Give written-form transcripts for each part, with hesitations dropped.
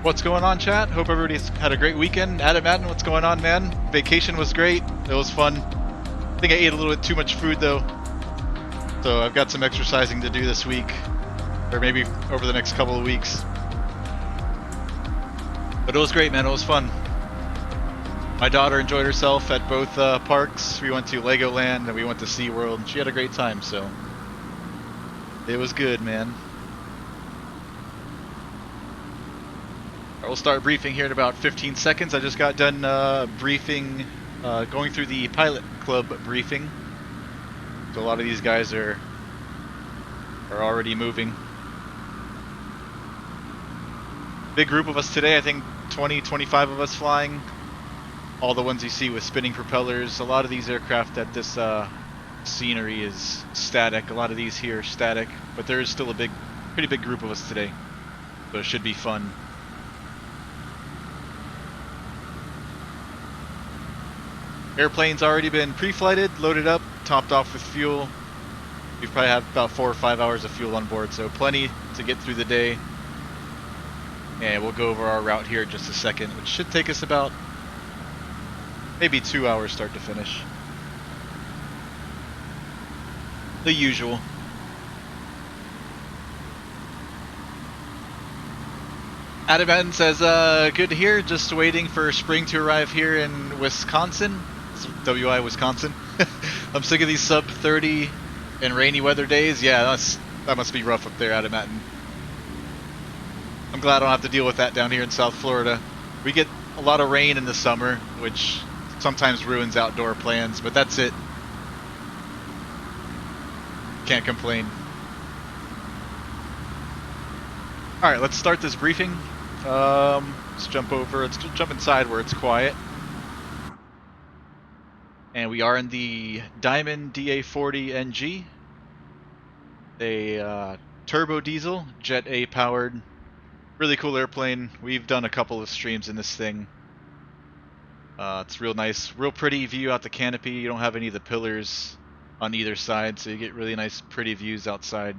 What's going on, chat? Hope everybody's had a great weekend. Adam Madden, what's going on, man? Vacation was great. It was fun. I think I ate a little bit too much food, though. So I've got some exercising to do this week. Or maybe over the next couple of weeks. But it was great, man. It was fun. My daughter enjoyed herself at both parks. We went to Legoland and we went to SeaWorld. She had a great time, so it was good, man. We'll start briefing here in about 15 seconds. I just got done briefing, going through the Pilot Club briefing. So a lot of these guys are already moving. Big group of us today, I think 20, 25 of us flying. All the ones you see with spinning propellers. A lot of these aircraft at this scenery is static. A lot of these here are static, but there is still a pretty big group of us today. So it should be fun. Airplane's already been pre-flighted, loaded up, topped off with fuel. We probably have about 4 or 5 hours of fuel on board, so plenty to get through the day. And we'll go over our route here in just a second, which should take us about maybe 2 hours start to finish. The usual. Adam Madden says, good to hear, just waiting for spring to arrive here in Wisconsin. WI, Wisconsin. I'm sick of these sub 30 and rainy weather days. Yeah, that must be rough up there, Adam Madden. I'm glad I don't have to deal with that down here in South Florida. We get a lot of rain in the summer, which sometimes ruins outdoor plans, but that's it. Can't complain. Alright, let's start this briefing. Let's jump inside where it's quiet. And we are in the Diamond DA40NG, a turbo diesel, Jet A powered, really cool airplane. We've done a couple of streams in this thing. It's real nice, real pretty view out the canopy. You don't have any of the pillars on either side, so you get really nice, pretty views outside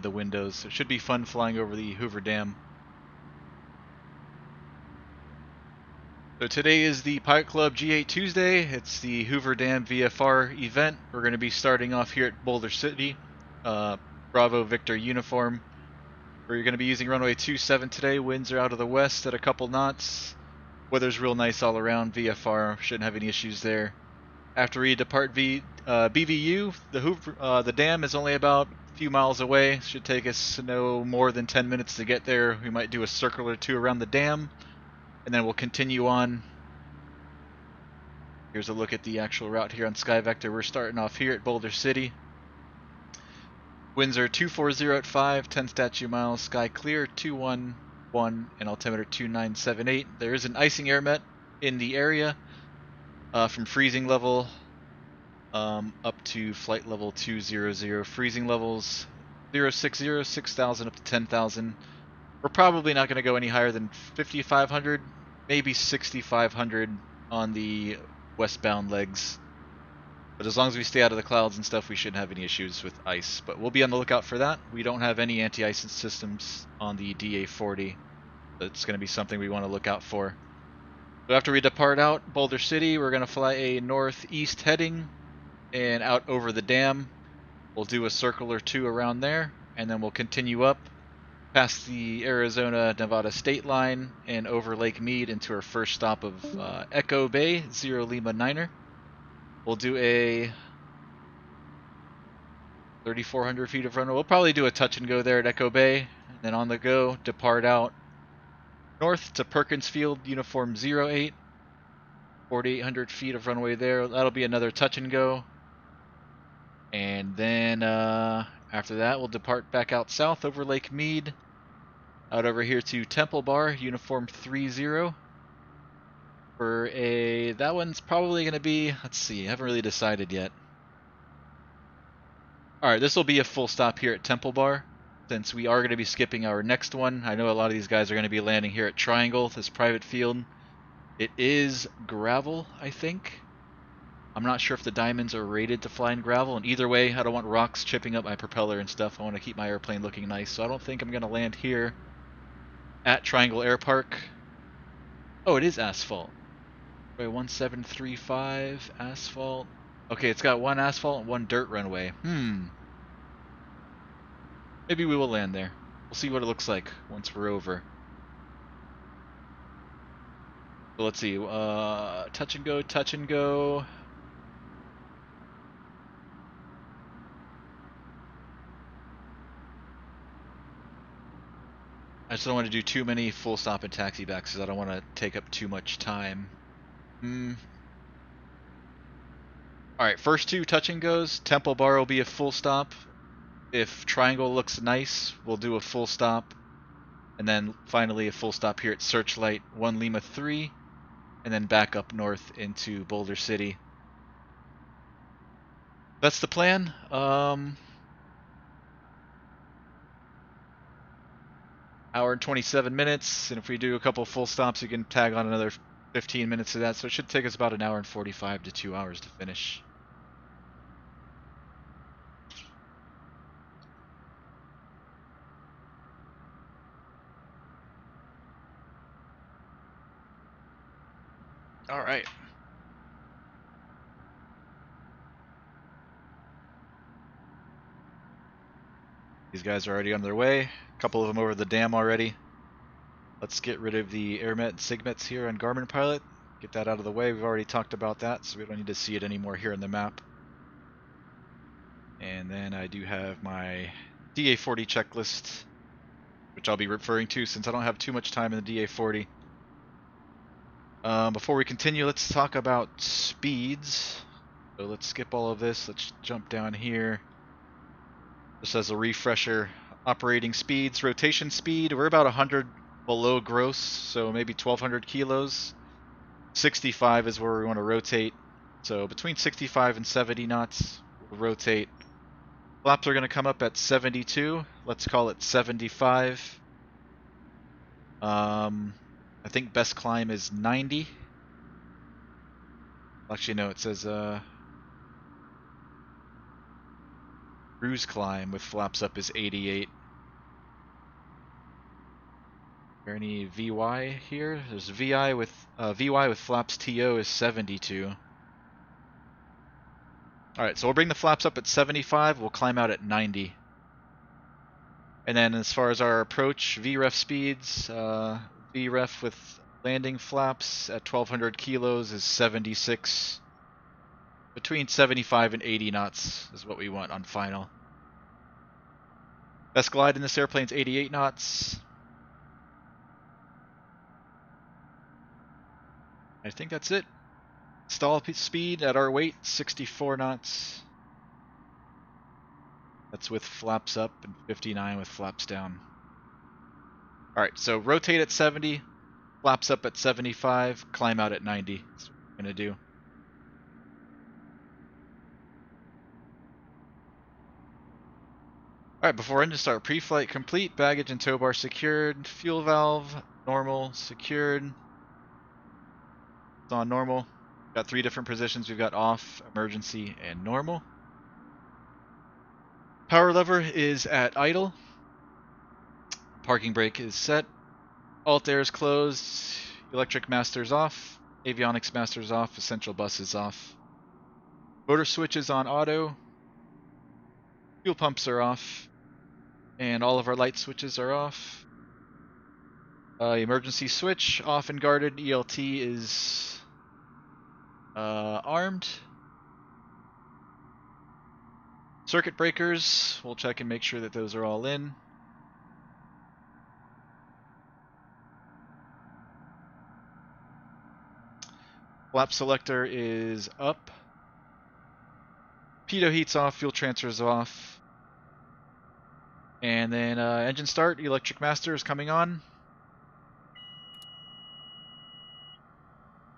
the windows. It should be fun flying over the Hoover Dam. So today is the Pilot Club G8 Tuesday. It's the Hoover Dam VFR event. We're going to be starting off here at Boulder City, Bravo Victor uniform. We're going to be using runway 27 today. Winds are out of the west at a couple knots. Weather's real nice all around. VFR shouldn't have any issues there. After we depart BVU, the dam is only about a few miles away. Should take us no more than 10 minutes to get there. We might do a circle or two around the dam, and then we'll continue on. Here's a look at the actual route here on SkyVector. We're starting off here at Boulder City. Winds are 240 at 5, 10 statute miles. Sky clear 211, and altimeter 2978. There is an icing air met in the area from freezing level up to flight level 200. Freezing levels 060, 6,000 up to 10,000. We're probably not going to go any higher than 5,500, maybe 6,500 on the westbound legs. But as long as we stay out of the clouds and stuff, we shouldn't have any issues with ice. But we'll be on the lookout for that. We don't have any anti-ice systems on the DA40. That's going to be something we want to look out for. So after we depart out Boulder City, we're going to fly a northeast heading and out over the dam. We'll do a circle or two around there, and then we'll continue up past the Arizona-Nevada state line and over Lake Mead into our first stop of Echo Bay, 0 Lima 9er. We'll do a 3,400 feet of runway. We'll probably do a touch and go there at Echo Bay, and then on the go, depart out north to Perkins Field, uniform 08, 4,800 feet of runway there. That'll be another touch and go. And then after that, we'll depart back out south over Lake Mead, out over here to Temple Bar, uniform 30. For that one's probably going to be, let's see, I haven't really decided yet. Alright, this will be a full stop here at Temple Bar, since we are going to be skipping our next one. I know a lot of these guys are going to be landing here at Triangle, this private field. It is gravel, I think. I'm not sure if the diamonds are rated to fly in gravel, and either way, I don't want rocks chipping up my propeller and stuff. I want to keep my airplane looking nice, so I don't think I'm going to land here. at Triangle Air Park. Oh, it is asphalt. Runway 1735, asphalt. Okay, it's got one asphalt and one dirt runway. Maybe we will land there. We'll see what it looks like once we're over. So let's see. Touch and go, touch and go. I just don't want to do too many full stop and taxi backs because I don't want to take up too much time. Alright, first two touch and goes. Temple Bar will be a full stop. If Triangle looks nice, we'll do a full stop. And then finally a full stop here at Searchlight 1 Lima 3. And then back up north into Boulder City. That's the plan. Hour and 27 minutes, and if we do a couple full stops, you can tag on another 15 minutes of that, so it should take us about an hour and 45 to 2 hours to finish. All right. These guys are already on their way. A couple of them over the dam already. Let's get rid of the AirMet and SIGMETs here on Garmin Pilot. Get that out of the way. We've already talked about that, so we don't need to see it anymore here on the map. And then I do have my DA40 checklist, which I'll be referring to since I don't have too much time in the DA40. Before we continue, let's talk about speeds. So let's skip all of this. Let's jump down here. Just as a refresher, operating speeds, rotation speed, we're about 100 below gross, so maybe 1,200 kilos. 65 is where we want to rotate, so between 65 and 70 knots, we'll rotate. Flaps are going to come up at 72, let's call it 75. I think best climb is 90. Actually, no, it says cruise climb with flaps up is 88. Is there any VY here? There's VY with flaps TO is 72. Alright, so we'll bring the flaps up at 75, we'll climb out at 90. And then as far as our approach, VREF speeds, VREF with landing flaps at 1,200 kilos is 76. Between 75 and 80 knots is what we want on final. Best glide in this airplane is 88 knots. I think that's it. Stall speed at our weight, 64 knots. That's with flaps up and 59 with flaps down. Alright, so rotate at 70, flaps up at 75, climb out at 90. That's what we're going to do. Alright, before engine start, pre-flight complete, baggage and tow bar secured, fuel valve, normal, secured. It's on normal. Got 3 different positions. We've got off, emergency, and normal. Power lever is at idle. Parking brake is set. Alt air is closed. Electric master is off. Avionics master is off. Essential bus is off. Motor switch is on auto. Fuel pumps are off. And all of our light switches are off. Emergency switch off and guarded. ELT is armed. Circuit breakers, we'll check and make sure that those are all in. Flap selector is up. Pitot heat's off, fuel transfer is off. And then engine start, electric master is coming on.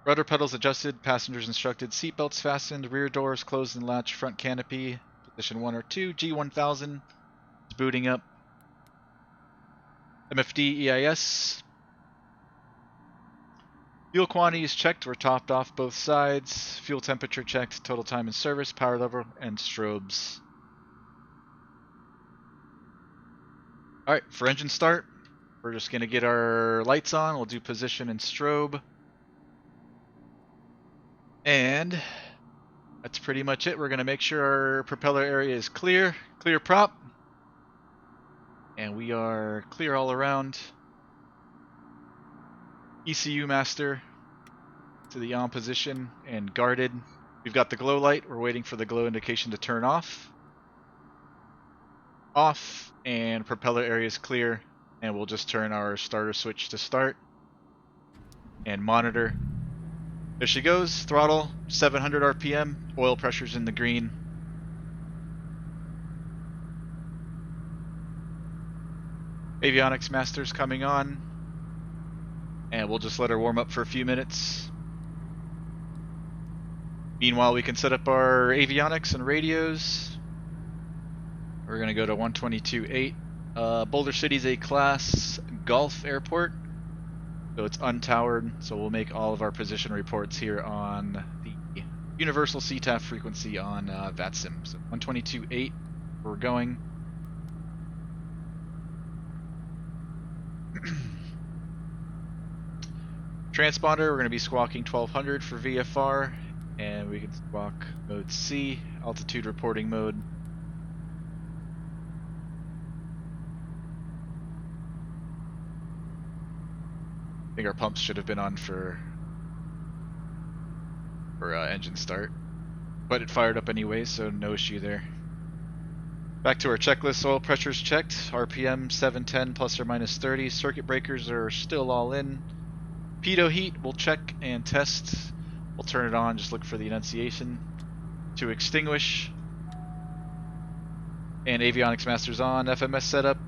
Rudder pedals adjusted, passengers instructed, seatbelts fastened, rear doors closed and latched, front canopy, position 1 or 2, G1000 is booting up. MFD EIS. Fuel quantities checked, we're topped off both sides. Fuel temperature checked, total time in service, power level, and strobes. Alright, for engine start, We're just going to get our lights on. We'll do position and strobe. And that's pretty much it. We're going to make sure our propeller area is clear. Clear prop. And we are clear all around. ECU master to the on position and guarded. We've got the glow light. We're waiting for the glow indication to turn off. Off, and propeller area is clear. And we'll just turn our starter switch to start. And monitor. There she goes. Throttle, 700 RPM. Oil pressure's in the green. Avionics master's coming on. And we'll just let her warm up for a few minutes. Meanwhile, we can set up our avionics and radios. We're going to go to 122.8. Boulder City's a class Gulf airport, so it's untowered, so we'll make all of our position reports here on the universal CTAF frequency on VATSIM. So 122.8, we're going. Transponder, we're going to be squawking 1200 for VFR, and we can squawk mode C, altitude reporting mode. I think our pumps should have been on for engine start, but it fired up anyway, so no issue there. Back to our checklist. Oil pressure's checked. RPM 710 plus or minus 30. Circuit breakers are still all in. Pitot heat, we'll check and test. We'll turn it on, just look for the enunciation. To extinguish. And avionics master's on. FMS setup.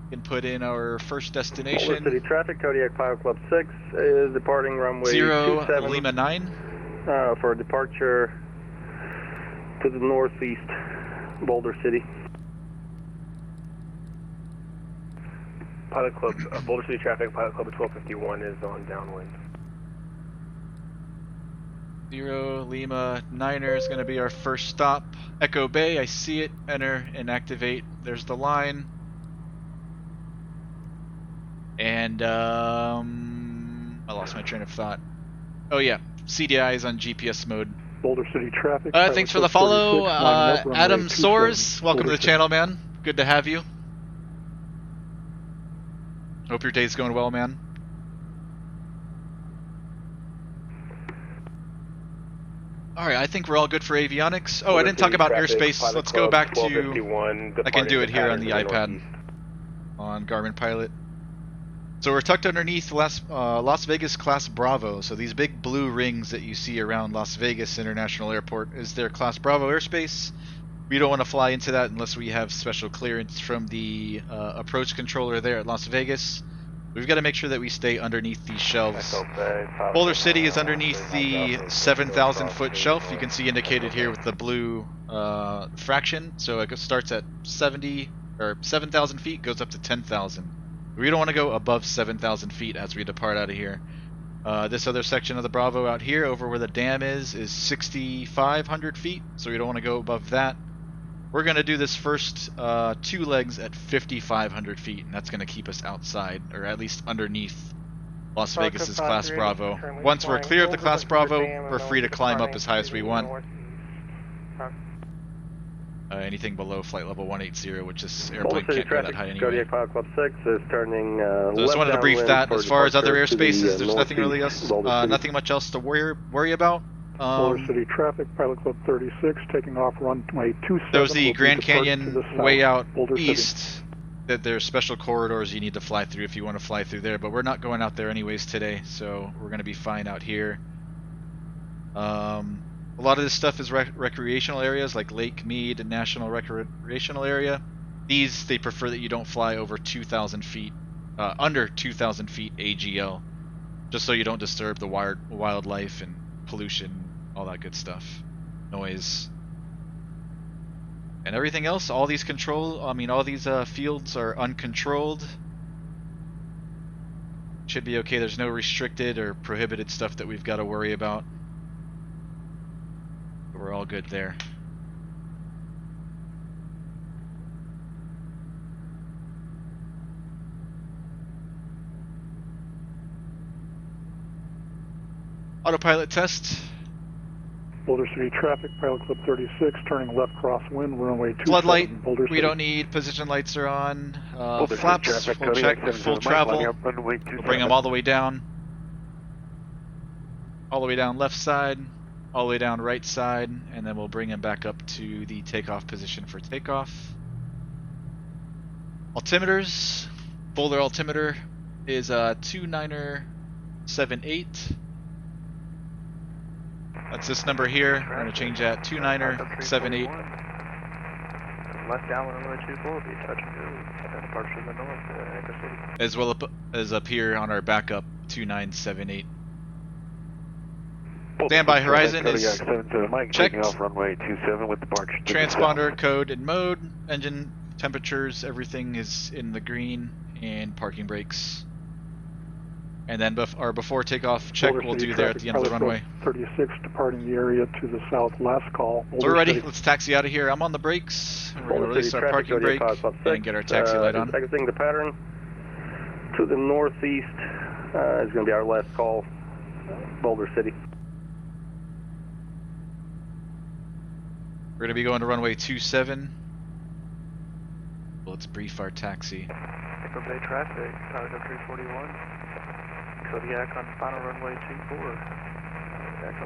Can put in our first destination. Boulder City traffic, Kodiak Pilot Club 6 is departing runway 0 Lima 9. For departure to the northeast, Boulder City. Pilot Club, Boulder City traffic, Pilot Club 1251 is on downwind. 0 Lima 9er is going to be our first stop. Echo Bay, I see it. Enter and activate. There's the line. And I lost my train of thought. Oh yeah, CDI is on GPS mode. Boulder City traffic. Thanks for the follow, Adam Soares. Welcome to the channel, man. Good to have you. Hope your day's going well, man. Alright, I think we're all good for avionics. Oh, I didn't talk about airspace. Let's go back to... I can do it here on the iPad. On Garmin Pilot. So we're tucked underneath Las Vegas Class Bravo. So these big blue rings that you see around Las Vegas International Airport is their Class Bravo airspace. We don't want to fly into that unless we have special clearance from the approach controller there at Las Vegas. We've got to make sure that we stay underneath these shelves. Boulder City is underneath the 7,000 foot shelf. You can see indicated here with the blue fraction. So it starts at 7,000 feet, goes up to 10,000. We don't want to go above 7,000 feet as we depart out of here. This other section of the Bravo out here, over where the dam is 6,500 feet, so we don't want to go above that. We're going to do this first 2 legs at 5,500 feet, and that's going to keep us outside, or at least underneath Las Vegas's Class Bravo. Once we're clear of the Class Bravo, we're free to climb up as high as we want. Anything below flight level 180, which this airplane can't go that high anyway. Kodiak Pilot Club 6 is turning so I just wanted to brief that. As far as other airspaces, there's nothing really else, nothing much else to worry about. Boulder City traffic, Pilot Club 36, taking off runway 27. There's the Grand Canyon way out east. That there's special corridors you need to fly through if you want to fly through there, but we're not going out there anyways today, so we're going to be fine out here. A lot of this stuff is recreational areas like Lake Mead and National Recreational Area. These, they prefer that you don't fly over 2,000 feet, under 2,000 feet AGL, just so you don't disturb the wildlife and pollution, all that good stuff, noise. And everything else, all these fields are uncontrolled. Should be okay. There's no restricted or prohibited stuff that we've got to worry about. We're all good there. Autopilot test. Boulder City traffic, Pilot Club 36, turning left crosswind, runway 27, Floodlight. Boulder City. We don't need. Position lights are on. Flaps. traffic, We'll check full travel. We'll bring them all the way down. All the way down left side. All the way down right side. And then we'll bring them back up to the takeoff position for takeoff. Altimeters. Boulder altimeter is 29er78. That's this number here. We're going to change that 29er78. Left down runway 24 will be touch and go. Departure to the north, Echo City. As well as up here on our backup 2978. Standby horizon is checked. Off runway 27 with departure. Transponder code and mode, engine temperatures, everything is in the green, and parking brakes. And then our before takeoff check Boulder we'll City do there at traffic, the end of the Pilot runway. Club 36, departing the area to the south, last call. So we're ready. Let's taxi out of here. I'm on the brakes. We're going to release our parking brake and get our taxi light on. Exiting the pattern to the northeast is going to be our last call, Boulder City. We're going to be going to runway 27. Let's brief our taxi. Echo Bay traffic, Pilot Club 341. Kodiak on final runway 24. Echo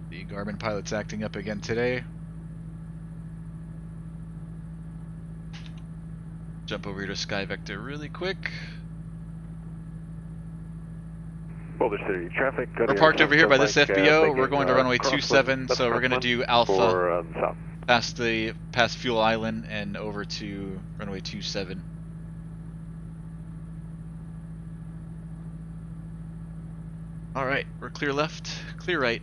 Bay. The Garmin Pilot's acting up again today. Jump over here to Sky Vector really quick. Boulder City traffic. We're parked over here by this FBO. We're going to runway 27, so we're going to do Alpha past Fuel Island and over to runway 27. All right, we're clear left, clear right.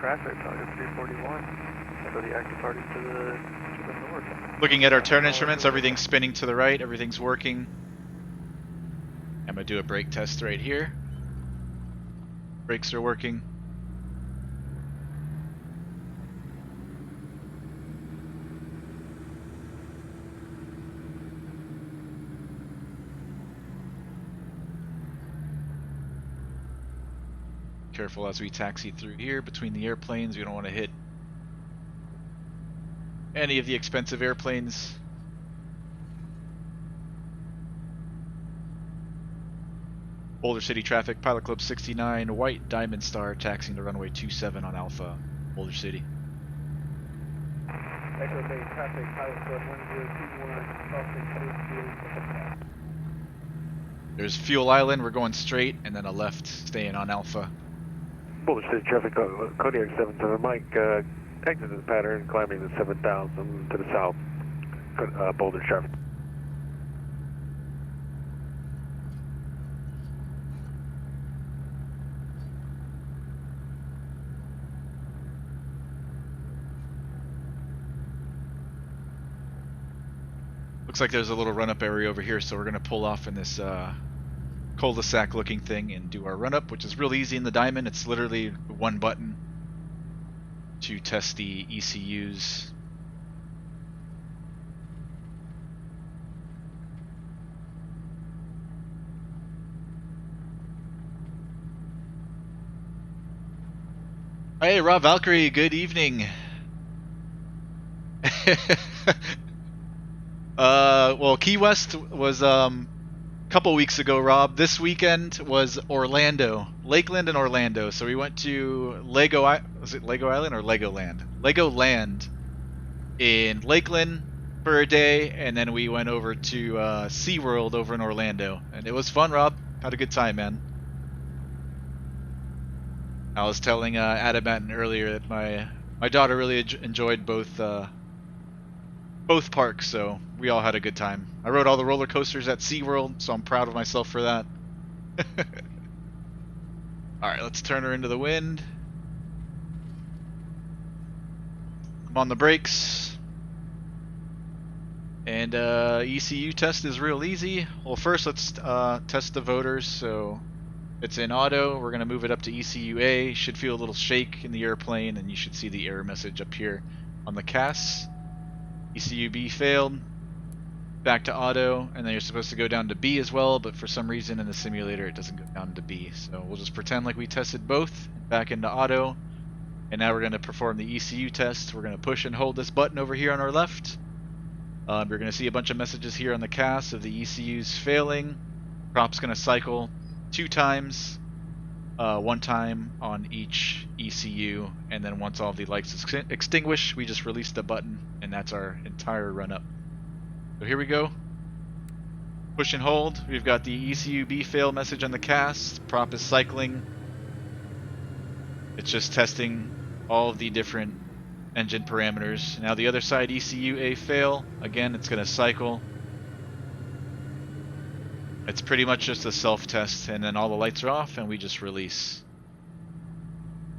Traffic, Pilot 341. So the active parties to the north. Looking at our turn instruments, everything's spinning to the right, everything's working. I'm going to do a brake test right here. Brakes are working. Careful as we taxi through here between the airplanes. We don't want to hit any of the expensive airplanes. Boulder City traffic, Pilot Club 69, White Diamond Star taxiing to runway 27 on Alpha, Boulder City. Echo Bay traffic, Pilot Club 1021, There's Fuel Island, we're going straight, and then a left, staying on Alpha. Boulder City traffic, Kodiak 77, Mike, exit the pattern, climbing the 7000 to the south, Boulder traffic. Looks like there's a little run-up area over here, so we're going to pull off in this cul-de-sac looking thing and do our run-up, which is real easy in the Diamond. It's literally one button to test the ECUs. Hey, Rob Valkyrie, good evening. Well, Key West was a couple weeks ago, Rob. This weekend was Orlando, Lakeland and Orlando. So we went to was it Lego Island or Legoland? Legoland in Lakeland for a day, and then we went over to SeaWorld over in Orlando. And it was fun, Rob. Had a good time, man. I was telling Adamant earlier that my daughter really enjoyed both parks, so we all had a good time. I rode all the roller coasters at SeaWorld, so I'm proud of myself for that. Alright, let's turn her into the wind. on the brakes. And ECU test is real easy. Well, first let's test the voters. So it's in auto. We're going to move it up to ECU A. Should feel a little shake in the airplane, and you should see the error message up here on the CAS. ECU B failed. Back to auto, and then you're supposed to go down to B as well, but for some reason in the simulator it doesn't go down to B. So we'll just pretend like we tested both. Back into auto. And now we're going to perform the ECU test. We're going to push and hold this button over here on our left. You're going to see a bunch of messages here on the CAS of the ECUs failing. Prop's going to cycle 2 times, 1 time on each ECU, and then once all the lights extinguish, we just release the button, and that's our entire run-up. So here we go. Push and hold. We've got the ECU B fail message on the CAS. Prop is cycling. It's just testing all of the different engine parameters. Now the other side, ECU A fail. Again, it's going to cycle. It's pretty much just a self-test, and then all the lights are off, and we just release.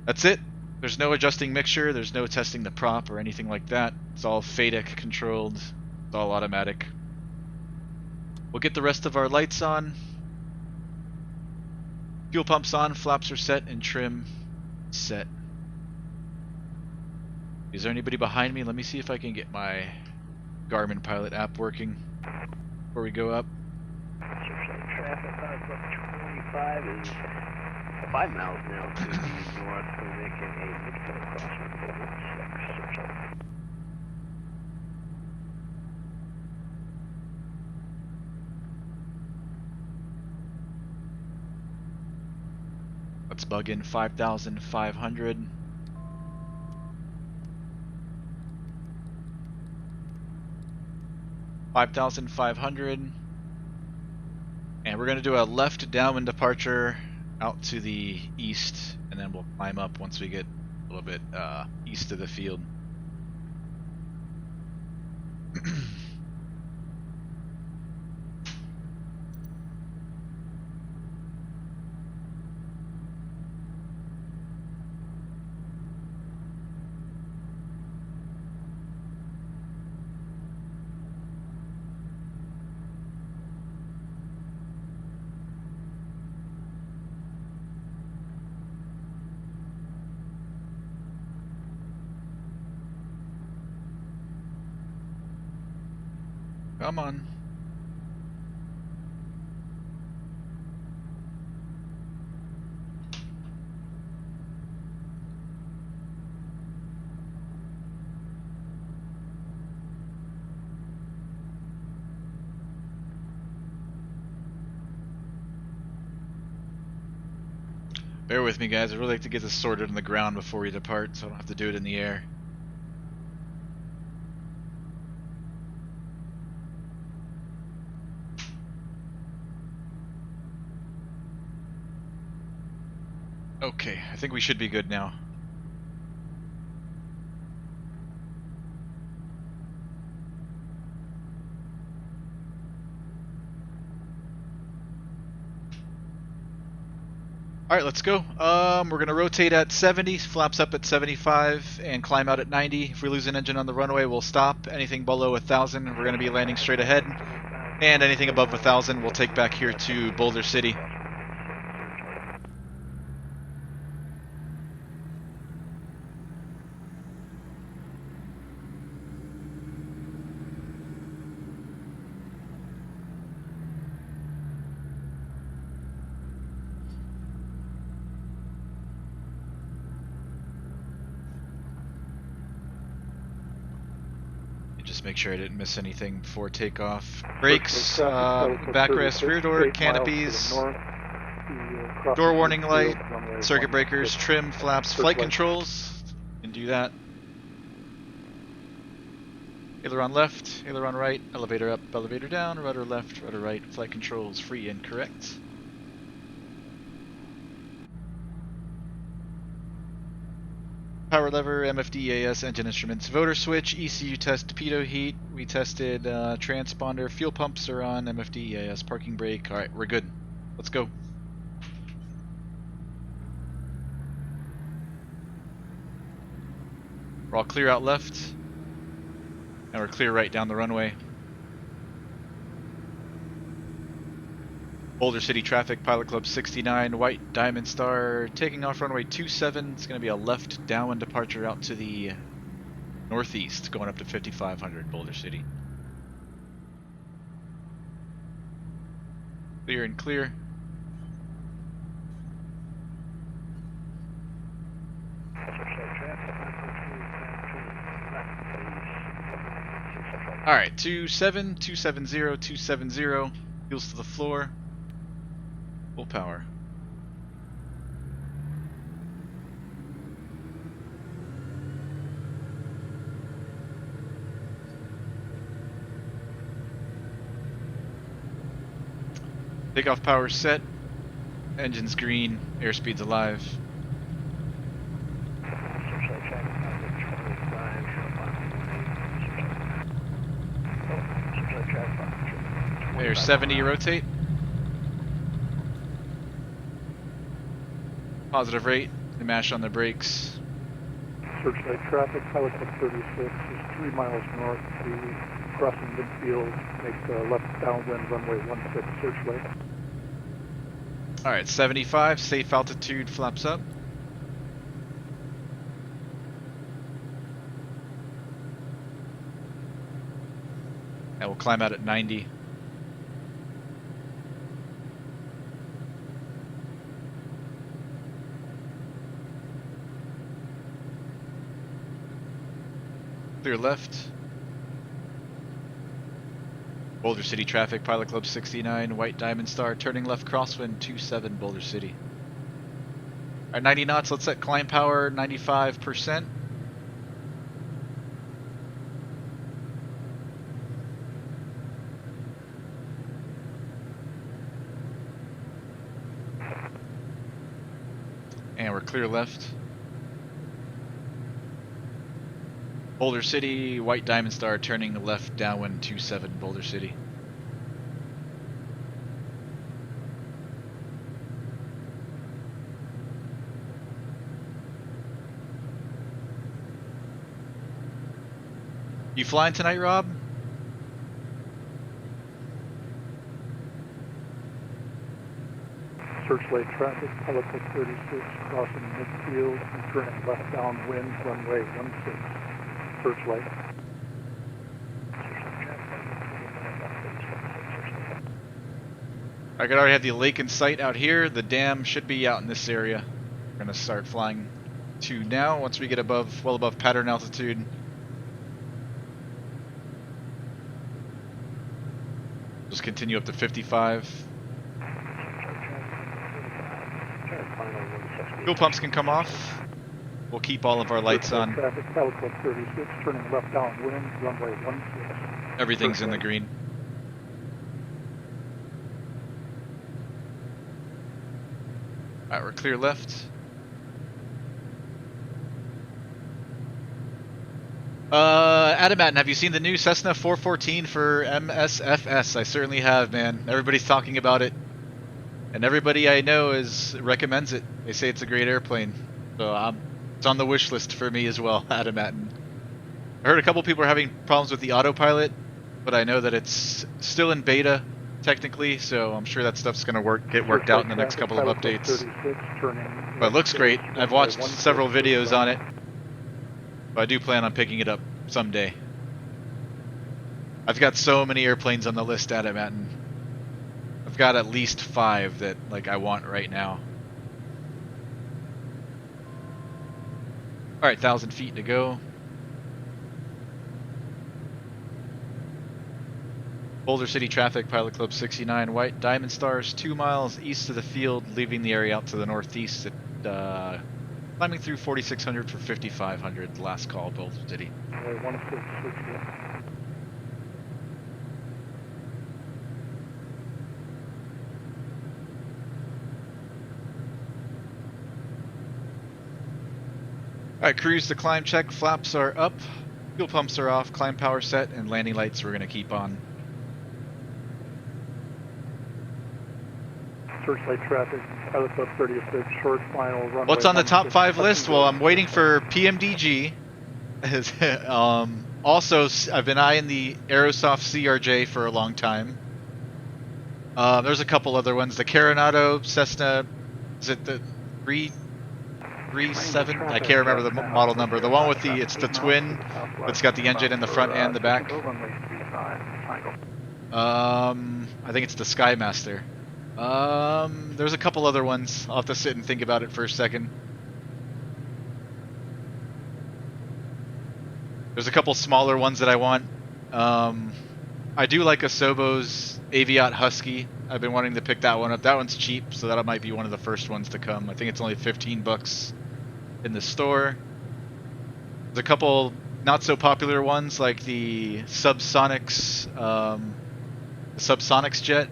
That's it. There's no adjusting mixture. There's no testing the prop or anything like that. It's all FADEC controlled. It's all automatic. We'll get the rest of our lights on. Fuel pumps on, flaps are set, and trim set. Is there anybody behind me? Let me see if I can get my Garmin Pilot app working before we go up. Traffic on 25 is 5 miles now to the north, so making a midfield crossing over 6. Let's bug in 5,500. And we're going to do a left downwind departure out to the east, and then we'll climb up once we get a little bit east of the field. Come on. Bear with me, guys. I'd really like to get this sorted on the ground before we depart, so I don't have to do it in the air. Okay, I think we should be good now. Alright, let's go. We're going to rotate at 70, flaps up at 75, and climb out at 90. If we lose an engine on the runway, we'll stop. Anything below 1,000, we're going to be landing straight ahead. And anything above 1,000, we'll take back here to Boulder City. Just make sure I didn't miss anything before takeoff. Brakes, backrest, rear door, canopies, door warning light, circuit breakers, trim, flaps, flight controls. Can do that. Aileron left, aileron right, elevator up, elevator down, rudder left, rudder right, flight controls free and correct. Power lever, MFD, AS, engine instruments, voter switch, ECU test, pitot heat. We tested transponder, fuel pumps are on, MFD, AS, parking brake. Alright, we're good. Let's go. We're all clear out left. And we're clear right down the runway. Boulder City traffic, Pilot Club 69, White Diamond Star, taking off runway 27. It's going to be a left downwind departure out to the northeast, going up to 5500 Boulder City. Clear and clear. Alright, 27, 270, 270, heels to the floor, full power. Takeoff power set, engines green, airspeed's alive. There's 70, rotate. Positive rate, they mash on the brakes. Searchlight traffic, Pilot Club 36 is 3 miles north to crossing midfield, make the left downwind runway 16 searchlight. Alright, 75, safe altitude, flaps up. And we'll climb out at 90. Clear left. Boulder City traffic, Pilot Club 69, White Diamond Star, turning left crosswind 27 Boulder City. Alright, 90 knots, let's set climb power 95%. And we're clear left. Boulder City, White Diamond Star, turning left downwind 27 Boulder City. You flying tonight, Rob? Searchlight traffic, Pilot Club 36, crossing midfield and turning left downwind, runway 16. Searchlight. I could already have the lake in sight out here. The dam should be out in this area. We're gonna start flying to now once we get above, well above pattern altitude. Just continue up to 55. Fuel pumps can come off. We'll keep all of our lights on. Traffic, Pilot Club 36, turning left downwind, runway 16. Everything's in the green. Alright, we're clear left. Adamat, have you seen the new Cessna 414 for MSFS? I certainly have, man. Everybody's talking about it. And everybody I know recommends it. They say it's a great airplane. So it's on the wish list for me as well, Adamat. I heard a couple people are having problems with the autopilot, but I know that it's still in beta, technically, so I'm sure that stuff's going to get worked out in the next couple of updates. But it looks great. I've watched several videos on it, but I do plan on picking it up someday. I've got so many airplanes on the list, Adamat. I've got at least 5 that I want right now. Alright, 1,000 feet to go. Boulder City traffic, Pilot Club 69, White Diamond Stars, 2 miles east of the field, leaving the area out to the northeast at, climbing through 4,600 for 5,500, last call, Boulder City. Alright, cruise to climb check, flaps are up, fuel pumps are off, climb power set, and landing lights we're going to keep on. Searchlight traffic, Pilot Club 36, short final runway. What's on the top 5 list? Well, I'm waiting for PMDG, Also, I've been eyeing the Aerosoft CRJ for a long time. There's a couple other ones. The Coronado Cessna, is it the 337? I can't remember the model number. The one with it's the twin that's got the engine in the front and the back. I think it's the Skymaster. There's a couple other ones. I'll have to sit and think about it for a second. There's a couple smaller ones that I want. I do like Asobo's Aviat Husky. I've been wanting to pick that one up. That one's cheap, so that might be one of the first ones to come. I think it's only 15 bucks in the store. There's a couple not so popular ones like the Subsonics jet.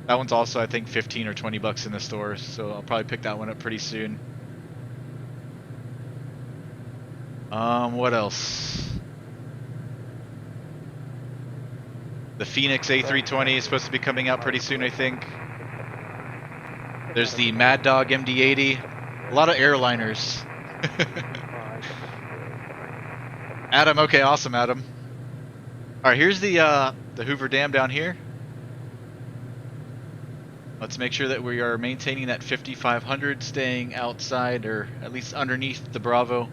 That one's also, I think, 15 or 20 bucks in the store, so I'll probably pick that one up pretty soon. What else? The Phoenix A320 is supposed to be coming out pretty soon, I think. There's the Mad Dog MD-80. A lot of airliners. Adam, okay, awesome, Adam. Alright, here's the Hoover Dam down here. Let's make sure that we are maintaining that 5500, staying outside or at least underneath the Bravo.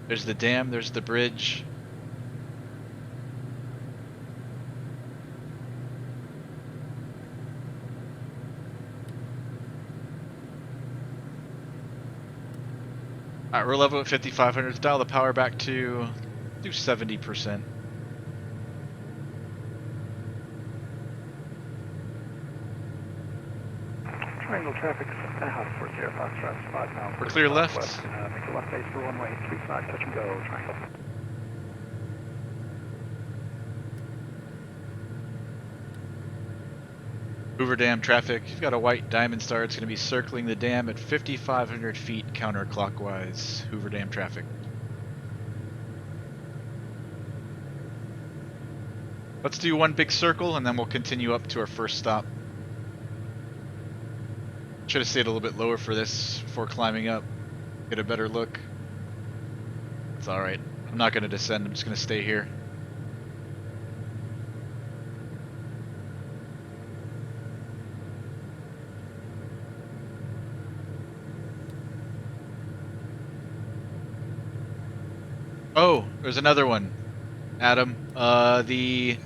There's the dam, there's the bridge. Alright, we're level at 5500. Let's dial the power back to 70%. Triangle traffic, 40 Foxtrot, 5 miles. We're clear left. Make a left base for runway 35, touch and go, triangle. Hoover Dam traffic. You've got a white diamond star. It's going to be circling the dam at 5,500 feet counterclockwise. Hoover Dam traffic. Let's do one big circle and then we'll continue up to our first stop. Should have stayed a little bit lower for this before climbing up. Get a better look. It's alright. I'm not going to descend. I'm just going to stay here. Oh, there's another one, Adam. The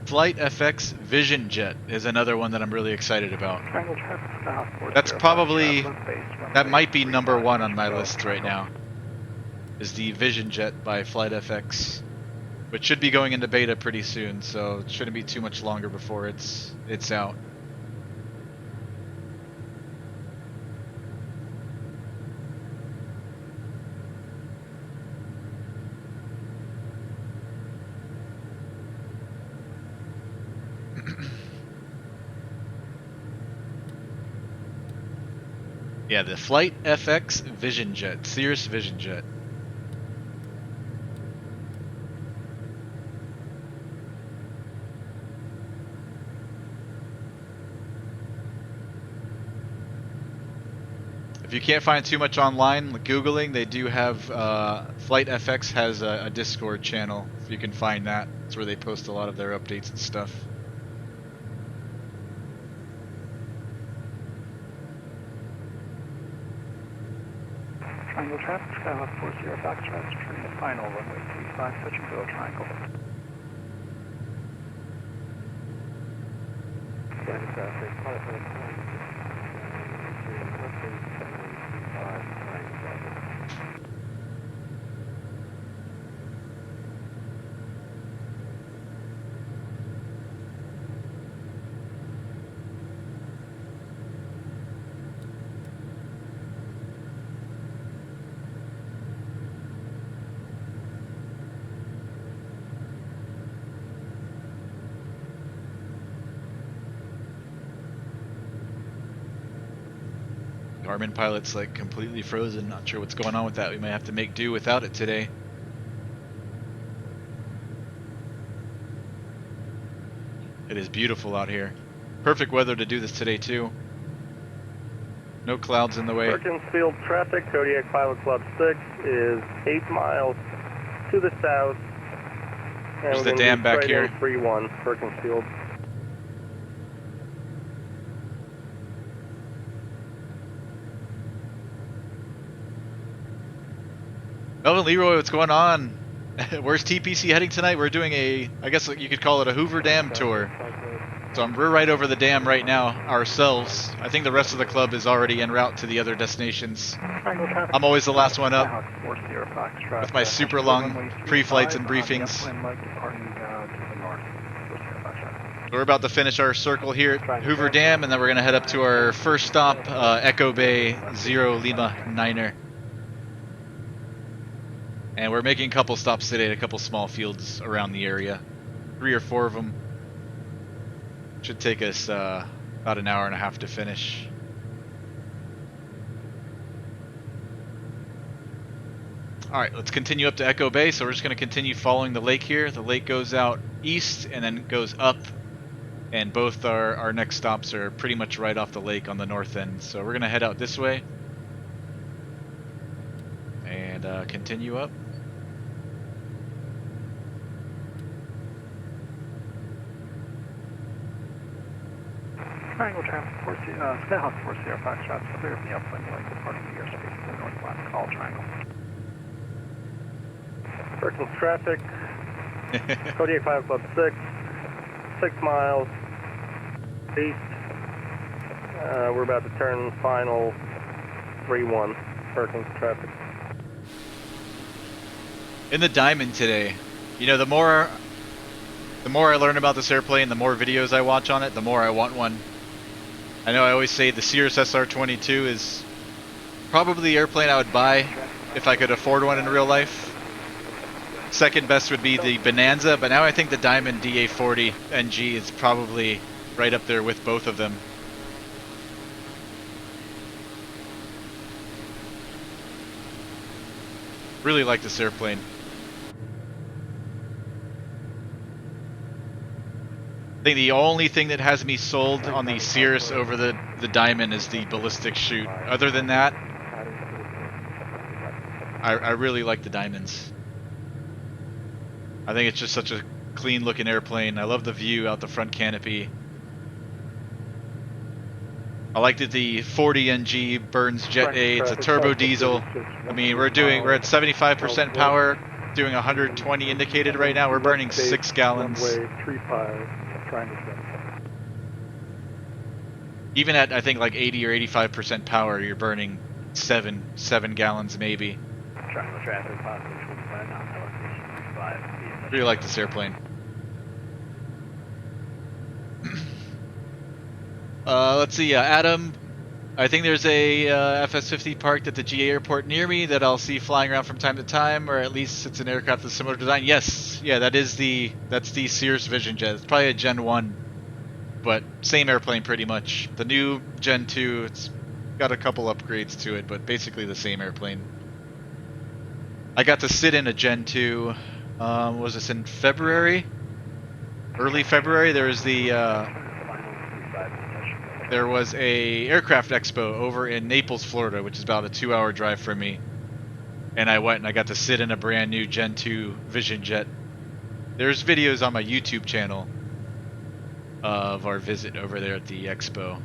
Flight FX Vision Jet is another one that I'm really excited about. That's probably, that might be number one on my list right now, is the Vision Jet by Flight FX, which should be going into beta pretty soon, so it shouldn't be too much longer before it's out. Yeah, the Flight FX Vision Jet, Cirrus Vision Jet. If you can't find too much online, like Googling, they do have, Flight FX has a Discord channel, if you can find that. It's where they post a lot of their updates and stuff. Triangle traffic, Skyhawk 40 Foxtrot, turning the final, runway 35, touch and go, triangle. Skyhawk traffic, Garmin Pilot's like completely frozen. Not sure what's going on with that. We might have to make do without it today. It is beautiful out here. Perfect weather to do this today too. No clouds in the way. Perkins Field traffic, Kodiak Pilot Club 6 is 8 miles to the south. And There's we're the gonna dam be back straight here. in 3-1, Perkins Field. Melvin Leroy, what's going on? Where's TPC heading tonight? We're doing I guess you could call it a Hoover Dam tour. So we're right over the dam right now ourselves. I think the rest of the club is already en route to the other destinations. I'm always the last one up with my super long pre-flights and briefings. We're about to finish our circle here at Hoover Dam, and then we're going to head up to our first stop, Echo Bay 0 Lima 9er. And we're making a couple stops today at a couple small fields around the area. 3 or 4 of them. Should take us about an hour and a half to finish. Alright, let's continue up to Echo Bay. So we're just going to continue following the lake here. The lake goes out east and then goes up. And both our next stops are pretty much right off the lake on the north end. So we're going to head out this way. And continue up. Triangle traffic, Skyhawk 40 Foxtrot, clear from the upwind lane, departing the airspace to the northwest, call triangle. Perkins traffic, Kodiak Pilot Club 6, 6 miles east. We're about to turn final 3-1, Perkins traffic. In the Diamond today, you know, the more I learn about this airplane, the more videos I watch on it, the more I want one. I know I always say the Cirrus SR-22 is probably the airplane I would buy if I could afford one in real life. Second best would be the Bonanza, but now I think the Diamond DA40NG is probably right up there with both of them. Really like this airplane. I think the only thing that has me sold on the Cirrus over the Diamond is the ballistic chute. Other than that, I really like the Diamonds. I think it's just such a clean looking airplane. I love the view out the front canopy. I like that the 40NG burns Jet A. It's a turbo diesel. I mean, we're at 75% power, doing 120 indicated right now. We're burning 6 gallons. Even at, I think, like 80 or 85% power, you're burning 7 gallons maybe. Triangle traffic, possibly 25 knots, elevation 5. Really like this airplane. Let's see, Adam. I think there's a FS-50 parked at the GA airport near me that I'll see flying around from time to time, or at least it's an aircraft with similar design. Yes, yeah, that's the Cirrus Vision Jet. It's probably a Gen 1, but same airplane pretty much. The new Gen 2, it's got a couple upgrades to it, but basically the same airplane. I got to sit in a Gen 2, was this in February? Early February, there was a aircraft expo over in Naples, Florida, which is about a 2-hour drive from me. And I went and I got to sit in a brand new Gen 2 Vision Jet. There's videos on my YouTube channel of our visit over there at the expo.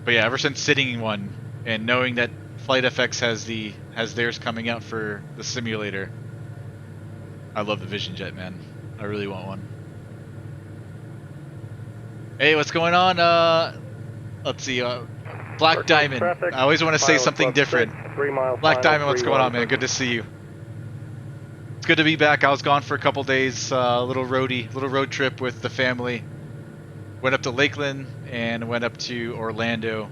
But yeah, ever since sitting in one and knowing that Flight FX has theirs coming out for the simulator, I love the Vision Jet, man. I really want one. Hey, what's going on? Let's see, Black Diamond. I always want to say something different. Black Diamond, what's going on, man? Good to see you. It's good to be back. I was gone for a couple days, little road trip with the family. Went up to Lakeland and went up to Orlando.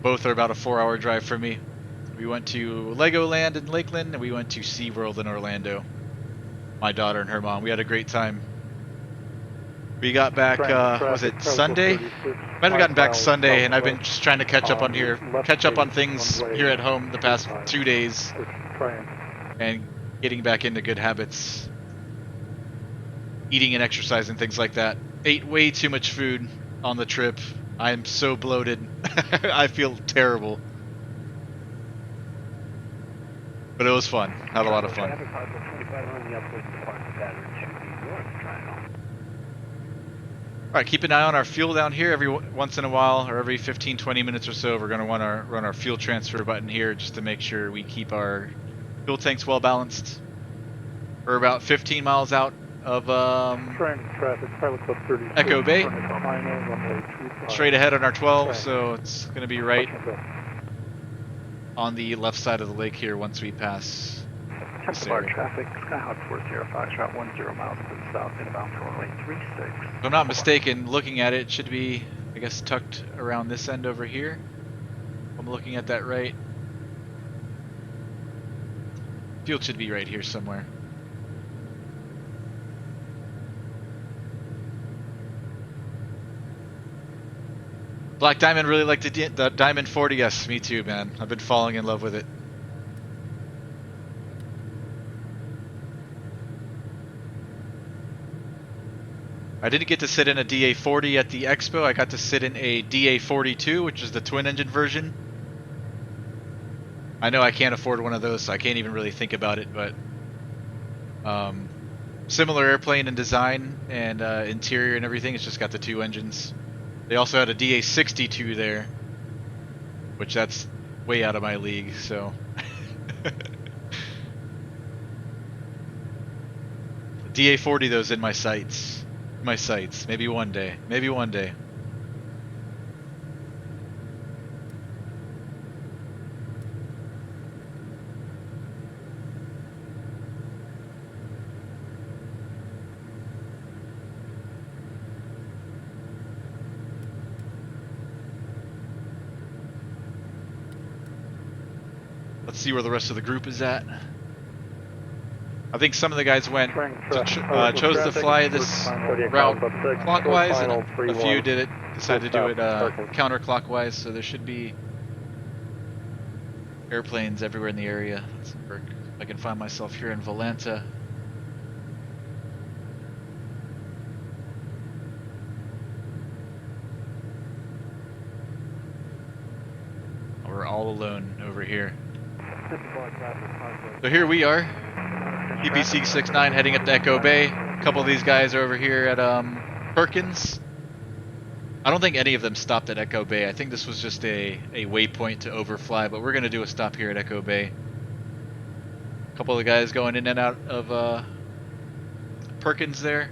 Both are about a 4-hour drive from me. We went to Legoland in Lakeland and we went to SeaWorld in Orlando. My daughter and her mom. We had a great time. We got back, was it Sunday? Might have gotten back Sunday, and I've been just trying to catch up on things here at home the past 2 days, and getting back into good habits, eating and exercising, things like that. Ate way too much food on the trip, I am so bloated. I feel terrible. But it was fun. Had a lot of fun. Traffic Pilot 25 on the upward departure pattern to the north triangle. Alright, keep an eye on our fuel down here. Every once in a while, or every 15-20 minutes or so, we're going to want to run our fuel transfer button here just to make sure we keep our fuel tanks well balanced. We're about 15 miles out of Triangle traffic, Pilot Club 36. Echo Bay. Final, runway 25. Straight ahead on our 12, Right. so it's going to be right Okay. on the left side of the lake here once we pass this Temple bar area. traffic, Skyhawk 405, route 10 miles to the south, inbound for runway 36. If I'm not mistaken, looking at it, it should be, I guess, tucked around this end over here. If I'm looking at that right. Fuel should be right here somewhere. Black Diamond really liked the Diamond 40. Yes, me too, man. I've been falling in love with it. I didn't get to sit in a DA40 at the expo. I got to sit in a DA42, which is the twin engine version. I know I can't afford one of those, so I can't even really think about it, but similar airplane in design and interior and everything. It's just got the two engines. They also had a DA62 there, which that's way out of my league, so. DA40 those in my sights. My sights. Maybe one day. Maybe one day. Let's see where the rest of the group is at. I think some of the guys went chose to fly this route clockwise, and a few decided to do it counterclockwise. So there should be airplanes everywhere in the area. Let's see if I can find myself here in Volanta. We're all alone over here. So here we are. TPC 69 heading up to Echo Bay. A couple of these guys are over here at Perkins. I don't think any of them stopped at Echo Bay. I think this was just a waypoint to overfly, but we're going to do a stop here at Echo Bay. A couple of guys going in and out of Perkins there.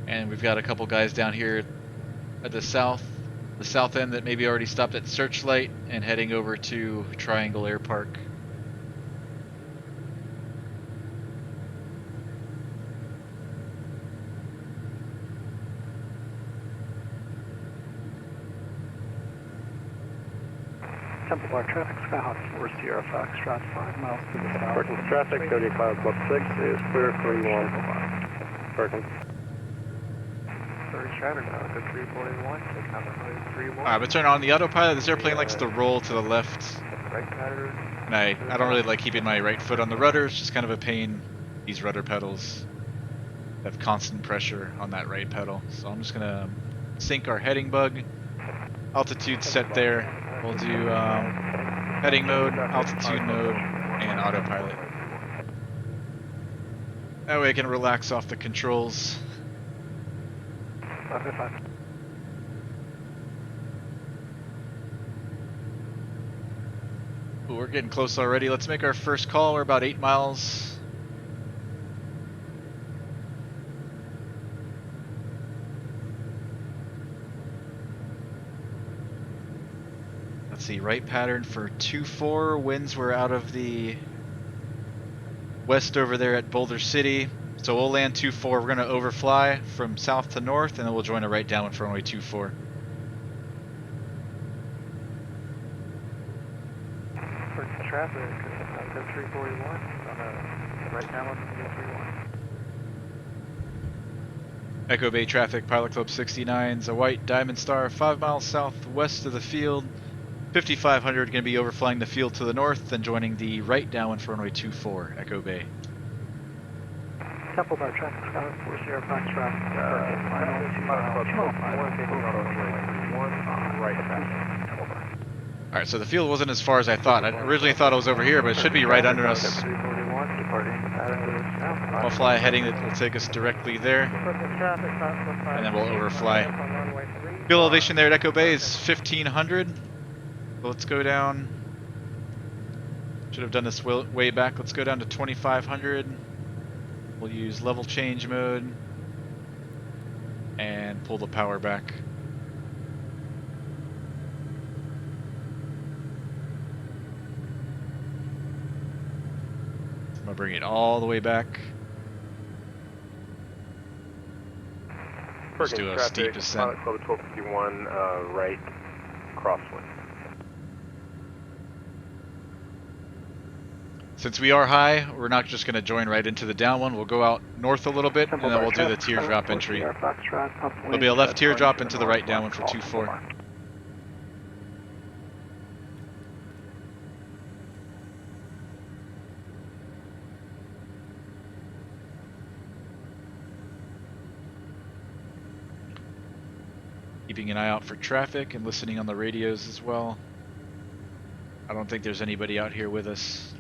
And we've got a couple guys down here at the south end that maybe already stopped at Searchlight and heading over to Triangle Air Park. Temple bar traffic, Skyhawk 4 Sierra Foxtrot, 5 miles to the south. Perkins traffic, Kodiak Pilot Club 6 is clear 31. Perkins. Surge traffic, good 341, take on runway 31. Alright, but turn on the autopilot. This airplane likes to roll to the left. Right pattern. And I don't really like keeping my right foot on the rudder. It's just kind of a pain. These rudder pedals have constant pressure on that right pedal. So I'm just going to sync our heading bug. Altitude set there. We'll do heading mode, altitude mode, and autopilot. That way I can relax off the controls. Ooh, we're getting close already. Let's make our first call. We're about 8 miles. Let's see, right pattern for 2-4. Winds were out of the west over there at Boulder City. So we'll land 2-4. We're going to overfly from south to north, and then we'll join a right downwind for runway 24. Traffic, good 341, on a right downwind from the 31. Echo Bay traffic, Pilot Club 69's a white Diamond Star 5 miles southwest of the field. 5500 going to be overflying the field to the north, then joining the right downwind for runway 24, Echo Bay. Temple bar traffic, Skyhawk 4 Sierra Foxtrot, final 2 Alright, so the field wasn't as far as I thought. I originally thought it was over here, but it should be right under us. I'll fly a heading that will take us directly there. And then we'll overfly. Field elevation there at Echo Bay is 1500. So let's go down. Should have done this way back. Let's go down to 2500. We'll use level change mode. And pull the power back. I'm gonna bring it all the way back. Let's do a steep descent. Pilot Club 1251, right, crosswind. Since we are high, we're not just going to join right into the down one. We'll go out north a little bit, and then we'll do the teardrop entry. There'll be a left teardrop into the right down one for 24. Keeping an eye out for traffic and listening on the radios as well. I don't think there's anybody out here with us.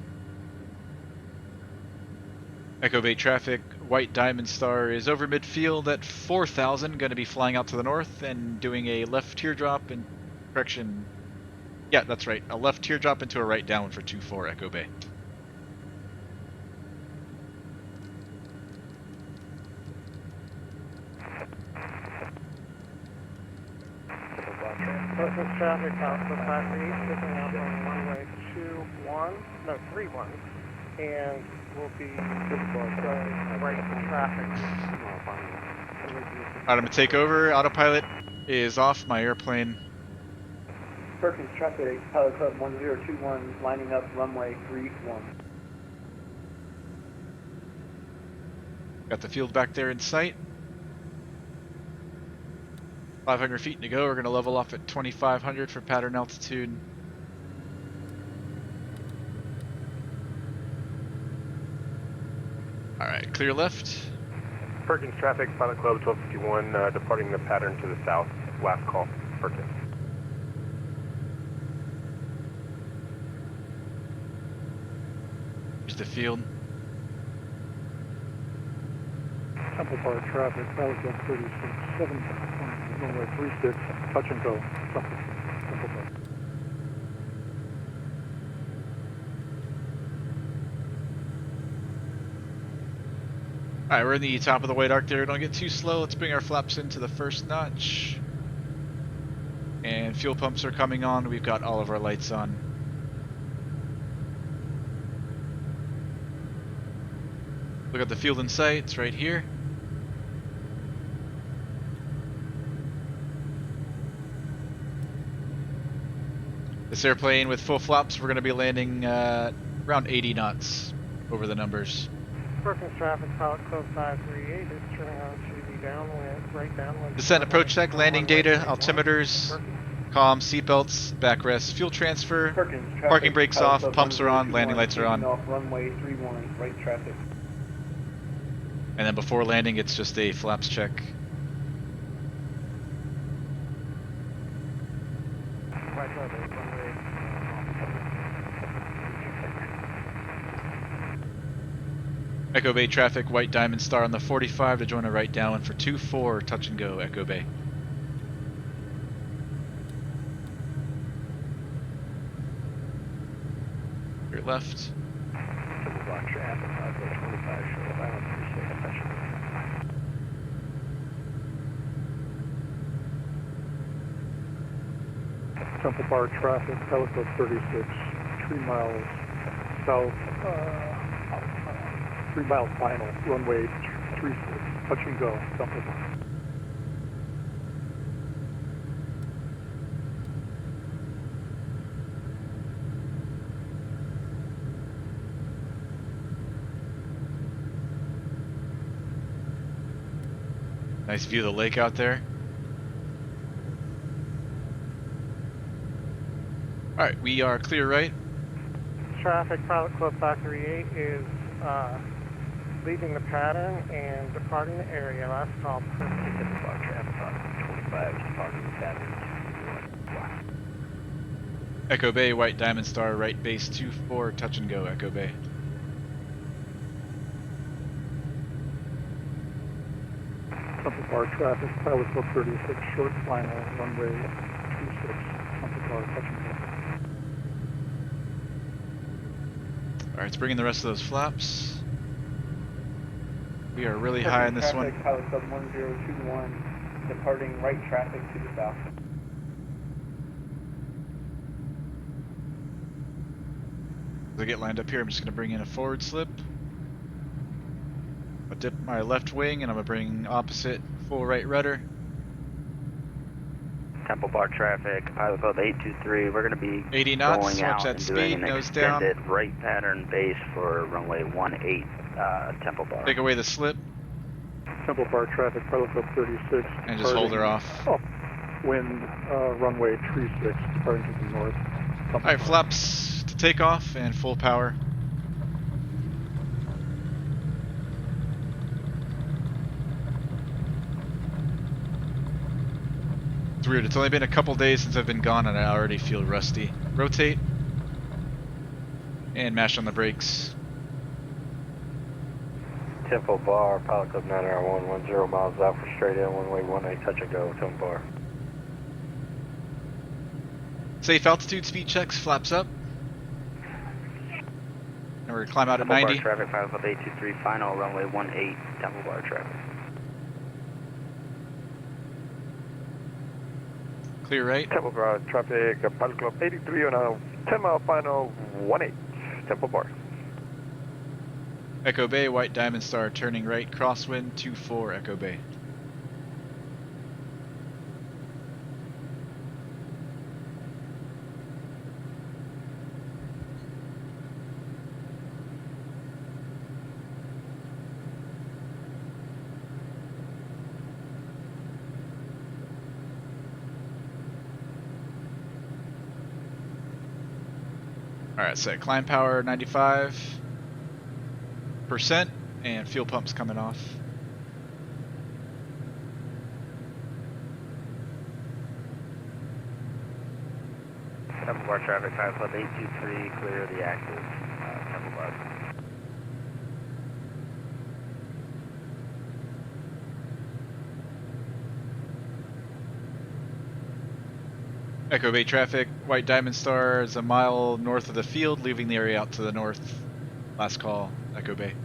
Echo Bay traffic, White Diamond Star is over midfield at 4000, going to be flying out to the north and doing a left teardrop and correction. Yeah, that's right, a left teardrop into a right down for 24 Echo Bay. Surface traffic out for 538, picking up on runway 31, and will be right to traffic. Alright, I'm going to take over. Autopilot is off my airplane. Perkins traffic, Pilot Club 1021, lining up runway 31. Got the field back there in sight. 500 feet to go. We're going to level off at 2500 for pattern altitude. Alright, clear left. Perkins traffic, Pilot Club 1251, departing the pattern to the south. Last call, Perkins. Here's the field. Temple Bar traffic, Pilot Club 36, 7, runway 36, touch and go, Temple Bar. Alright, we're in the top of the white arc there. Don't get too slow. Let's bring our flaps into the first notch. And fuel pumps are coming on. We've got all of our lights on. Look at the field in sight. It's right here. This airplane with full flaps, we're going to be landing around 80 knots over the numbers. Perkins traffic, Pilot Club 538 is turning on to the downwind, right downwind. Descent approach deck, landing data, altimeters, comm, seatbelts, backrest, fuel transfer, parking brakes off, pumps are on, landing lights are on. Runway 31, right traffic. And then before landing, it's just a flaps check. Echo Bay traffic, White Diamond Star on the 45 to join a right downwind for 24, touch and go, Echo Bay. Your left. Temple Bar traffic, Pilot Club 36, 3 miles south, 3 miles final, runway 36, touch and go, Temple Bar. Nice view of the lake out there. Alright, we are clear right. Traffic, Pilot Club 538 is leaving the pattern and departing the area. Last call, Perkins traffic, pattern to north. Echo Bay, White Diamond Star, right base 24, touch and go, Echo Bay. Temple Bar traffic, Pilot Club 36, short final, runway 26, Temple Bar, touch and go. Alright, let's bring in the rest of those flaps. We are really high in this traffic, one. Pilot Club 1021, departing right traffic to the south. As I get lined up here, I'm just going to bring in a forward slip. I'll dip my left wing and I'm going to bring opposite full right rudder. Temple Bar traffic, Pilot Club 823, we're going to be 80 knots, going watch out that and speed, doing an nose down. extended right pattern base for runway 18, Temple Bar. Take away the slip Temple Bar traffic, Pilot Club 36. and just hold her off. Wind, runway 36, departing to the north. Alright, flaps to take off and full power. It's weird, it's only been a couple days since I've been gone and I already feel rusty. Rotate and mash on the brakes. Temple Bar, Pilot Club 9R1, 10 miles out for straight in, one way 18, touch and go, Temple Bar. Safe altitude speed checks, flaps up. And we're gonna climb out at Temple 90. Bar traffic, Pilot Club 823, final runway 18, Temple Bar traffic. Clear right. Temple Bar traffic, Pilot Club 83 on a 10-mile final, 18, Temple Bar. Echo Bay, White Diamond Star, turning right, crosswind, 24, Echo Bay. Alright, set climb power 95%, and fuel pump's coming off. Temple Bar traffic, Pilot Club 823, clear the active Temple Bar. Echo Bay traffic, White Diamond Star is a mile north of the field, leaving the area out to the north. Last call, Echo Bay.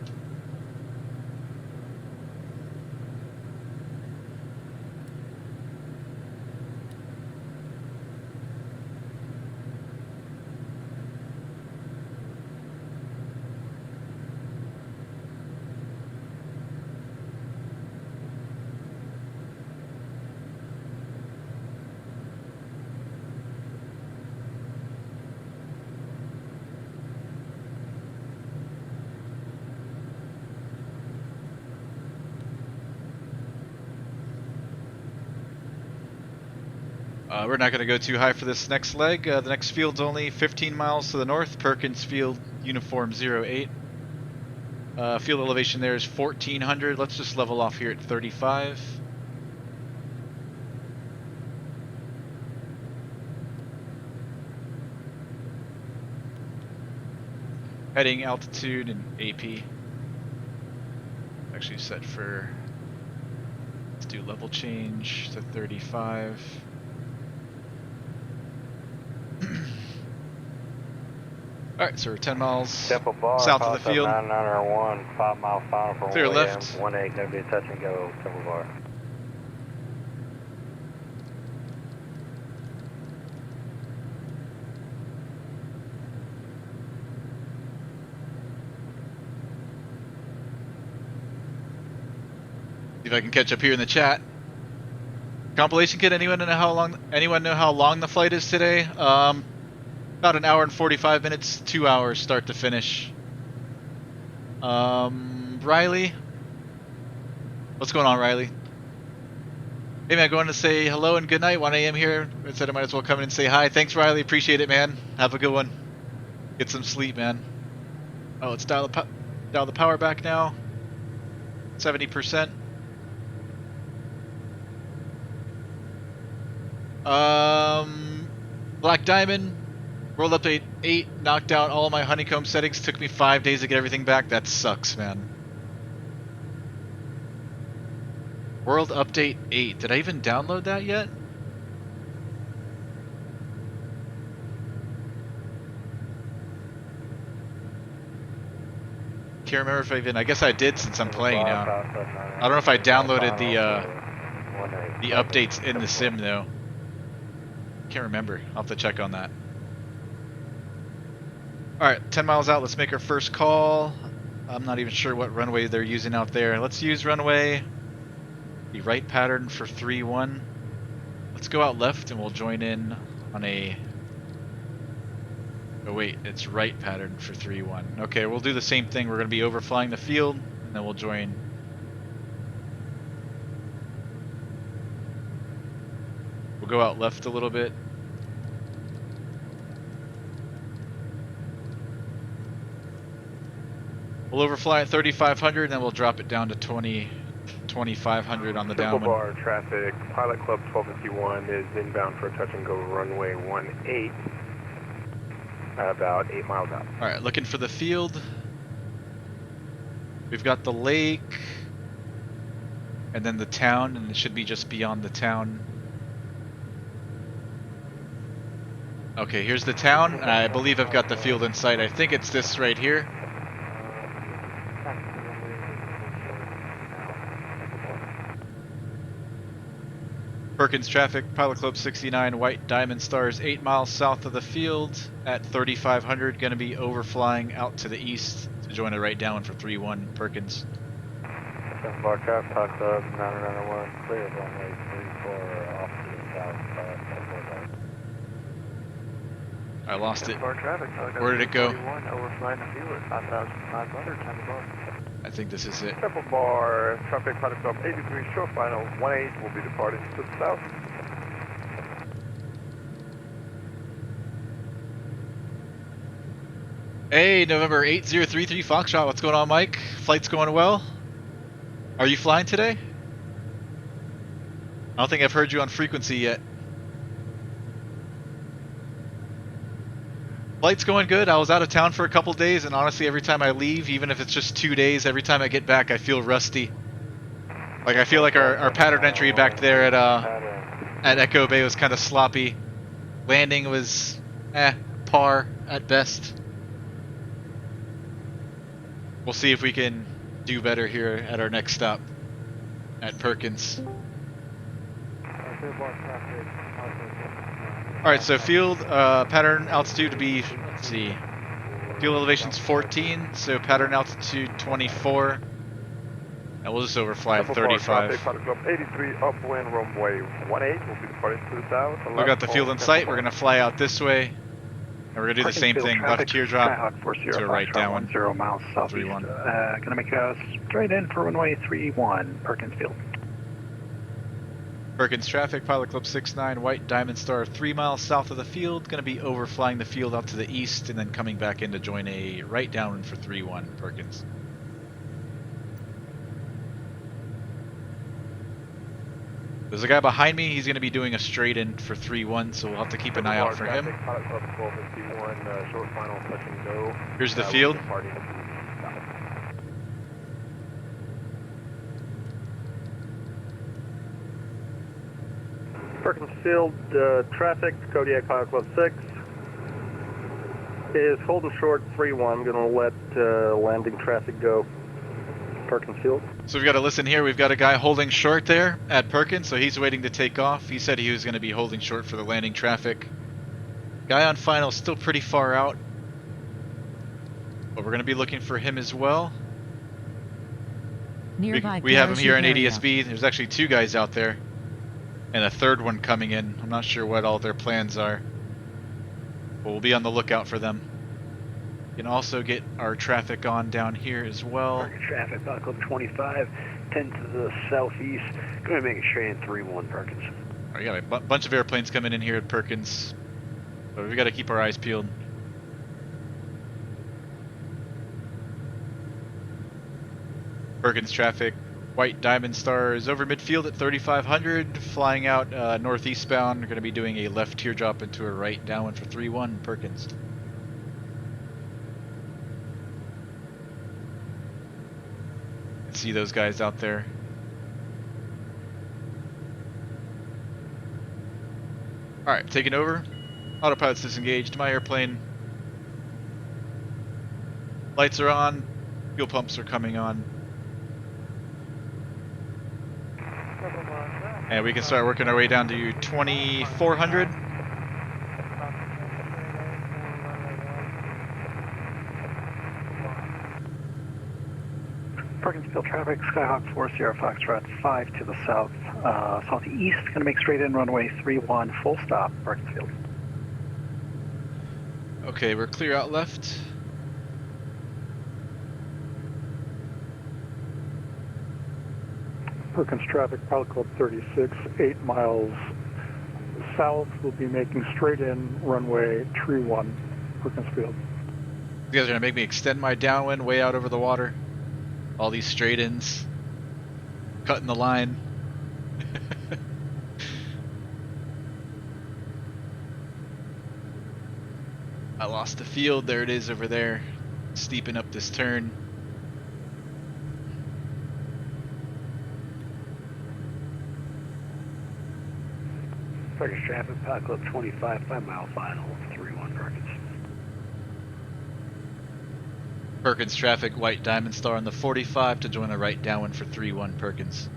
We're not going to go too high for this next leg. The next field's only 15 miles to the north, Perkins Field, Uniform 08. Field elevation there is 1400. Let's just level off here at 35. Heading altitude and AP. Actually set for, let's do level change to 35. Alright, so we're 10 miles Temple Bar, south of the field. 9901, 5-mile final for Clear runway left. 18, going to be a touch and go, Temple Bar. See if I can catch up here in the chat. Compilation kit, anyone know how long the flight is today? About an hour and 45 minutes, 2 hours start to finish. Riley? What's going on, Riley? Hey man, going to say hello and good night, 1 a.m. here. I said I might as well come in and say hi. Thanks, Riley, appreciate it, man. Have a good one. Get some sleep, man. Oh, let's dial the power back now. 70%. Black Diamond, World Update 8 knocked out all my honeycomb settings. Took me 5 days to get everything back. That sucks, man. World Update 8. Did I even download that yet? Can't remember if I even. I guess I did since I'm playing now. I don't know if I downloaded the updates in the sim though. Can't remember. I'll have to check on that. Alright, 10 miles out, let's make our first call. I'm not even sure what runway they're using out there. Let's use runway, the right pattern for 3-1. Let's go out left and we'll join in on a... Oh wait, it's right pattern for 3-1. Okay, we'll do the same thing. We're going to be overflying the field and then we'll join. We'll go out left a little bit. We'll overfly at 3,500 and then we'll drop it down to 2,500 on the downwind. Bar traffic, Pilot Club 1251 is inbound for a touch and go runway 18, about 8 miles out. Alright, looking for the field. We've got the lake and then the town, and it should be just beyond the town. Okay, here's the town. I believe I've got the field in sight. I think it's this right here. Perkins traffic, Pilot Club 69, White Diamond Stars 8 miles south of the field at 3,500. Going to be overflying out to the east to join a right down for 3-1 Perkins. Bar traffic, Pilot Club 991, clear runway 34 off to the south. I lost it. Bar traffic, Where did it go? Overflying the field at 5,500, 10 above. I think this is it. Temple Bar, traffic Pilot Club 83, short final 18 will be departing to the south. Hey, November 8033 Foxtrot, what's going on, Mike? Flight's going well? Are you flying today? I don't think I've heard you on frequency yet. Flight's going good. I was out of town for a couple days, and honestly, every time I leave, even if it's just 2 days, every time I get back, I feel rusty. Like, I feel like our pattern entry back there at Echo Bay was kind of sloppy. Landing was, par at best. We'll see if we can do better here at our next stop at Perkins. Alright, so field pattern altitude to be, let's see, field elevation's 14, so pattern altitude 24, and we'll just overfly at 35. Pilot Club 83, upwind runway 18 will be departing to the south. We got the field in sight, we're going to fly out this way, and we're going to do the same thing, left teardrop to a right down, 0 miles south. 3-1. Going to make a straight in for runway 31, Perkins Field. Perkins traffic, Pilot Club 69, White Diamond Star 3 miles south of the field. Going to be overflying the field out to the east and then coming back in to join a right downwind for 3-1 Perkins. There's a guy behind me. He's going to be doing a straight in for 3-1, so we'll have to keep an eye out for him. Pilot Club 1251, short final touch and go. Here's the field. Perkins Field traffic, Kodiak Pilot Club 6 is holding short 3-1. Going to let landing traffic go. Perkins Field. So we've got to listen here. We've got a guy holding short there at Perkins, so he's waiting to take off. He said he was going to be holding short for the landing traffic. Guy on final still pretty far out, but we're going to be looking for him as well. We have him here in ADSB. There's actually 2 guys out there. And a 3rd one coming in. I'm not sure what all their plans are, but we'll be on the lookout for them. You can also get our traffic on down here as well. Target traffic, Pilot Club 25, 10 to the southeast. Going to make it straight in 3-1 Perkins. We got a bunch of airplanes coming in here at Perkins, but we've got to keep our eyes peeled. Perkins traffic, White Diamond Star is over midfield at 3,500, flying out northeast bound. We're going to be doing a left teardrop into a right downwind for 3-1 Perkins. See those guys out there. Alright, taking over. Autopilot's disengaged. My airplane. Lights are on. Fuel pumps are coming on. And we can start working our way down to 2,400. Perkins Field traffic, Skyhawk 40 Foxtrot 5 to the south, southeast. Going to make straight in runway 31, full stop, Perkins Field. Okay, we're clear out left. Perkins traffic, Pilot Club 36, 8 miles south. We'll be making straight in runway 31, Perkins Field. You guys are gonna make me extend my downwind way out over the water. All these straight ins, cutting the line. I lost the field. There it is over there, steeping up this turn. Perkins traffic, Pilot Club 25, 5 mile final, 3-1 Perkins. Perkins traffic, White Diamond Star on the 45 to join a right downwind for 3-1 Perkins.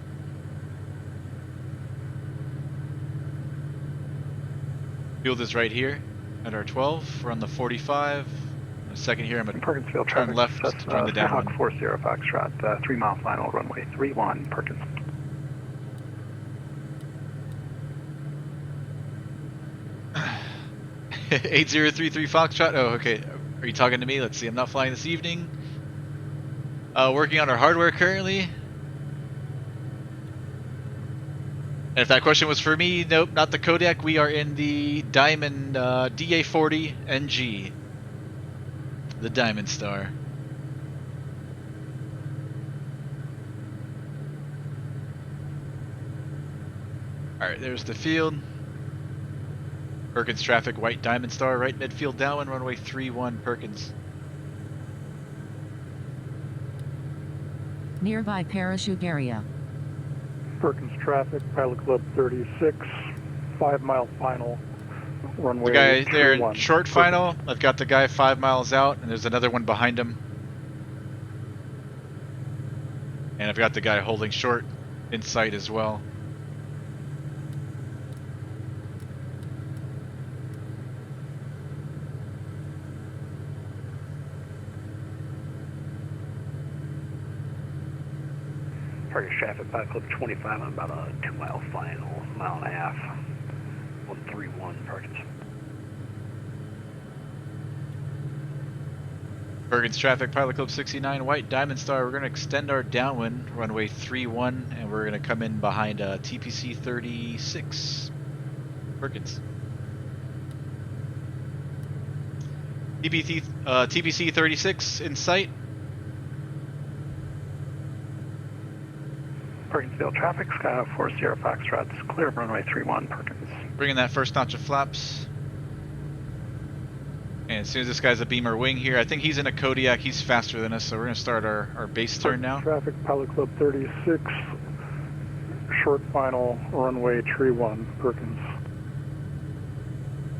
Field is right here at our 12. We're on the 45. In a second here, I'm going Perkins Field to turn traffic, left that's to join the downwind. Skyhawk 40 Foxtrot, 3 mile final, runway 31, Perkins. 8033 Foxtrot. Oh, okay. Are you talking to me? Let's see. I'm not flying this evening. Working on our hardware currently. And if that question was for me, nope, not the Kodiak. We are in the Diamond DA40NG. The Diamond Star. Alright, there's the field. Perkins traffic, White Diamond Star, right midfield downwind, runway 31 Perkins. Nearby parachute area. Perkins traffic, Pilot Club 36, 5 mile final, runway The guy there in 31. short final, I've got the guy 5 miles out, and there's another one behind him. And I've got the guy holding short in sight as well. Perkins traffic, Pilot Club 25 on about a 2 mile final, mile and a half, 131 Perkins. Perkins traffic, Pilot Club 69, White Diamond Star. We're going to extend our downwind, runway 31, and we're going to come in behind TPC 36. Perkins. TPC 36 in sight. Perkins Field traffic, Skyhawk 40 Foxtrot, clear of runway 31, Perkins. Bringing that first notch of flaps. And as soon as this guy's a beam or wing here, I think he's in a Kodiak, he's faster than us, so we're going to start our base turn now. Traffic, Pilot Club 36, short final, runway 31, Perkins.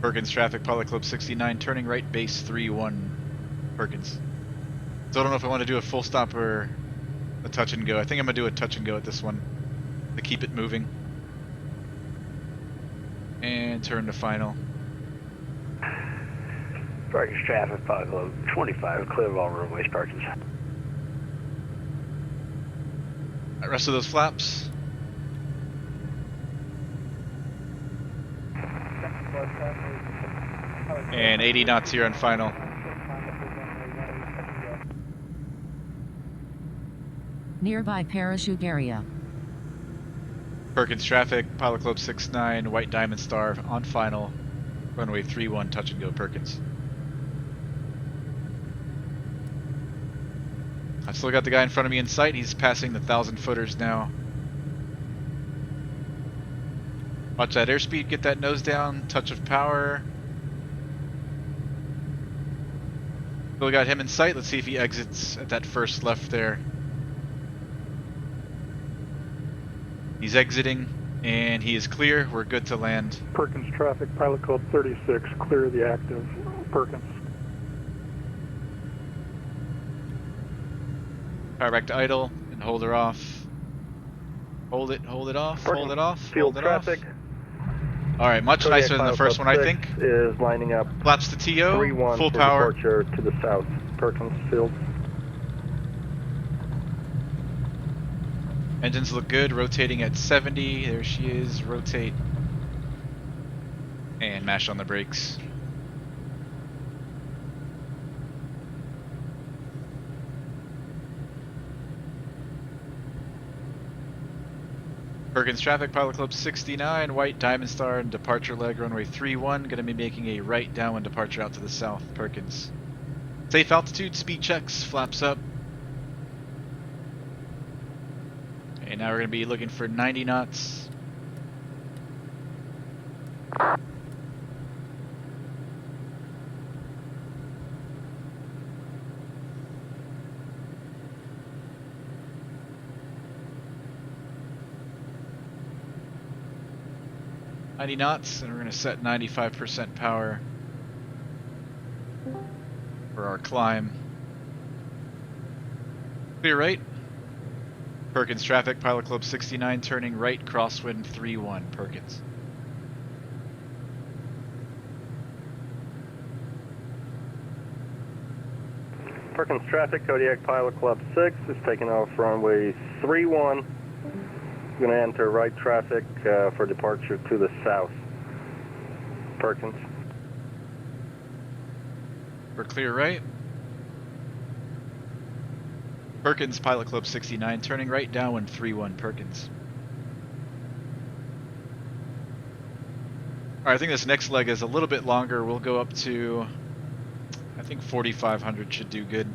Perkins traffic, Pilot Club 69, turning right, base 31, Perkins. So I don't know if I want to do a full stop or a touch and go. I think I'm going to do a touch and go at this one to keep it moving. And turn to final. Perkins traffic, Pilot Club 25, clear of all runways, Perkins. Right, rest of those flaps. And 80 knots here on final. Nearby parachute area. Perkins traffic, Pilot Club 69, White Diamond Star on final, runway 31, touch and go Perkins. I still got the guy in front of me in sight. He's passing the 1,000 footers now. Watch that airspeed, get that nose down, touch of power. Still got him in sight. Let's see if he exits at that first left there. He's exiting, and he is clear. We're good to land. Perkins traffic, pilot code 36, clear the active. Perkins. Power back to idle, and hold her off. Hold it off, Perkins, hold it off, field hold it traffic. off. Alright, much Kodiak nicer than the Pilot first Club one, I 6 think. is lining up Flaps to TO, 3-1 full for power. departure to the south. Perkins field. Engines look good, rotating at 70. There she is, rotate. And mash on the brakes. Perkins traffic, Pilot Club 69, white Diamond Star and departure leg, runway 31. Going to be making a right downwind departure out to the south, Perkins. Safe altitude, speed checks, flaps up. And now we're going to be looking for 90 knots. And we're going to set 95% power for our climb. Clear right. Perkins traffic, Pilot Club 69, turning right, crosswind 3-1, Perkins. Perkins traffic, Kodiak Pilot Club 6 is taking off runway 31. Going to enter right traffic for departure to the south. Perkins. We're clear right. Perkins, Pilot Club 69, turning right downwind 3-1, Perkins. Alright, I think this next leg is a little bit longer. We'll go up to, I think 4,500 should do good.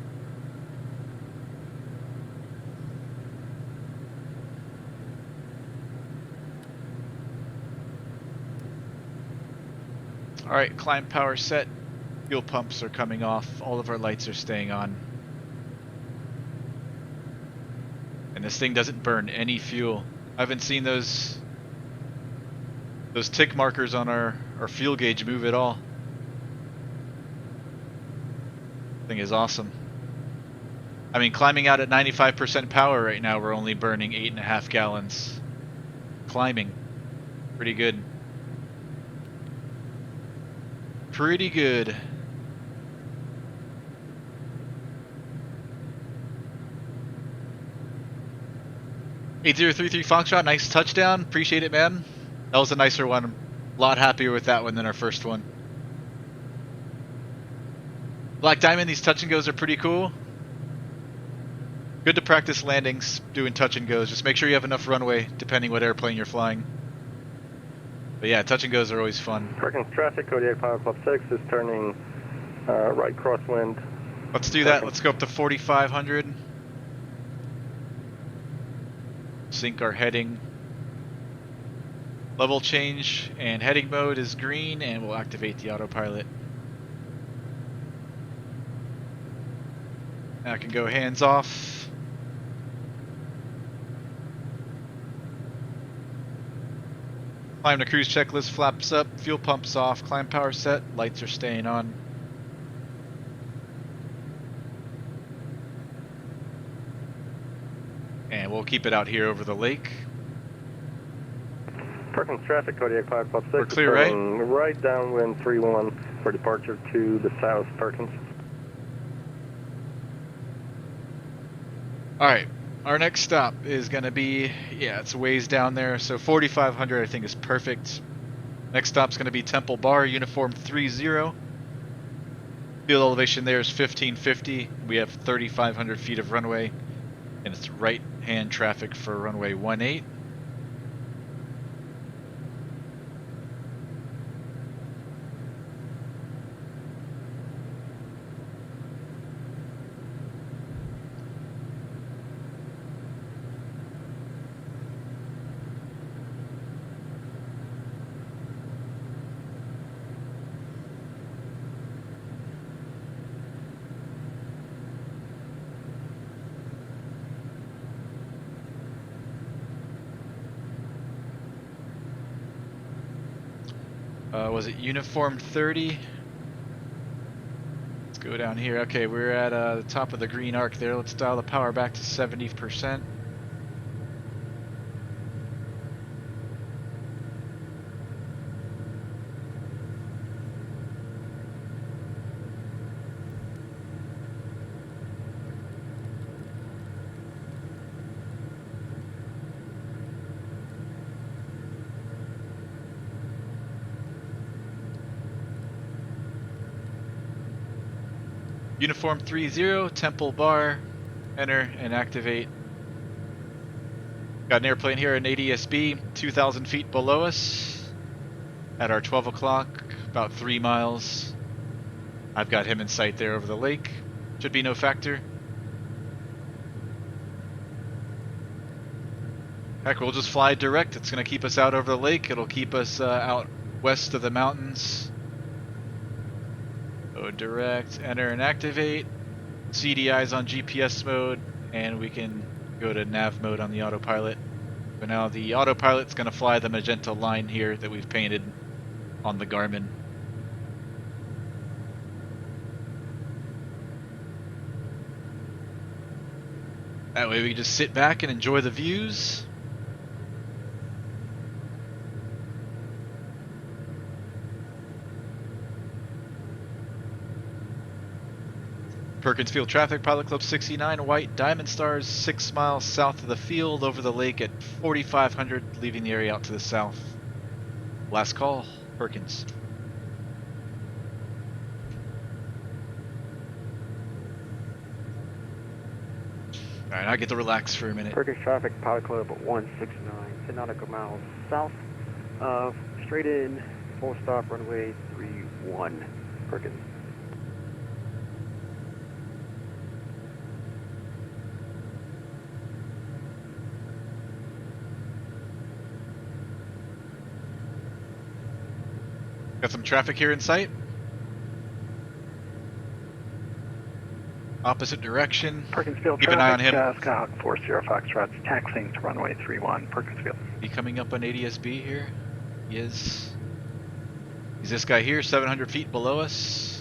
Alright, climb power set. Fuel pumps are coming off. All of our lights are staying on. And this thing doesn't burn any fuel. I haven't seen those tick markers on our fuel gauge move at all. Thing is awesome. I mean, climbing out at 95% power right now, we're only burning 8.5 gallons. Climbing. Pretty good. Pretty good. (8033) Foxtrot, nice touchdown. Appreciate it, man. That was a nicer one. A lot happier with that one than our first one. Black Diamond, these touch and goes are pretty cool. Good to practice landings doing touch and goes. Just make sure you have enough runway depending what airplane you're flying. But yeah, touch and goes are always fun. Perkins traffic, Kodiak Pilot Club 6 is turning right crosswind. Let's do that. Let's go up to 4,500. Sync our heading. Level change and heading mode is green, and we'll activate the autopilot. Now I can go hands off. Climb to cruise checklist, flaps up, fuel pumps off, climb power set, lights are staying on. And we'll keep it out here over the lake. Perkins traffic, Kodiak Pilot Club 6. We're clear, right? Right downwind 3-1 for departure to the south, Perkins. Alright, our next stop is going to be, yeah, it's a ways down there, so 4,500 I think is perfect. Next stop's going to be Temple Bar, uniform 30. Field elevation there is 1550. We have 3,500 feet of runway, and it's right-hand traffic for runway 18. Was it Uniform 30? Let's go down here. Okay, we're at the top of the green arc there. Let's dial the power back to 70%. Uniform 30, Temple Bar, enter and activate. Got an airplane here, an ADSB, 2,000 feet below us at our 12 o'clock, about 3 miles. I've got him in sight there over the lake. Should be no factor. Heck, we'll just fly direct. It's going to keep us out over the lake. It'll keep us out west of the mountains. Go direct, enter and activate. CDI's on GPS mode, and we can go to nav mode on the autopilot. But now the autopilot's going to fly the magenta line here that we've painted on the Garmin. That way we can just sit back and enjoy the views. Perkins Field traffic, Pilot Club 69, White Diamond Stars, 6 miles south of the field, over the lake at 4,500, leaving the area out to the south. Last call, Perkins. Alright, I get to relax for a minute. Perkins traffic, Pilot Club 169, 10 nautical miles south, straight in, full stop, runway 31, Perkins. Got some traffic here in sight. Opposite direction. Perkins Field Keep an eye on him. Skyhawk 40 Foxtrot's taxiing to runway 31, Perkins Field. He coming up on ADSB here? He is. He's this guy here, 700 feet below us.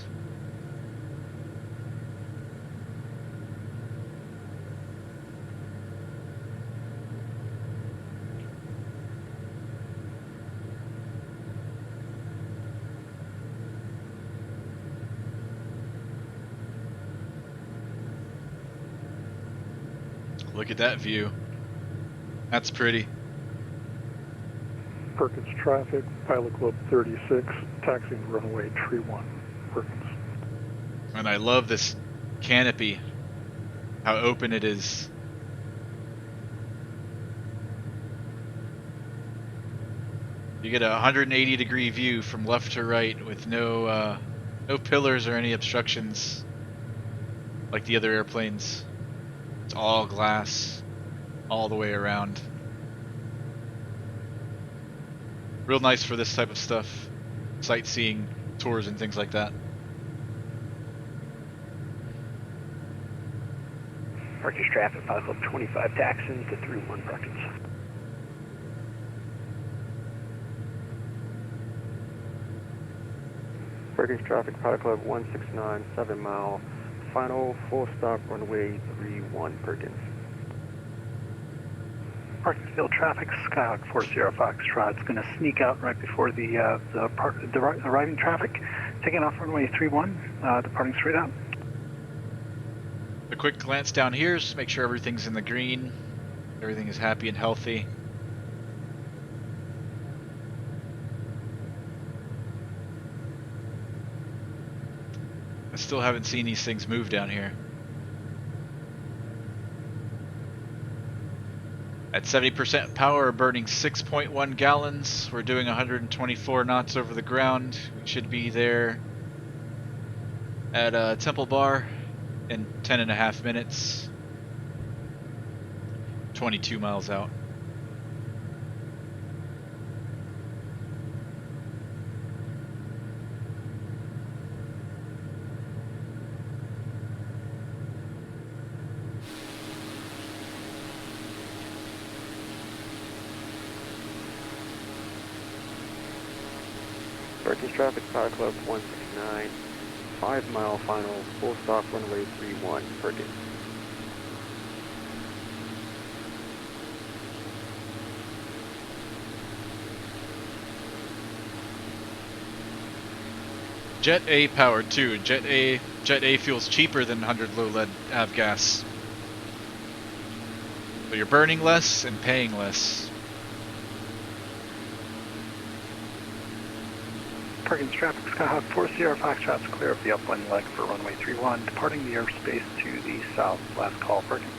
Look at that view. That's pretty. Perkins traffic, Pilot Club 36, taxiing runway 31, Perkins. And I love this canopy, how open it is. You get a 180 degree view from left to right with no pillars or any obstructions like the other airplanes. It's all glass all the way around. Real nice for this type of stuff. Sightseeing tours and things like that. Perkins traffic, Pilot Club 25, taxiing to 31, Perkins. Perkins traffic, Pilot Club 169, 7 mile, final full stop, runway 31, Perkins. Perkins Field traffic, Skyhawk 40 Foxtrot's going to sneak out right before the arriving traffic, taking off runway 31, departing straight out. A quick glance down here, just make sure everything's in the green, everything is happy and healthy. I still haven't seen these things move down here. At 70% power, burning 6.1 gallons. We're doing 124 knots over the ground. We should be there at Temple Bar in 10.5 minutes. 22 miles out. Perkins traffic, Pilot Club 169, 5 mile final, full stop runway 31, Perkins. Jet A powered too. Jet A fuel's cheaper than 100 low lead avgas. So you're burning less and paying less. Perkins traffic, Skyhawk 40 Foxtrot's clear of the upwind leg for runway 31, departing the airspace to the south. Last call, Perkins.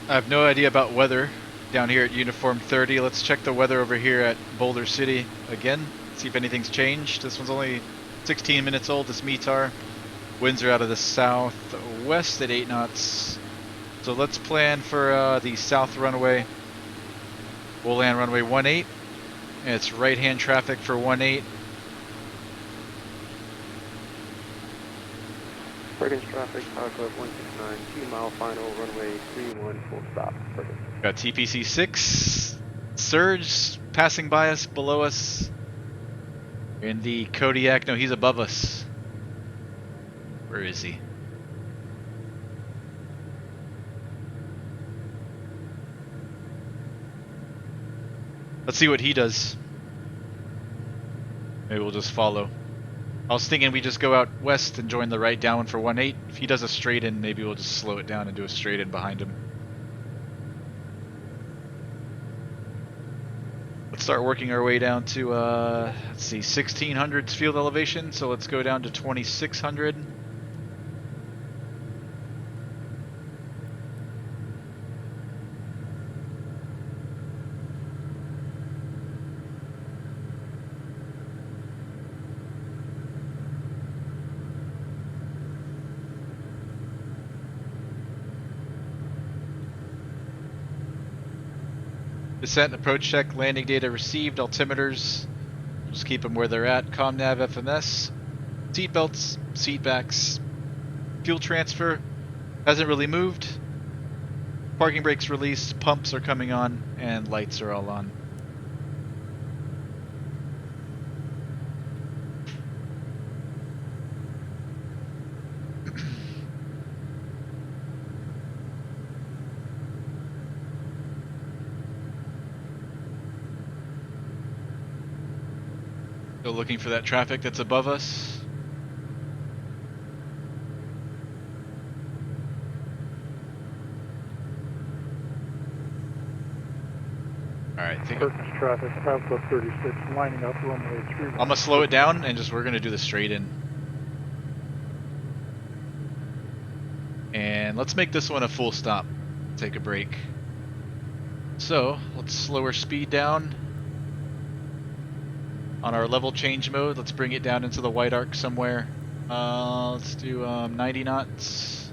I have no idea about weather down here at Uniform 30. Let's check the weather over here at Boulder City again. See if anything's changed. This one's only 16 minutes old, this METAR. Winds are out of the southwest at 8 knots. So let's plan for the south runway. We'll land runway 18. And it's right-hand traffic for 18. Perkins traffic, Power Club 169, 2 mile final, runway 31, full stop. Perkins. Got TPC 6. Surge passing by us, below us. And the Kodiak, no, he's above us. Where is he? Let's see what he does. Maybe we'll just follow. I was thinking we just go out west and join the right downwind for 18. If he does a straight in, maybe we'll just slow it down and do a straight in behind him. Let's start working our way down to, let's see, 1600's field elevation. So let's go down to 2600. Descent, approach check, landing data received, altimeters. Just keep them where they're at. ComNav, FMS, seat belts, seat backs, fuel transfer hasn't really moved. Parking brakes released, pumps are coming on, and lights are all on. Still looking for that traffic that's above us. Alright, Perkins traffic, Power Club 36, lining up runway 3. I'm gonna slow it down and we're gonna do the straight in. And let's make this one a full stop. Take a break. So, let's slow our speed down. On our level change mode, let's bring it down into the white arc somewhere. Let's do 90 knots.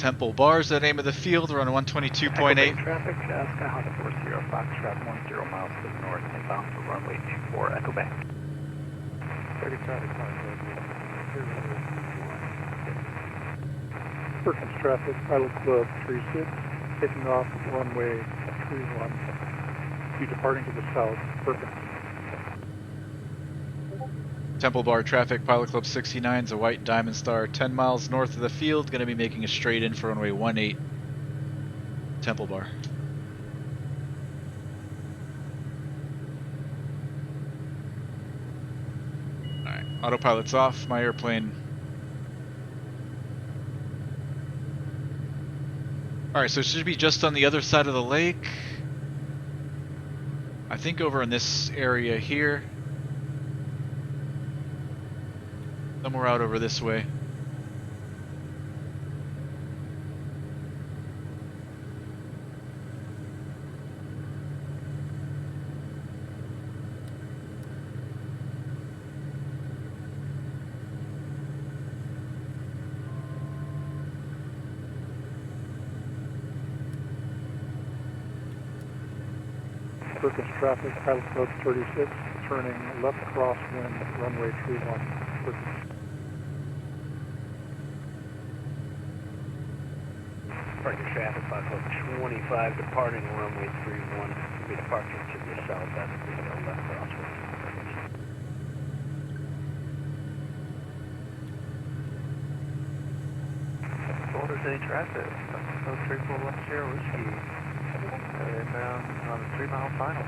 Temple Bar is the name of the field. We're on 122.8. Traffic, Skyhawk 40 Foxtrot 10 miles to the north, inbound for runway 24, Echo Bay. 30 traffic, Perkins traffic, Pilot Club 36, taking off runway 31, be departing to the south, Perkins. Temple Bar traffic, Pilot Club 69 is a white Diamond Star 10 miles north of the field. Going to be making a straight in for runway 18, Temple Bar. Alright, autopilot's off, my airplane. Alright, so it should be just on the other side of the lake. I think over in this area here. Somewhere out over this way. Perkins traffic, Pilot Club 36, turning left crosswind, runway 31, Perkins. Parking traffic, Pilot Club 25, departing runway 31. Will be departing to the south after the left crosswind. Boulder City traffic, 3410 Whiskey, inbound on a 3-mile final,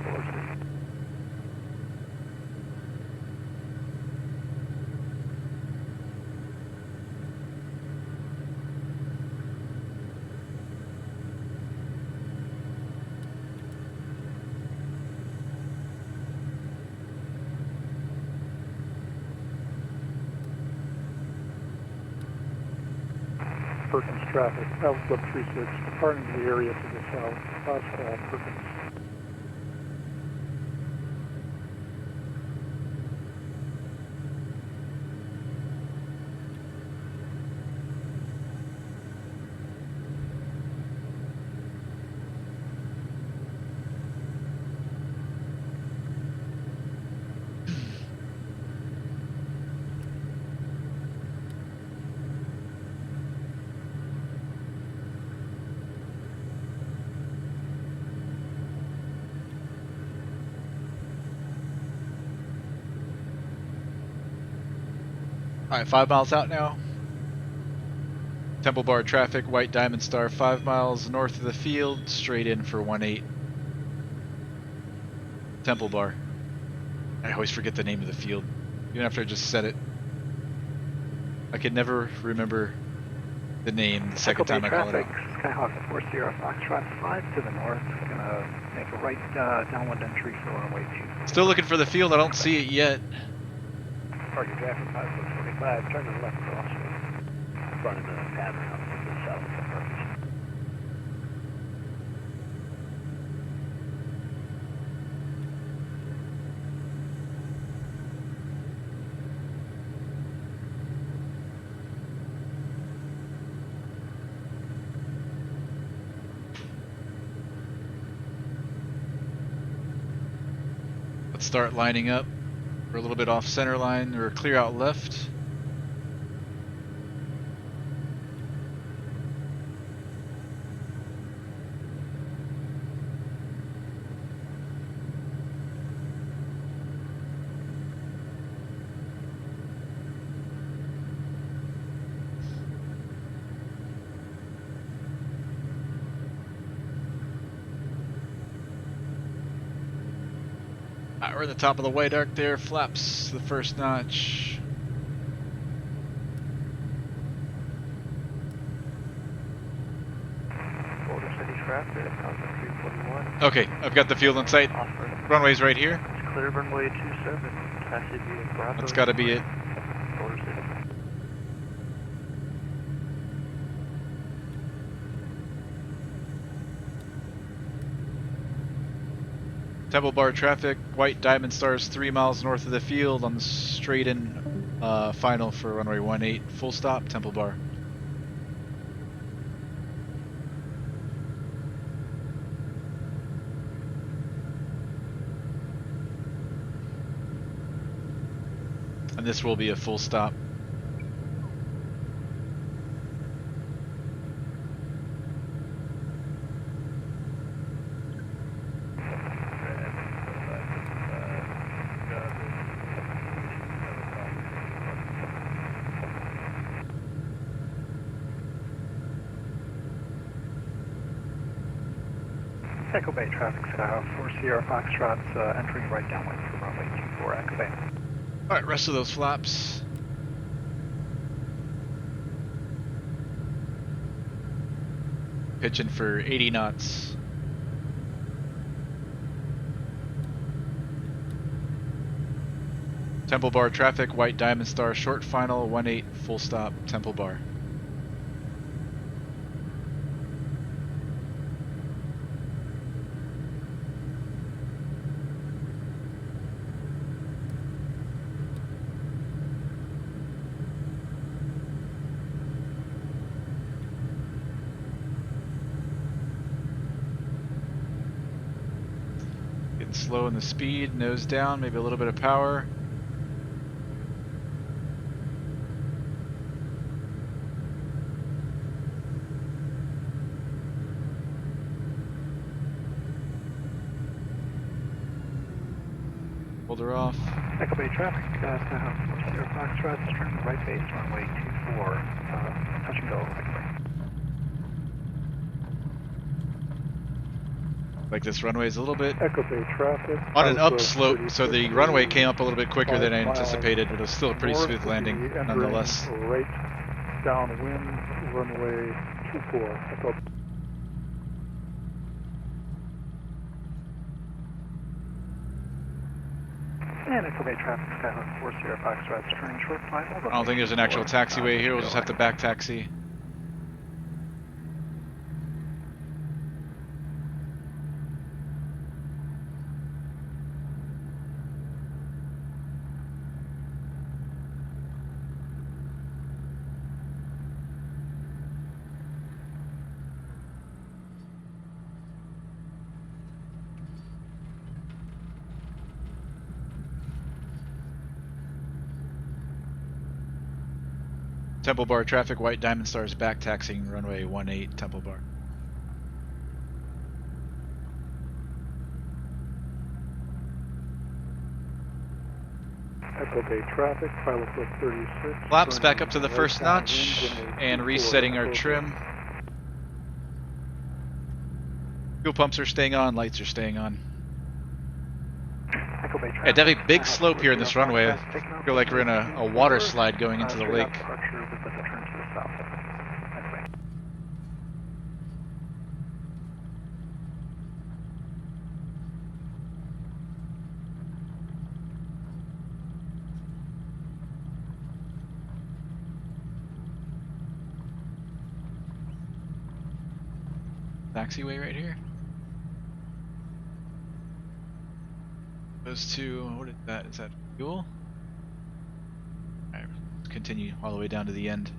Boulder City. Perkins traffic, Pilot Club 36, departing the area to the south, Oswald, Perkins. Alright, 5 miles out now. Temple Bar traffic, white Diamond Star 5 miles north of the field, straight in for 18, Temple Bar. I always forget the name of the field, even after I just said it. I could never remember the name the second time I called it out. Skyhawk 40 Foxtrot 5 to the north, gonna make a right downwind entry for runway 2. Still looking for the field, I don't see it yet. Parking traffic, Pilot Club 25, turn to the left crosswind. Running the pattern up to the south of the Perkins. Let's start lining up. We're a little bit off center line, or clear out left. We're at the top of the white arc there, flaps the first notch. Boulder City traffic, on 341. Okay, I've got the field in sight. Runway's right here. It's clear runway 27. Taxi via Bravo. That's gotta be it. Boulder City. Temple Bar traffic, white Diamond Stars 3 miles north of the field on the straight in final for runway 18, full stop, Temple Bar. And this will be a full stop. Echo Bay traffic, 4 Sierra Foxtrot's entering right downwind for runway 24, Echo Bay. Alright, rest of those flaps. Pitching for 80 knots. Temple Bar traffic, White Diamond Star, short final, 18, full stop, Temple Bar. Getting slow in the speed, nose down, maybe a little bit of power. Hold her off. Echo Bay traffic, Skyhawk 4 Sierra Foxtrot's turn right base, runway 24, touch and go, Echo Bay. Like this runway is a little bit Echo Bay traffic. on an upslope, so the runway came up a little bit quicker than I anticipated, but it was still a pretty smooth landing nonetheless. Right downwind, runway 24. Echo. And Echo Bay traffic, Skyhawk 4 Sierra Foxtrot's turning short final. I don't think there's an actual taxiway here, we'll just have to back taxi. Temple Bar traffic, White Diamond Stars back taxiing runway 18, Temple Bar. Echo Bay traffic, Pilot Club 36. Flaps back up to the first notch and resetting our trim. Fuel pumps are staying on, lights are staying on. Echo Bay Yeah, traffic, definitely big Skyhawk slope 4 here in this Sierra runway. Foxtrot's taking I off feel like we're in a water slide going into the straight lake. out departure with a turn to the south. Echo Bay. Taxiway right here. Those two, what is that? Is that fuel? Alright, continue all the way down to the end.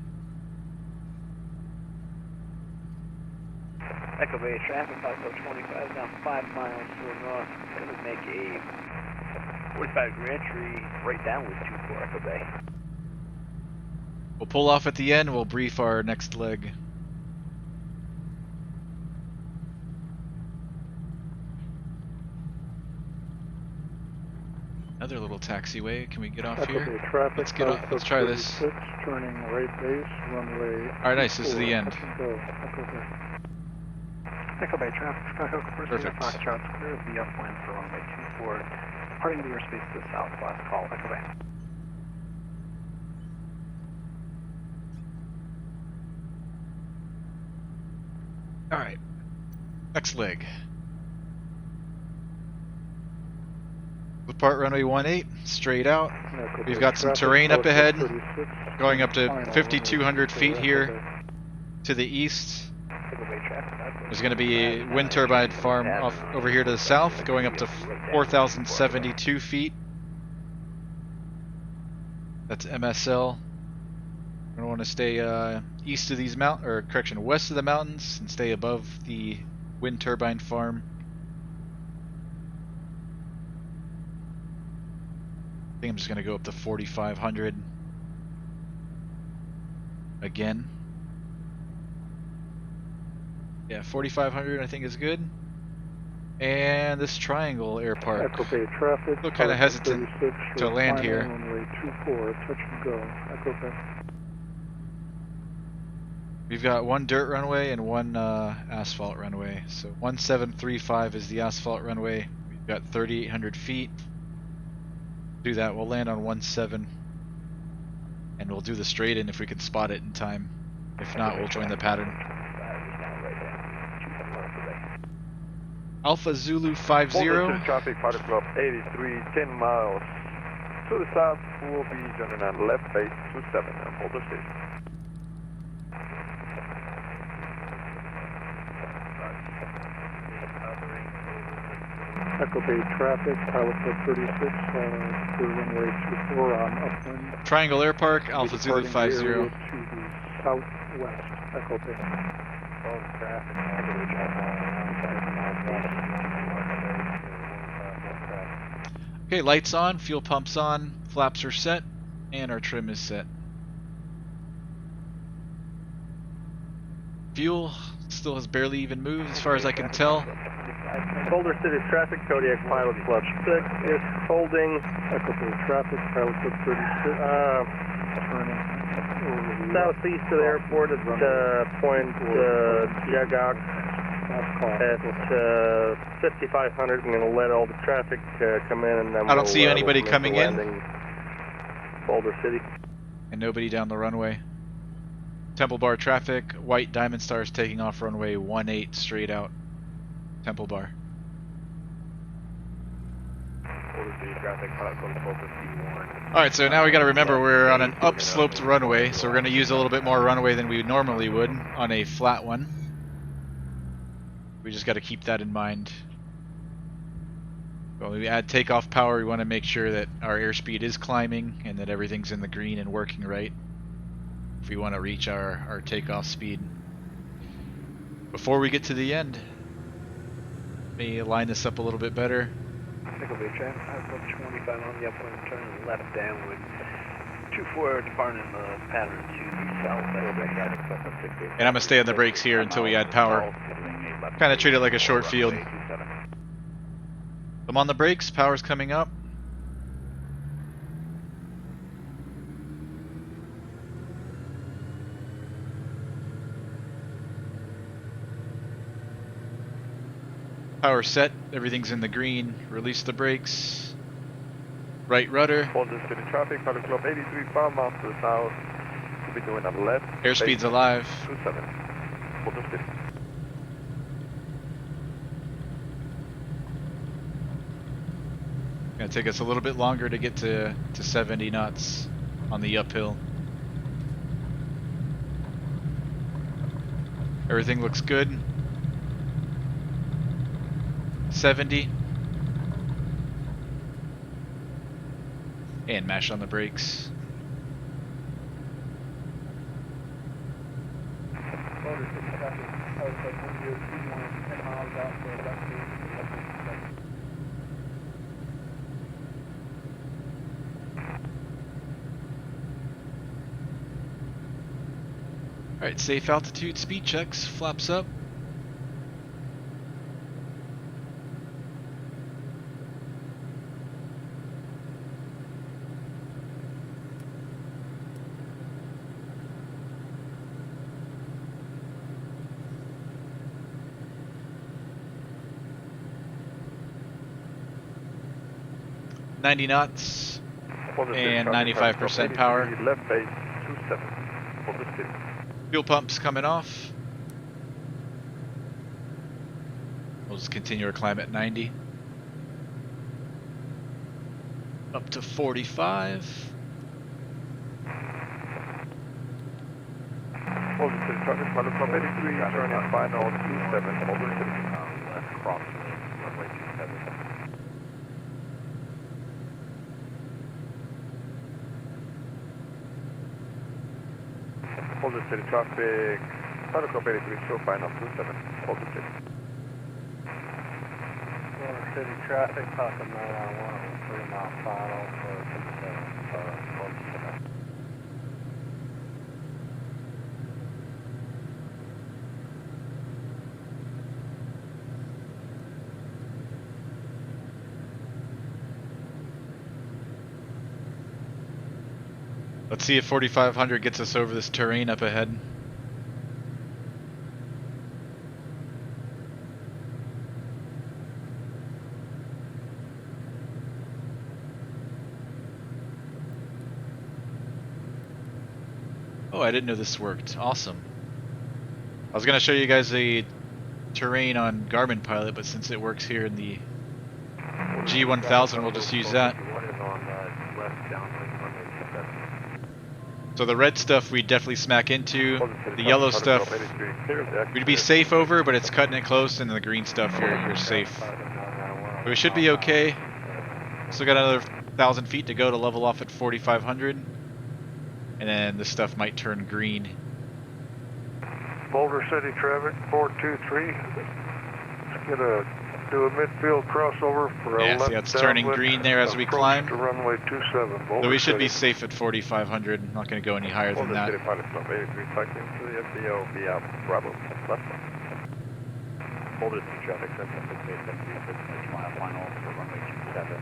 Echo Bay traffic, Pilot Club 25 down 5 miles to the north. Gonna make a 45-degree entry right downwind 24 Echo Bay. We'll pull off at the end, we'll brief our next leg. Another little taxiway. Can we get off Echo here? Bay traffic, Let's get off. Pilot Let's Club try this. 36, turning right base, runway. Alright, nice. This is the 24, end. touch and go, Echo Bay. Echo Bay traffic, Skyhawk 4 Sierra Perfect. Foxtrot's clear of the upwind for runway 24, departing the airspace to the south, last call, Echo Bay. Alright. Next leg. Depart runway 18, straight out. Echo We've Bay got some traffic, terrain up Pilot ahead, Club 36, going up to final, 5,200 runway feet 24, here Echo Bay. to the east. Echo Bay traffic, Pilot Club There's going to be a wind turbine farm off over here to the south, going up to 4,072 feet. That's MSL. We're going to want to stay east of these west of the mountains and stay above the wind turbine farm. I think I'm just going to go up to 4,500 again. Yeah, 4,500 I think is good. And this triangle air park. Echo Bay traffic. Still kind of hesitant to land here. Runway 24, touch and go. Echo Bay. We've got one dirt runway and one asphalt runway. So 1735 is the asphalt runway. We've got 3,800 feet. Do that, we'll land on 17. And we'll do the straight in if we can spot it in time. If not, we'll join the pattern. Alpha Zulu 50. Traffic, Pilot Club 83, 10 miles to the south. We'll be joining on left base 27 and Boulder City. Echo Bay traffic, Pilot Club 36, clear runway 24 on upwind. Triangle Air Park, Alpha Zulu 50. To the southwest, Echo Bay. Okay, lights on, fuel pumps on, flaps are set, and our trim is set. Fuel still has barely even moved as far as I can tell. Boulder City traffic, Kodiak Pilot Club 6 is holding. Echo Bay traffic, Pilot Club 36, turning southeast of the airport at point Jagok at 5,500. I'm going to let all the traffic come in, and then I don't see anybody we'll coming in. Boulder City. And nobody down the runway. Temple Bar traffic, white Diamond Stars taking off runway 18 straight out. Temple Bar. Alright, so now we gotta remember we're on an upsloped runway, so we're gonna use a little bit more runway than we normally would on a flat one. We just gotta keep that in mind. When we add takeoff power, we want to make sure that our airspeed is climbing and that everything's in the green and working right if we want to reach our takeoff speed. Before we get to the end, let me line this up a little bit better. Echo Bay traffic, Pilot 25 on the upwind, turning left downwind. 24 departing in the pattern to the south. And I'm going to stay on the brakes here until we add power. Kind of treat it like a short field. I'm on the brakes, power's coming up. Power set, everything's in the green. Release the brakes. Right rudder. Boulder City traffic, Pilot Club 83, 5 miles to the south. We'll be doing a left. Airspeed's alive. 27, Boulder City. Gonna take us a little bit longer to get to 70 knots on the uphill. Everything looks good. 70. And mash on the brakes. Alright, safe altitude speed checks, flaps up. .90 knots and 95% power. Left base 27, Boulder City. Fuel pumps coming off. We'll just continue our climb at 90. Up to 45. Boulder City traffic, Pilot Club 83, turning final 27, Boulder City. Left crossing, runway 27. Boulder City traffic, Pilot Club 83, show final 27, Boulder City. City traffic, talking 911, 3 mile final for 57. Let's see if 4500 gets us over this terrain up ahead. Oh, I didn't know this worked. Awesome. I was going to show you guys the terrain on Garmin Pilot, but since it works here in the G1000, we'll just use that. So the red stuff we'd definitely smack into. The yellow stuff we'd be safe over, but it's cutting it close, and the green stuff you're safe. But we should be okay. Still got another 1,000 feet to go to level off at 4,500. And then the stuff might turn green. Boulder City traffic 423. Let's do a midfield crossover for yeah, a left see, it's turning green there as we climb. To runway 27. Boulder so we should City. be safe at 4,500. I'm not going to go any higher than that. City Pilot Club 83, cycling to the FBO via Bravo. Left. Boulder City traffic, 768, mile final for runway 27.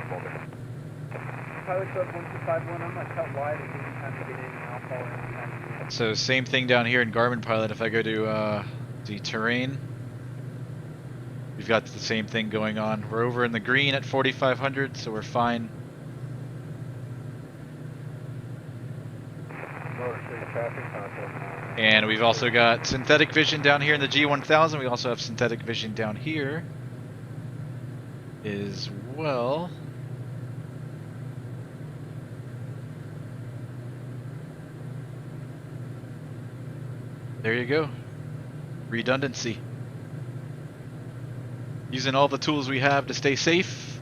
Boulder. Pilot Club 1251, I'm going to cut wide and give you time to get in, and I'll fall in. So same thing down here in Garmin Pilot. If I go to the terrain, we've got the same thing going on. We're over in the green at 4,500, so we're fine. And we've also got synthetic vision down here in the G1000. We also have synthetic vision down here as well. There you go. Redundancy. Using all the tools we have to stay safe.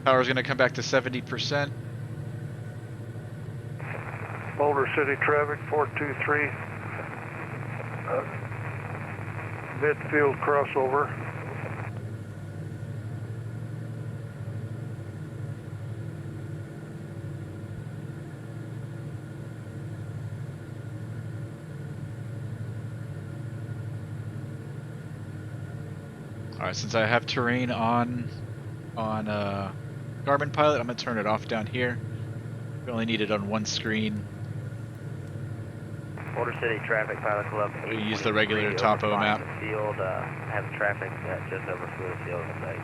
Power's going to come back to 70%. Boulder City traffic 423. Midfield crossover. Alright, since I have terrain on Garmin Pilot, I'm going to turn it off down here. We only need it on one screen. Boulder City Traffic Pilot Club. We use the regular topo map. Field, have traffic just over Fluid Field site.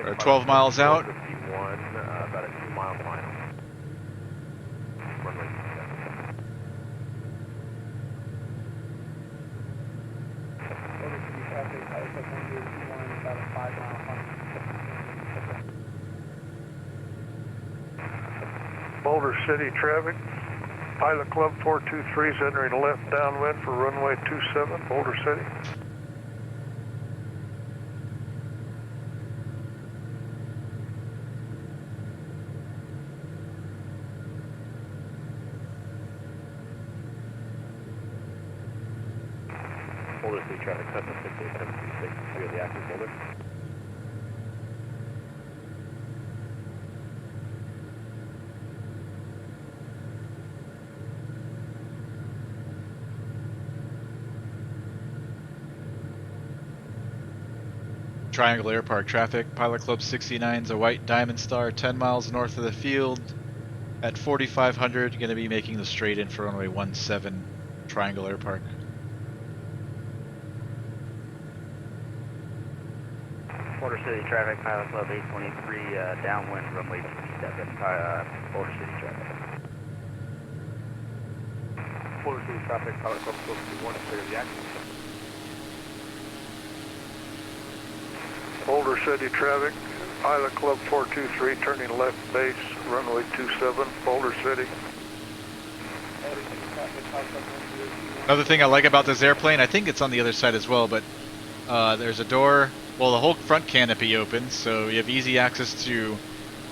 We're 12 miles out. About a 2 mile final. Runway 27. Boulder City traffic. Pilot Club 423 is entering left downwind for runway 27, Boulder City. Boulder City traffic, Cessna 68736, clear the active Boulder. Triangle Air Park traffic. Pilot Club 69 is a white diamond star 10 miles north of the field. At 4,500, going to be making the straight in for runway 17, Triangle Air Park. Boulder City Traffic, Pilot Club 823, downwind, runway 27, Boulder City Traffic. Boulder City traffic, Pilot Club 421, clear the active. Boulder City traffic, Pilot Club 423 turning left base, runway 27, Boulder City. Another thing I like about this airplane, I think it's on the other side as well, but there's a door. Well, the whole front canopy opens, so you have easy access to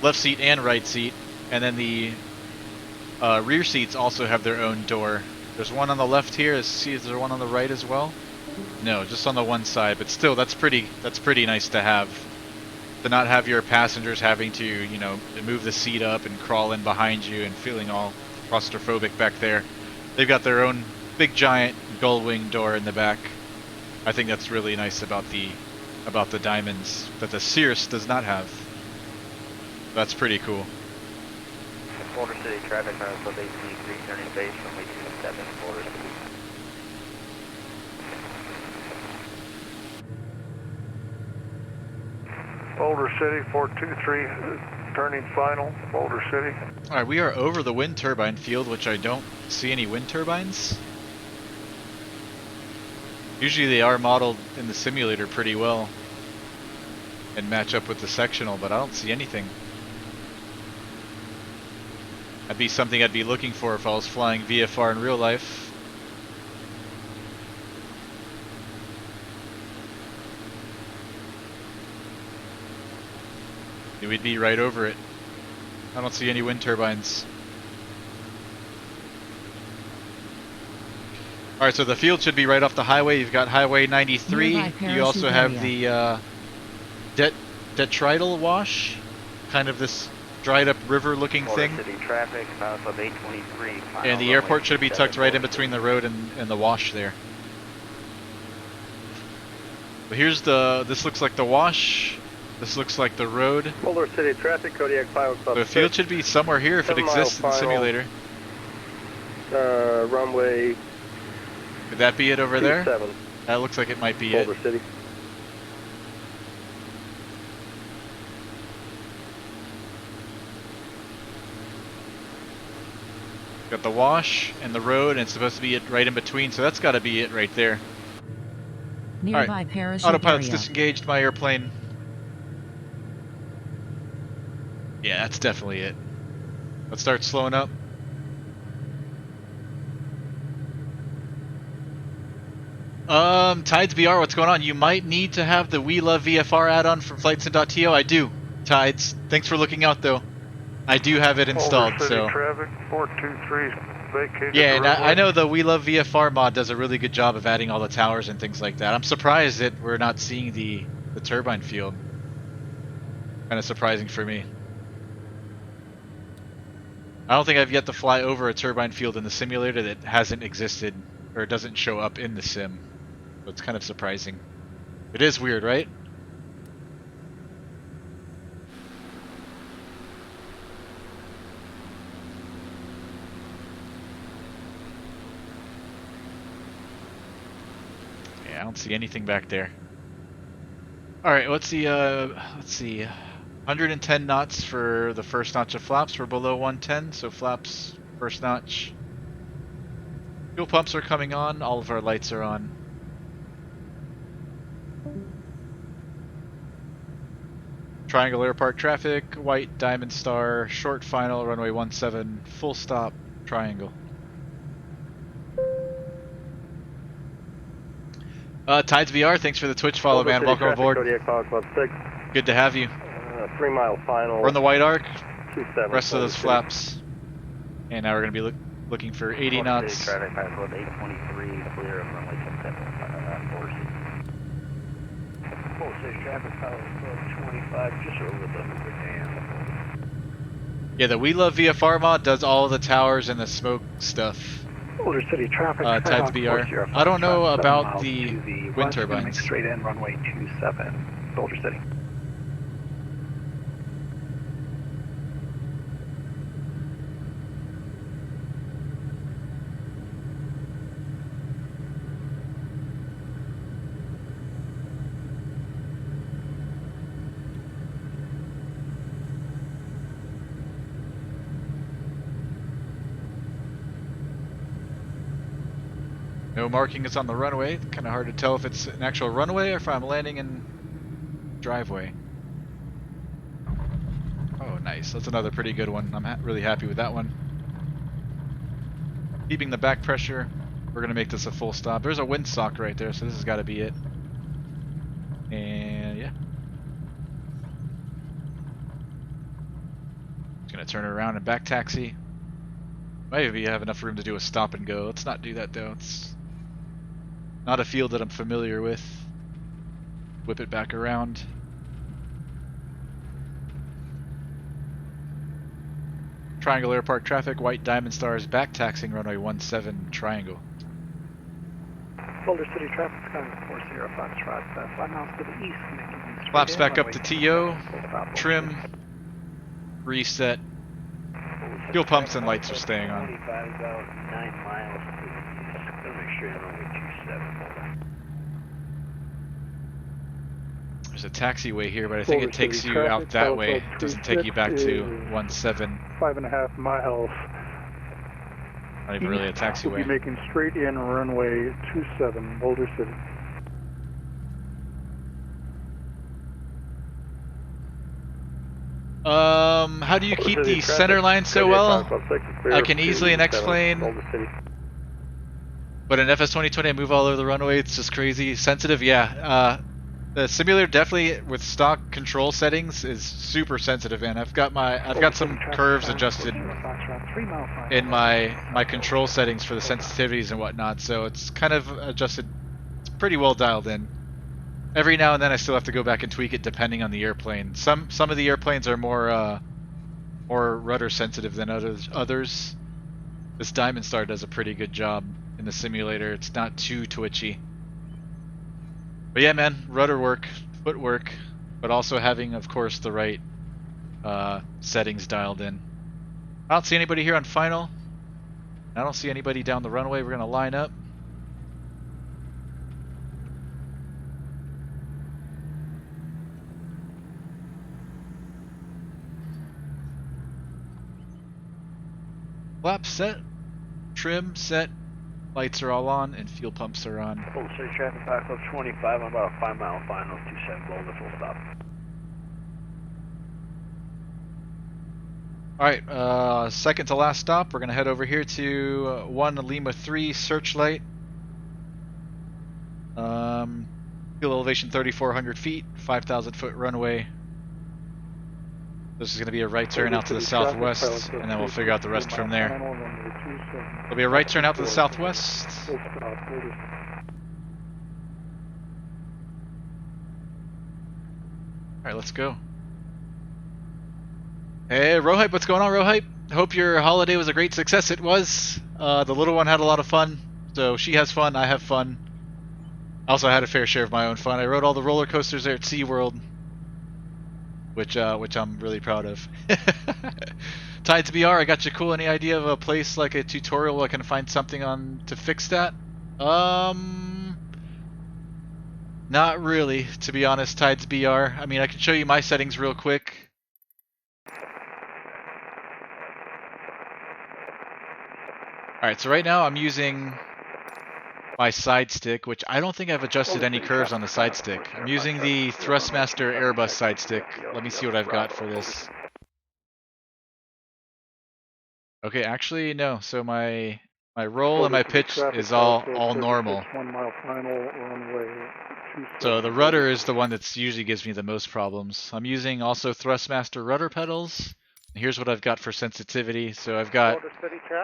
left seat and right seat, and then the Rear seats also have their own door. There's one on the left here. See, is there one on the right as well? No, just on the one side. But still, that's pretty nice to have. To not have your passengers having to, you know, move the seat up and crawl in behind you and feeling all claustrophobic back there. They've got their own big giant gull wing door in the back. I think that's really nice about the Diamonds that the Cirrus does not have. That's pretty cool. Boulder City traffic, Pilot Club 823, turning base, runway 27, Boulder City. Boulder City 423, turning final, Boulder City. Alright, we are over the wind turbine field, which I don't see any wind turbines. Usually they are modeled in the simulator pretty well and match up with the sectional, but I don't see anything. That'd be something I'd be looking for if I was flying VFR in real life. We'd be right over it. I don't see any wind turbines. Alright, so the field should be right off the highway. You've got Highway 93. You also have the detrital wash, kind of this dried up river looking thing. City traffic, Pilot Club 823. And the airport should be tucked right in between the road and the wash there. But here's this looks like the wash. This looks like the road. Boulder City traffic, Kodiak Pilot Club. The field should be somewhere here if it exists in the simulator. Runway. Could that be it over there? 27. That looks like it might be Boulder it. City. Got the wash and the road, and it's supposed to be it right in between, so that's got to be it right there. Nearby parachute Autopilot's area. disengaged my airplane. Yeah, that's definitely it. Let's start slowing up. Tides BR, what's going on? You might need to have the We Love VFR add-on from flightsim.to. I do, Tides. Thanks for looking out, though. I do have it installed, Boulder City so. traffic 423 vacated. Yeah, and I know the We Love VFR mod does a really good job of adding all the towers and things like that. I'm surprised that we're not seeing the turbine field. Kind of surprising for me. I don't think I've yet to fly over a turbine field in the simulator that hasn't existed or doesn't show up in the sim. So it's kind of surprising. It is weird, right? Yeah, I don't see anything back there. All right, let's see. 110 knots for the first notch of flaps. We're below 110, so flaps first notch. Fuel pumps are coming on. All of our lights are on. Triangle Airpark traffic, white, diamond star, short final, runway 17, full stop, triangle. Tides VR, thanks for the Twitch follow, man. Welcome aboard. Kodiak Pilot Club 6. Good to have you. 3 mile final. We're on the white arc. 27. Rest of those flaps. And now we're going to be looking for 80 Boulder knots. City traffic, Pilot Club 823, clear of runway 27, Boulder City. Boulder City traffic, Pilot Club 25, just over the Hoover Dam. Yeah, the We Love VFR mod does all the towers and the smoke stuff. Boulder City traffic. Tides BR. I don't know about the wind turbines. Straight in, runway 27, Boulder City. No markings on the runway. Kind of hard to tell if it's an actual runway or if I'm landing in driveway. Oh, nice. That's another pretty good one. I'm really happy with that one. Keeping the back pressure. We're going to make this a full stop. There's a windsock right there, so this has got to be it. And yeah. Just going to turn it around and back taxi. Maybe have enough room to do a stop and go. Let's not do that though. It's not a field that I'm familiar with. Whip it back around. Triangle Air Park traffic, White Diamond Stars, back taxing runway 17 Triangle. Boulder City traffic, Sky 40 Foxtrot, 5 miles to the east, making Flaps back up to TO, trim, reset. Fuel pumps and lights are staying on. 25 is about 9 miles to the east. Gonna make sure you're runway 27. There's a taxiway here, but I think it takes you out that way. It doesn't take you back to 17. 5.5 miles. Not even really a We'll taxiway. be making straight in runway 27, Boulder City. How do you keep the center line so well? I can easily explain. But in FS 2020, I move all over the runway. It's just crazy sensitive. Yeah, the simulator definitely with stock control settings is super sensitive, and I've got some curves adjusted in my control settings for the sensitivities and whatnot. So it's kind of adjusted. It's pretty well dialed in. Every now and then I still have to go back and tweak it depending on the airplane. Some of the airplanes are more rudder sensitive than others. This Diamond Star does a pretty good job in the simulator. It's not too twitchy. But yeah, man, rudder work, footwork, but also having, of course, the right settings dialed in. I don't see anybody here on final. I don't see anybody down the runway. We're gonna line up. Flap set, trim set, lights are all on, and fuel pumps are on. Boulder City traffic, Pilot Club 25 on about a 5 mile final, 27 Boulder, full stop. Alright, second to last stop, we're going to head over here to 1 Lima 3 Searchlight. Fuel elevation 3,400 feet, 5,000 foot runway. This is going to be a right turn out to the southwest, and then we'll figure out the rest from there. There'll be a right turn out to the southwest. Alright, let's go. Hey, Rohype, what's going on, Rohype? Hope your holiday was a great success. It was. The little one had a lot of fun, so she has fun, I have fun. Also, I had a fair share of my own fun. I rode all the roller coasters there at SeaWorld, which I'm really proud of. Tides BR, I got you cool. Any idea of a place like a tutorial where I can find something on to fix that? Not really, to be honest, Tides BR. I mean, I can show you my settings real quick. Alright, so right now I'm using my side stick, which I don't think I've adjusted any curves on the side stick. I'm using the Thrustmaster Airbus side stick. Let me see what I've got for this. Okay, actually no. So my roll and my pitch is all normal. 1 mile final, runway 27. So the rudder is the one that usually gives me the most problems. I'm using also Thrustmaster rudder pedals. Here's what I've got for sensitivity. So I've got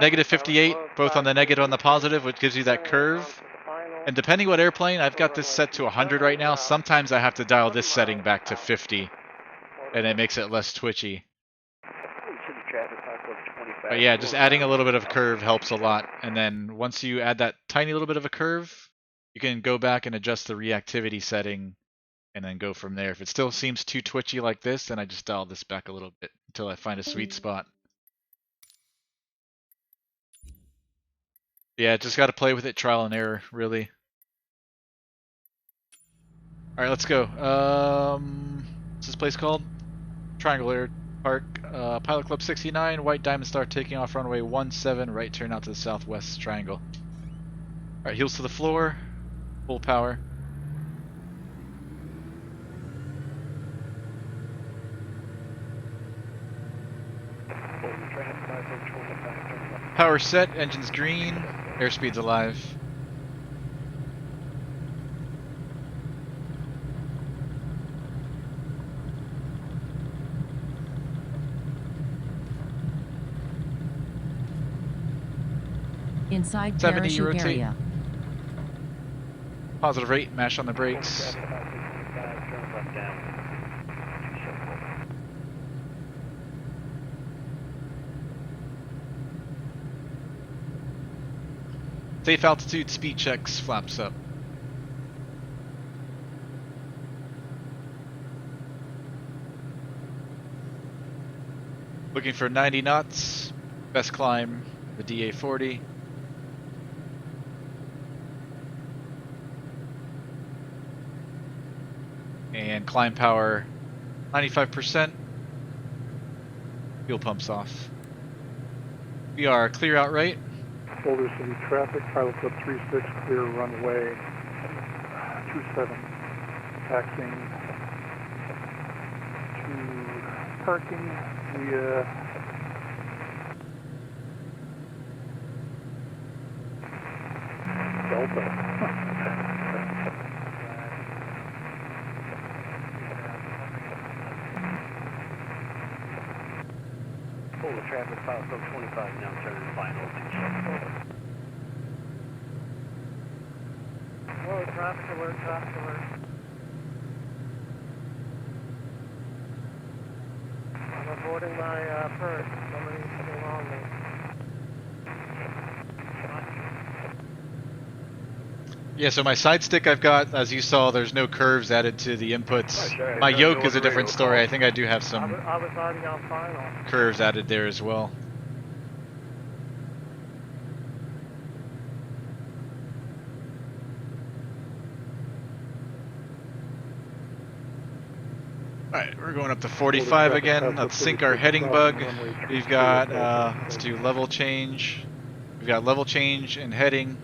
negative 58, both on the negative and the positive, which gives you that curve. And depending what airplane, I've got this set to 100 right now. Sometimes I have to dial this setting back to 50, and it makes it less twitchy. But yeah, just adding a little bit of curve helps a lot. And then once you add that tiny little bit of a curve, you can go back and adjust the reactivity setting and then go from there. If it still seems too twitchy like this, then I just dial this back a little bit until I find a sweet spot. Yeah, just got to play with it, trial and error, really. Alright, let's go. What's this place called? Triangle Air Park, Pilot Club 69, White Diamond Star taking off runway 17, right turn out to the southwest triangle. Alright, heels to the floor, full power. Power set, engines green, airspeed's alive. Inside 70, parachute rotate. area. Positive rate, mash on the brakes. Traffic 565, turn left down. 274. Safe altitude, speed checks, flaps up. Looking for 90 knots. Best climb, the DA40. And climb power 95%. Fuel pumps off. We are clear out right. Boulder City traffic, Pilot Club 36, clear runway 27. Taxing to parking via Delta. Pull the traffic, Pilot Club 25, now turn final 274. Whoa, traffic alert, traffic alert. I'm avoiding my purse. Somebody's sitting on me. Yeah, so my side stick I've got, as you saw, there's no curves added to the inputs. My yoke is a different story. I think I do have some I was already on final. curves added there as well. Alright, we're going up to 45 again. Let's sync our heading bug. We've got, let's do level change. We've got level change and heading.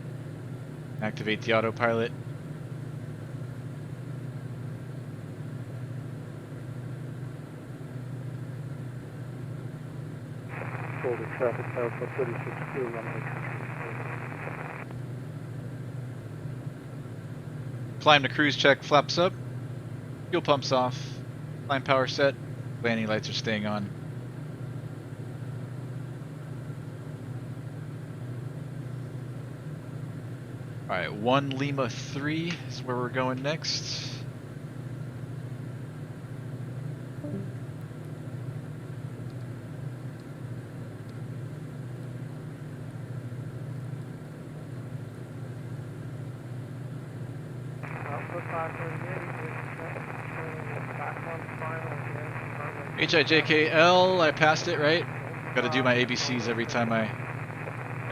Activate the autopilot. Boulder traffic, Pilot Club 36, clear runway. Climb to cruise check, flaps up. Fuel pumps off. Climb power set. Landing lights are staying on. Alright, 1 Lima 3 is where we're going next. HIJKL, I passed it, right? Gotta do my ABCs every time I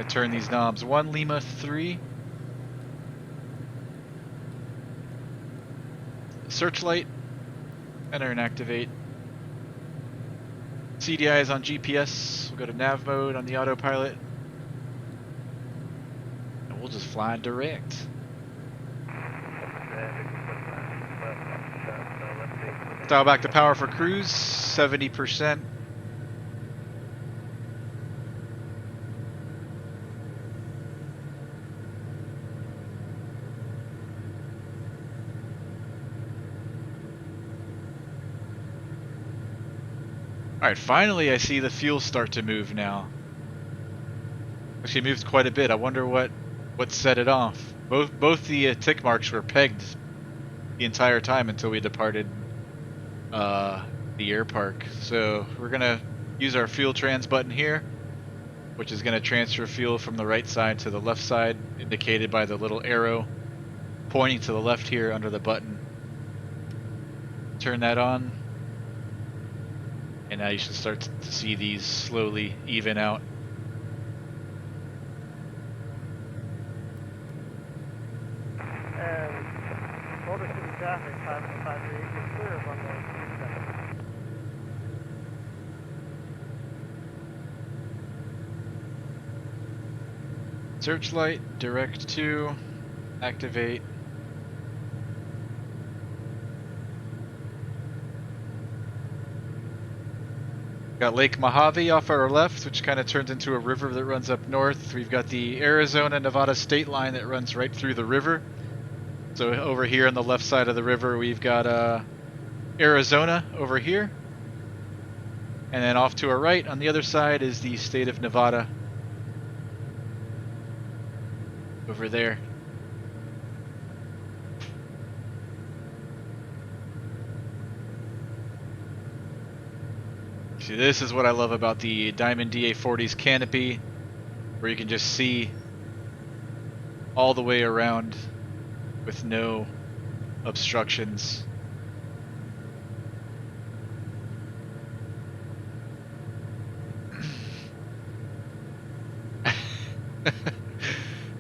turn these knobs. 1 Lima 3. Searchlight, enter and activate. CDI is on GPS. We'll go to nav mode on the autopilot. And we'll just fly direct. Dial back to power for cruise, 70%. Alright, finally I see the fuel start to move now. Actually moved quite a bit. I wonder what set it off. Both the tick marks were pegged the entire time until we departed the air park. So we're gonna use our fuel trans button here, which is gonna transfer fuel from the right side to the left side, indicated by the little arrow pointing to the left here under the button. Turn that on. And now you should start to see these slowly even out. And Boulder City traffic, 558 is clear of runway 27. Searchlight, direct to, activate. Got Lake Mojave off our left, which kind of turns into a river that runs up north. We've got the Arizona-Nevada state line that runs right through the river. So over here on the left side of the river, we've got Arizona over here. And then off to our right on the other side is the state of Nevada. over there. See, this is what I love about the Diamond DA40's canopy, where you can just see all the way around with no obstructions.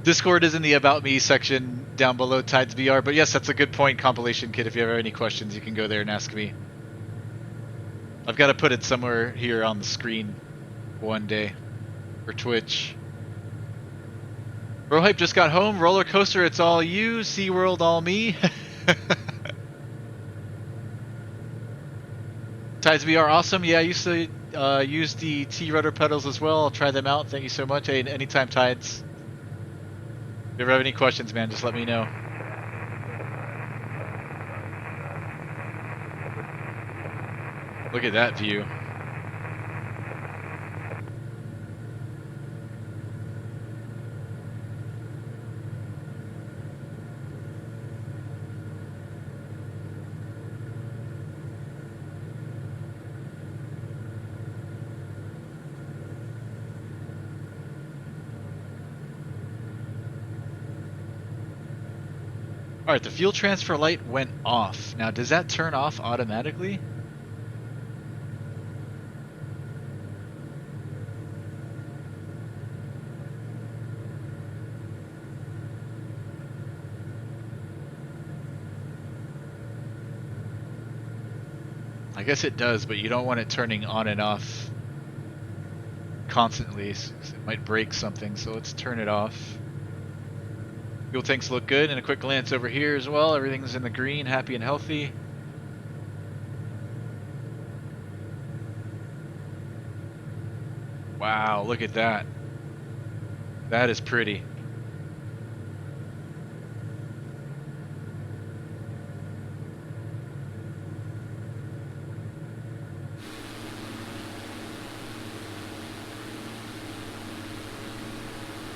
Discord is in the About Me section down below Tides VR, but yes, that's a good point, Compilation Kid. If you have any questions, you can go there and ask me. I've got to put it somewhere here on the screen one day for Twitch. Bro Hype just got home. Roller coaster, it's all you. SeaWorld, all me. Tides VR, awesome. Yeah, I used to use the T-Rudder pedals as well. I'll try them out. Thank you so much. Hey, anytime, Tides. If you ever have any questions, man, just let me know. Look at that view. Alright, the fuel transfer light went off. Now, does that turn off automatically? I guess it does, but you don't want it turning on and off constantly. It might break something, so let's turn it off. Fuel tanks look good, and a quick glance over here as well. Everything's in the green, happy and healthy. Wow, look at that. That is pretty.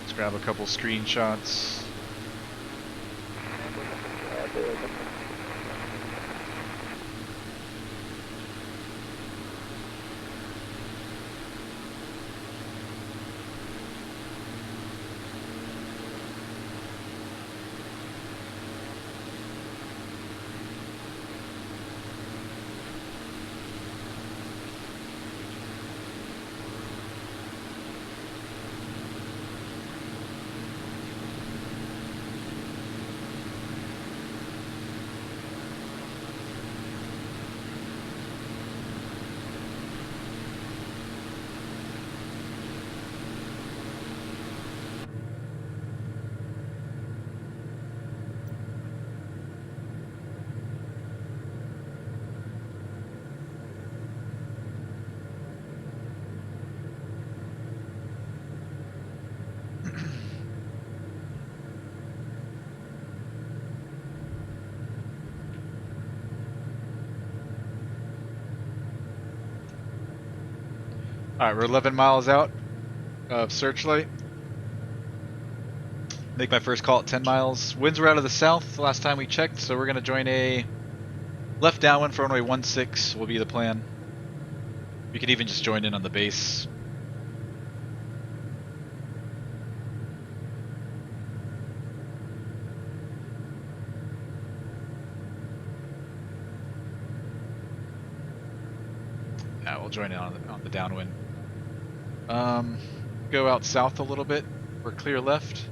Let's grab a couple screenshots. Alright, we're 11 miles out of Searchlight. Make my first call at 10 miles. Winds were out of the south the last time we checked, so we're going to join a left downwind for runway 16 will be the plan. We could even just join in on the base. Yeah, we'll join in on the downwind. Go out south a little bit, or clear left.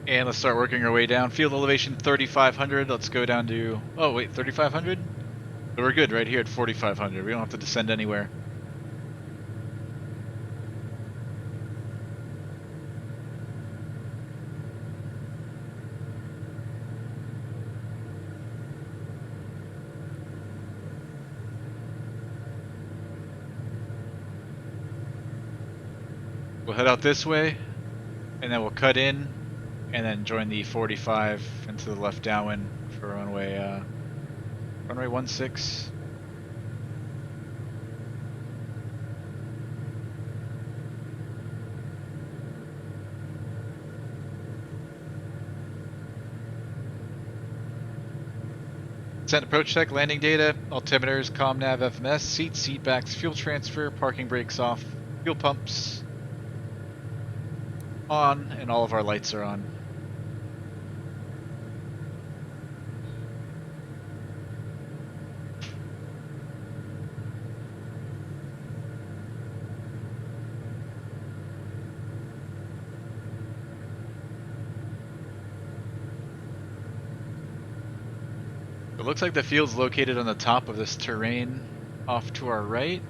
And let's start working our way down. Field elevation 3,500. Let's go down to, oh wait, 3,500? So we're good right here at 4,500. We don't have to descend anywhere. We'll head out this way, and then we'll cut in, and then join the 45 into the left downwind for runway 16. Sent approach check, landing data, altimeters, comm nav, FMS, seats, seat backs, fuel transfer, parking brakes off, fuel pumps on, and all of our lights are on. It looks like the field's located on the top of this terrain off to our right.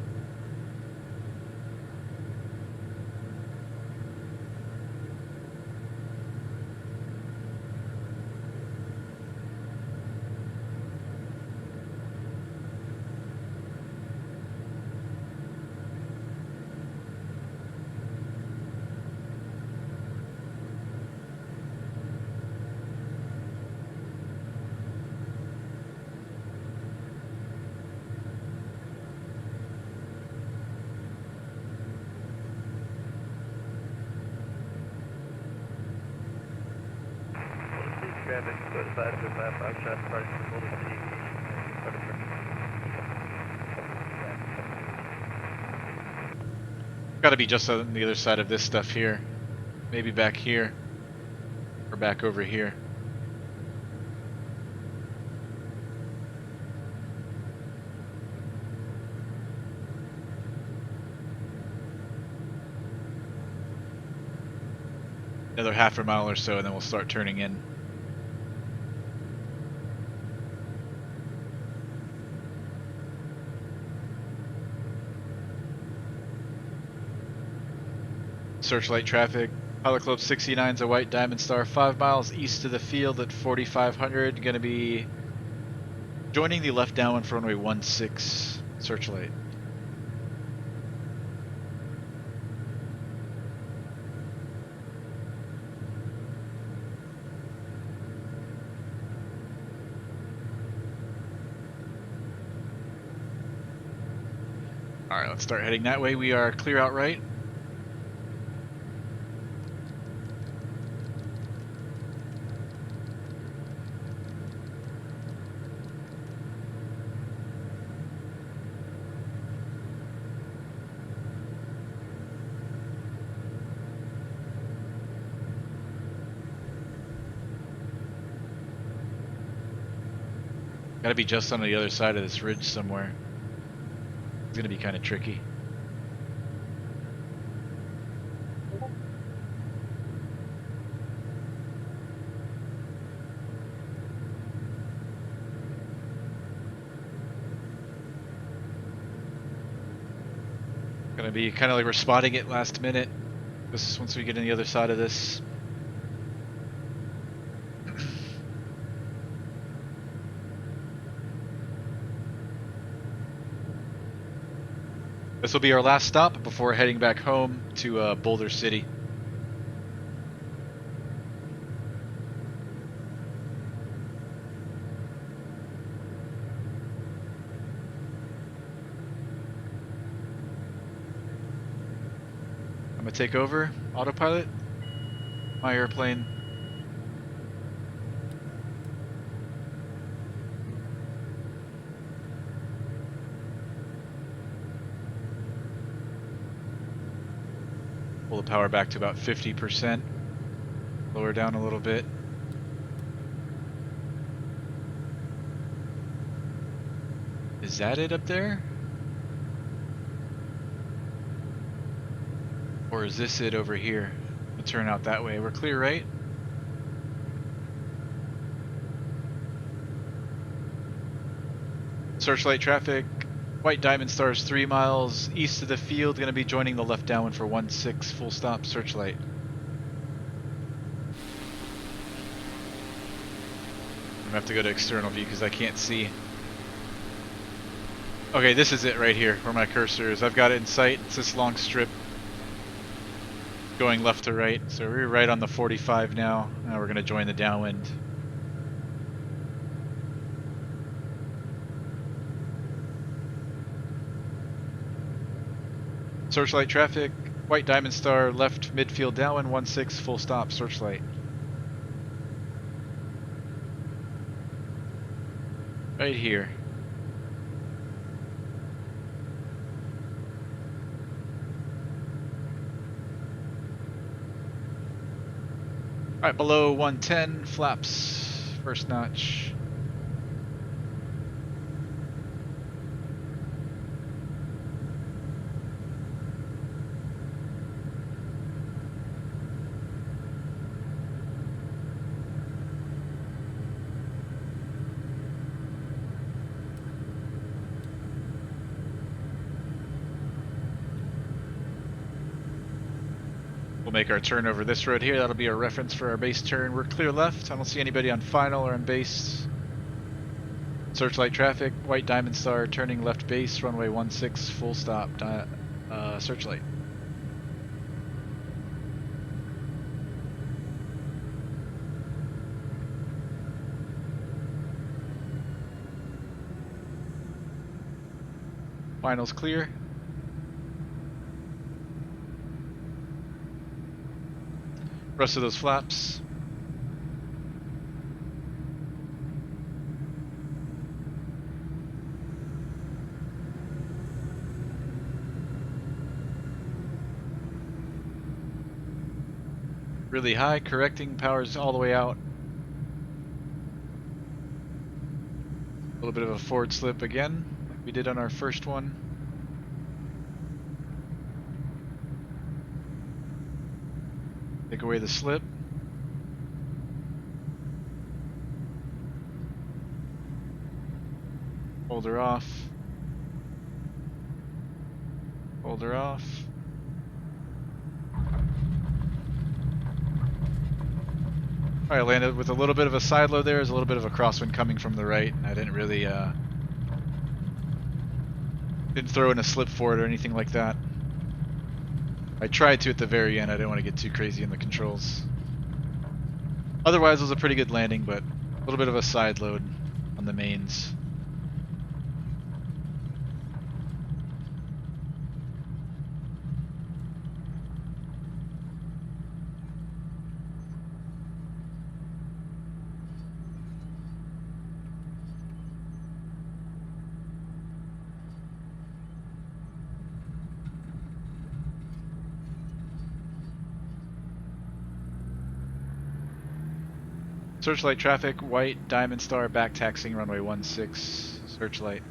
Traffic, 525, traffic price for Boulder City. Gotta be just on the other side of this stuff here. Maybe back here. Or back over here. Another half a mile or so, and then we'll start turning in. Searchlight traffic. Pilot Club 69's a white Diamond Star 5 miles east of the field at 4500. Going to be joining the left downwind for runway 16. Searchlight. Alright, let's start heading that way. We are clear out right. Gotta be just on the other side of this ridge somewhere. It's gonna be kind of tricky. Gonna be kind of like we're spotting it last minute. This is once we get on the other side of this. This will be our last stop before heading back home to Boulder City. I'm gonna take over autopilot my airplane. Pull the power back to about 50%. Lower down a little bit. Is that it up there? Or is this it over here? We'll turn out that way. We're clear, right? Searchlight traffic. White Diamond Star's 3 miles east of the field. Going to be joining the left downwind for 16 full stop Searchlight. I'm gonna have to go to external view because I can't see. Okay, this is it right here where my cursor is. I've got it in sight. It's this long strip. going left to right. So we're right on the 45 now. Now we're going to join the downwind. Searchlight traffic, White Diamond Star, left midfield downwind 16, full stop, searchlight. Right here. Alright, below 110, flaps, first notch. We'll make our turn over this road here. That'll be our reference for our base turn. We're clear left. I don't see anybody on final or on base. Searchlight traffic, White Diamond Star, turning left base, runway 16, full stop, searchlight. Final's clear. Rest of those flaps. Really high, correcting, powers all the way out. A little bit of a forward slip again, like we did on our first one. Take away the slip. Hold her off. Hold her off. Alright, landed with a little bit of a side load there. There's a little bit of a crosswind coming from the right. I didn't really didn't throw in a slip for it or anything like that. I tried to at the very end. I didn't want to get too crazy in the controls. Otherwise, it was a pretty good landing, but a little bit of a side load on the mains. Searchlight traffic, White Diamond Star, back taxiing runway 16, searchlight.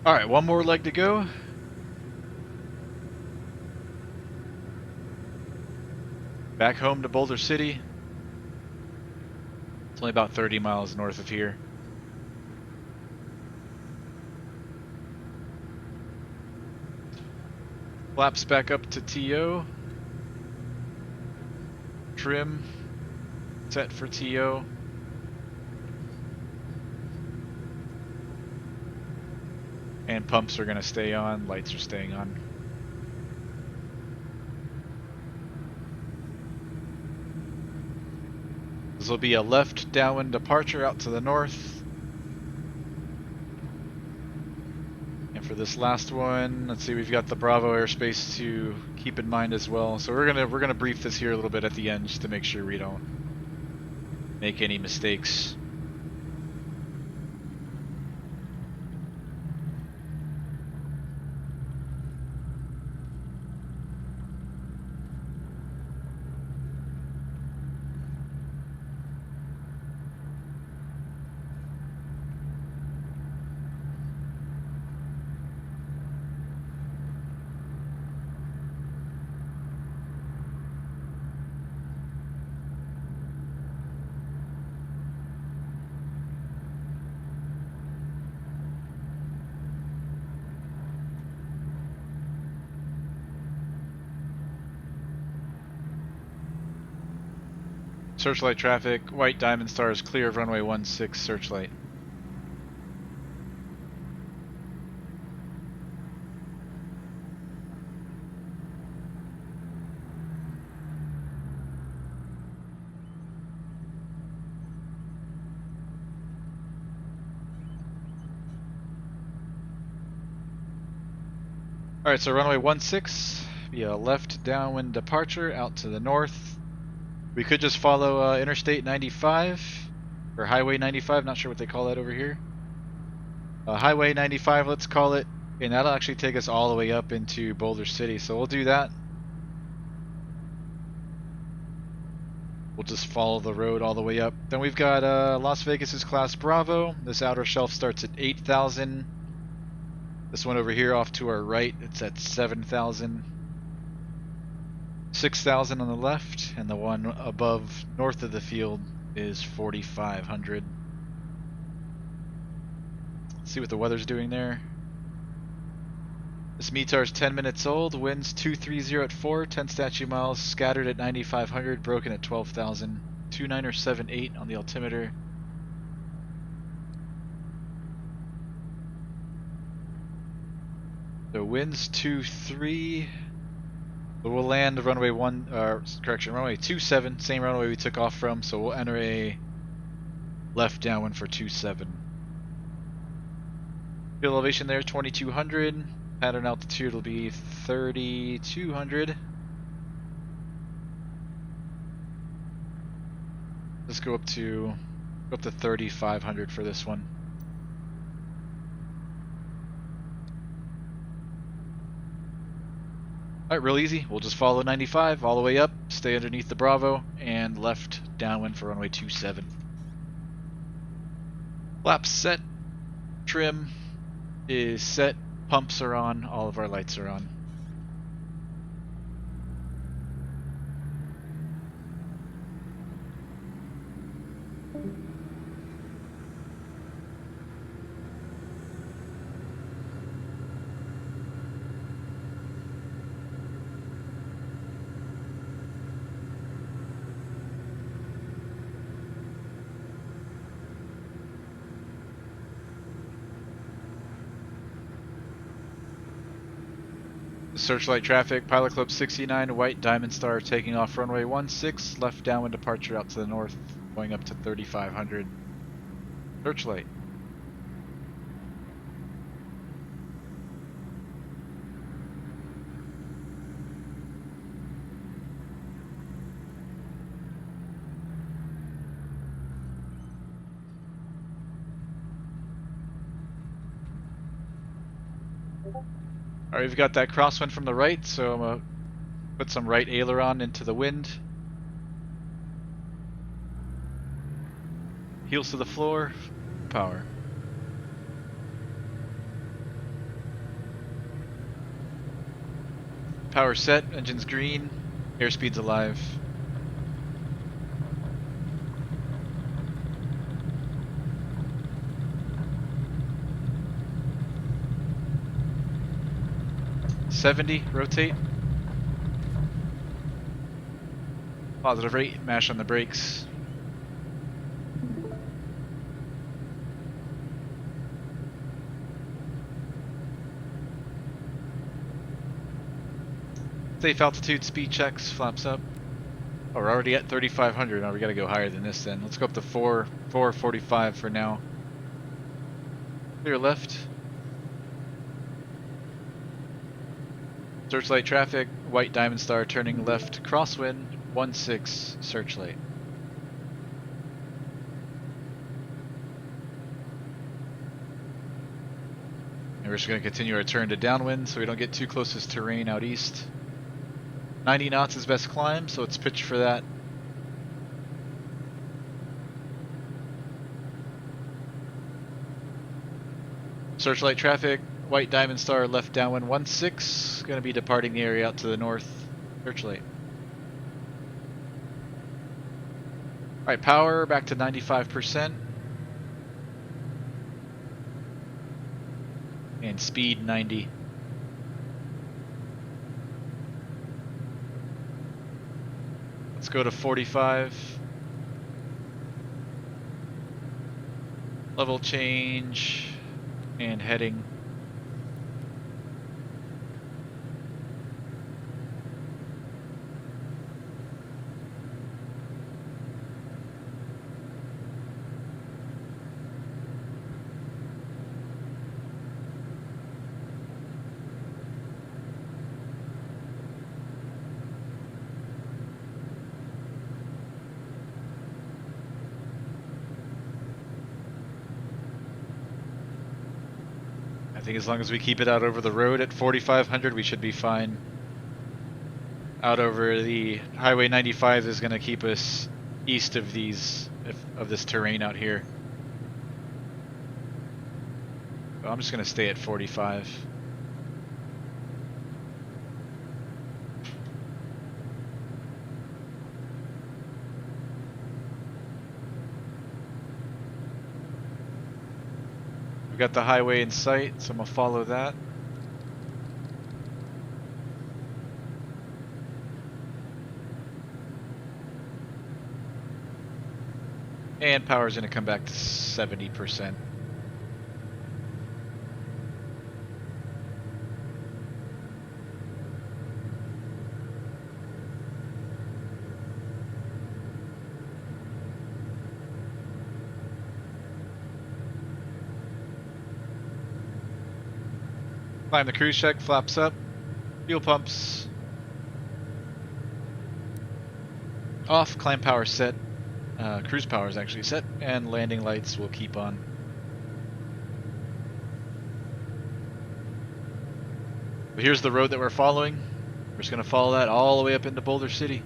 Alright, one more leg to go. Back home to Boulder City. It's only about 30 miles north of here. Flaps back up to TO. Trim set for TO. And pumps are going to stay on, lights are staying on. This will be a left downwind departure out to the north. And for this last one, let's see, we've got the Bravo airspace to keep in mind as well. So we're gonna brief this here a little bit at the end just to make sure we don't make any mistakes. Searchlight traffic, White Diamond Star is clear of runway 16 searchlight. Alright, so runway 16, be a left downwind departure out to the north. We could just follow Interstate 95, or Highway 95, not sure what they call that over here. Highway 95, let's call it, and that'll actually take us all the way up into Boulder City, so we'll do that. We'll just follow the road all the way up. Then we've got Las Vegas's Class Bravo. This outer shelf starts at 8,000. This one over here off to our right, it's at 7,000. 6,000 on the left, and the one above north of the field is 4,500. Let's see what the weather's doing there. This METAR's 10 minutes old, winds 230 at 4, 10 statute miles, scattered at 9,500, broken at 12,000, 2978 on the altimeter. So winds 23. We'll land runway runway 27, same runway we took off from, so we'll enter a left downwind for 27. Field elevation there 2200, pattern altitude will be 3200. Let's go up to 3500 for this one. Alright, real easy. We'll just follow 95 all the way up, stay underneath the Bravo, and left downwind for runway 27. Flaps set, trim is set, pumps are on, all of our lights are on. Searchlight traffic, Pilot Club 69, White Diamond Star taking off runway 16, left downwind departure out to the north, going up to 3,500. Searchlight. Alright, we've got that crosswind from the right, so I'm going to put some right aileron into the wind. Heels to the floor, power. Power set, engine's green, airspeed's alive. Rotate. Positive rate, mash on the brakes. Safe altitude, speed checks, flaps up. Oh, we're already at 3,500. Now we gotta go higher than this then. Let's go up to 445 for now. Clear left. Searchlight traffic, White Diamond Star turning left, crosswind, 16, searchlight. And we're just going to continue our turn to downwind so we don't get too close to this terrain out east. 90 knots is best climb, so let's pitch for that. Searchlight traffic, White Diamond Star left downwind 16, going to be departing the area out to the north. Searchlight. Alright, power back to 95%. And speed 90. Let's go to 45. Level change and heading. I think as long as we keep it out over the road at 4,500, we should be fine. Out over the Highway 95 is going to keep us east of this terrain out here. Well, I'm just going to stay at 45. We've got the highway in sight, so I'm going to follow that. And power's going to come back to 70%. Climb the cruise check, flaps up, fuel pumps off, climb power set, cruise power is actually set, and landing lights will keep on. But here's the road that we're following. We're just going to follow that all the way up into Boulder City.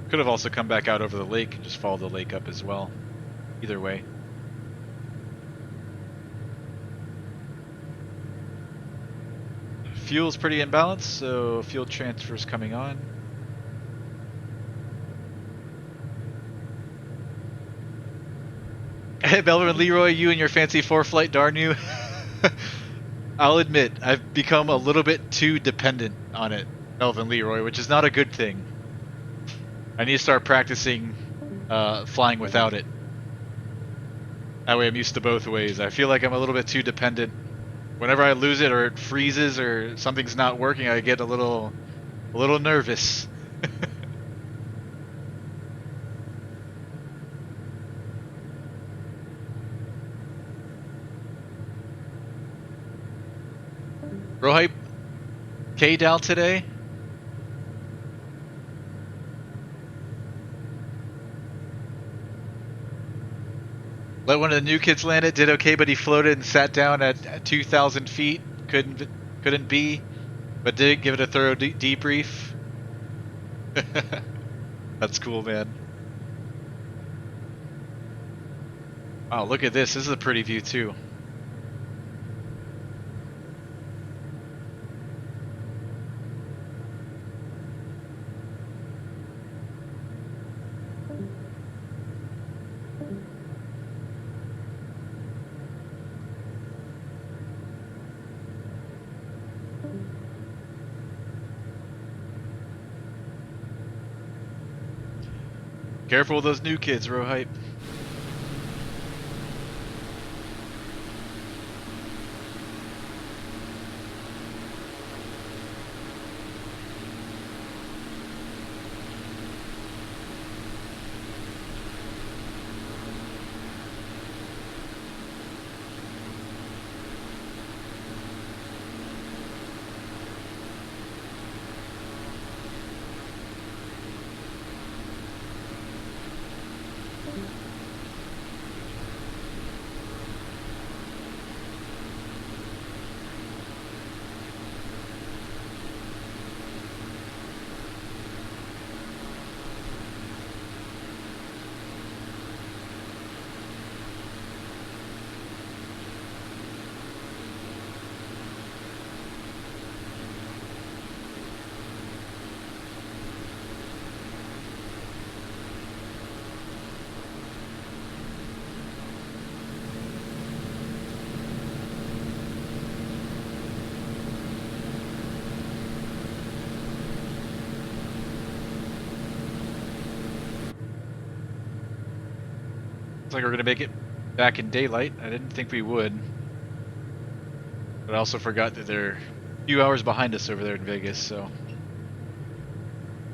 Could have also come back out over the lake and just follow the lake up as well. Either way. Fuel's pretty imbalanced, so fuel transfer's coming on. Hey, Belvin and Leroy, you and your fancy 4-flight, darn you. I'll admit, I've become a little bit too dependent on it, Belvin Leroy, which is not a good thing. I need to start practicing flying without it. That way I'm used to both ways. I feel like I'm a little bit too dependent. Whenever I lose it or it freezes or something's not working, I get a little nervous. Rohype K-Dal today? Let one of the new kids land it, did okay, but he floated and sat down at 2,000 feet. Couldn't be, but did give it a thorough debrief. That's cool, man. Wow, look at this. This is a pretty view too. Careful with those new kids, Rohype. Looks like we're gonna make it back in daylight. I didn't think we would. But I also forgot that they're a few hours behind us over there in Vegas, so.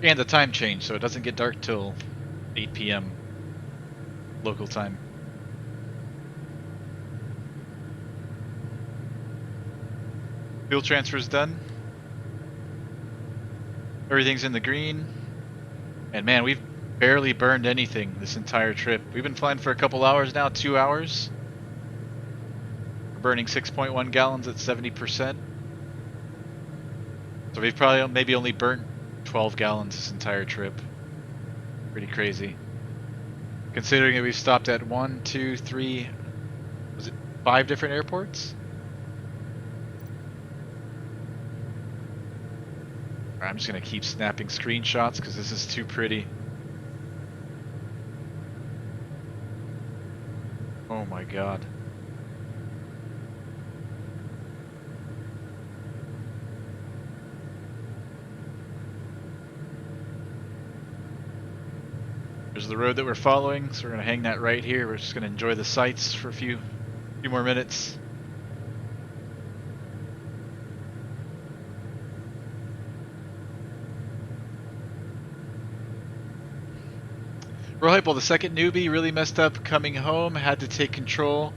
And the time change, so it doesn't get dark till 8 p.m. local time. Fuel transfer's done. Everything's in the green. And man, we've barely burned anything this entire trip. We've been flying for a couple hours now, 2 hours. We're burning 6.1 gallons at 70%. So we've probably maybe only burnt 12 gallons this entire trip. Pretty crazy. Considering that we've stopped at 1, 2, 3, was it 5 different airports? Alright, I'm just gonna keep snapping screenshots because this is too pretty. Oh my god. There's the road that we're following, so we're going to hang that right here. We're just going to enjoy the sights for a few more minutes. Real hype, well, the second newbie really messed up coming home, had to take control.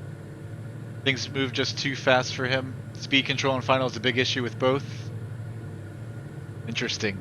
Things moved just too fast for him. Speed control and final is a big issue with both. Interesting.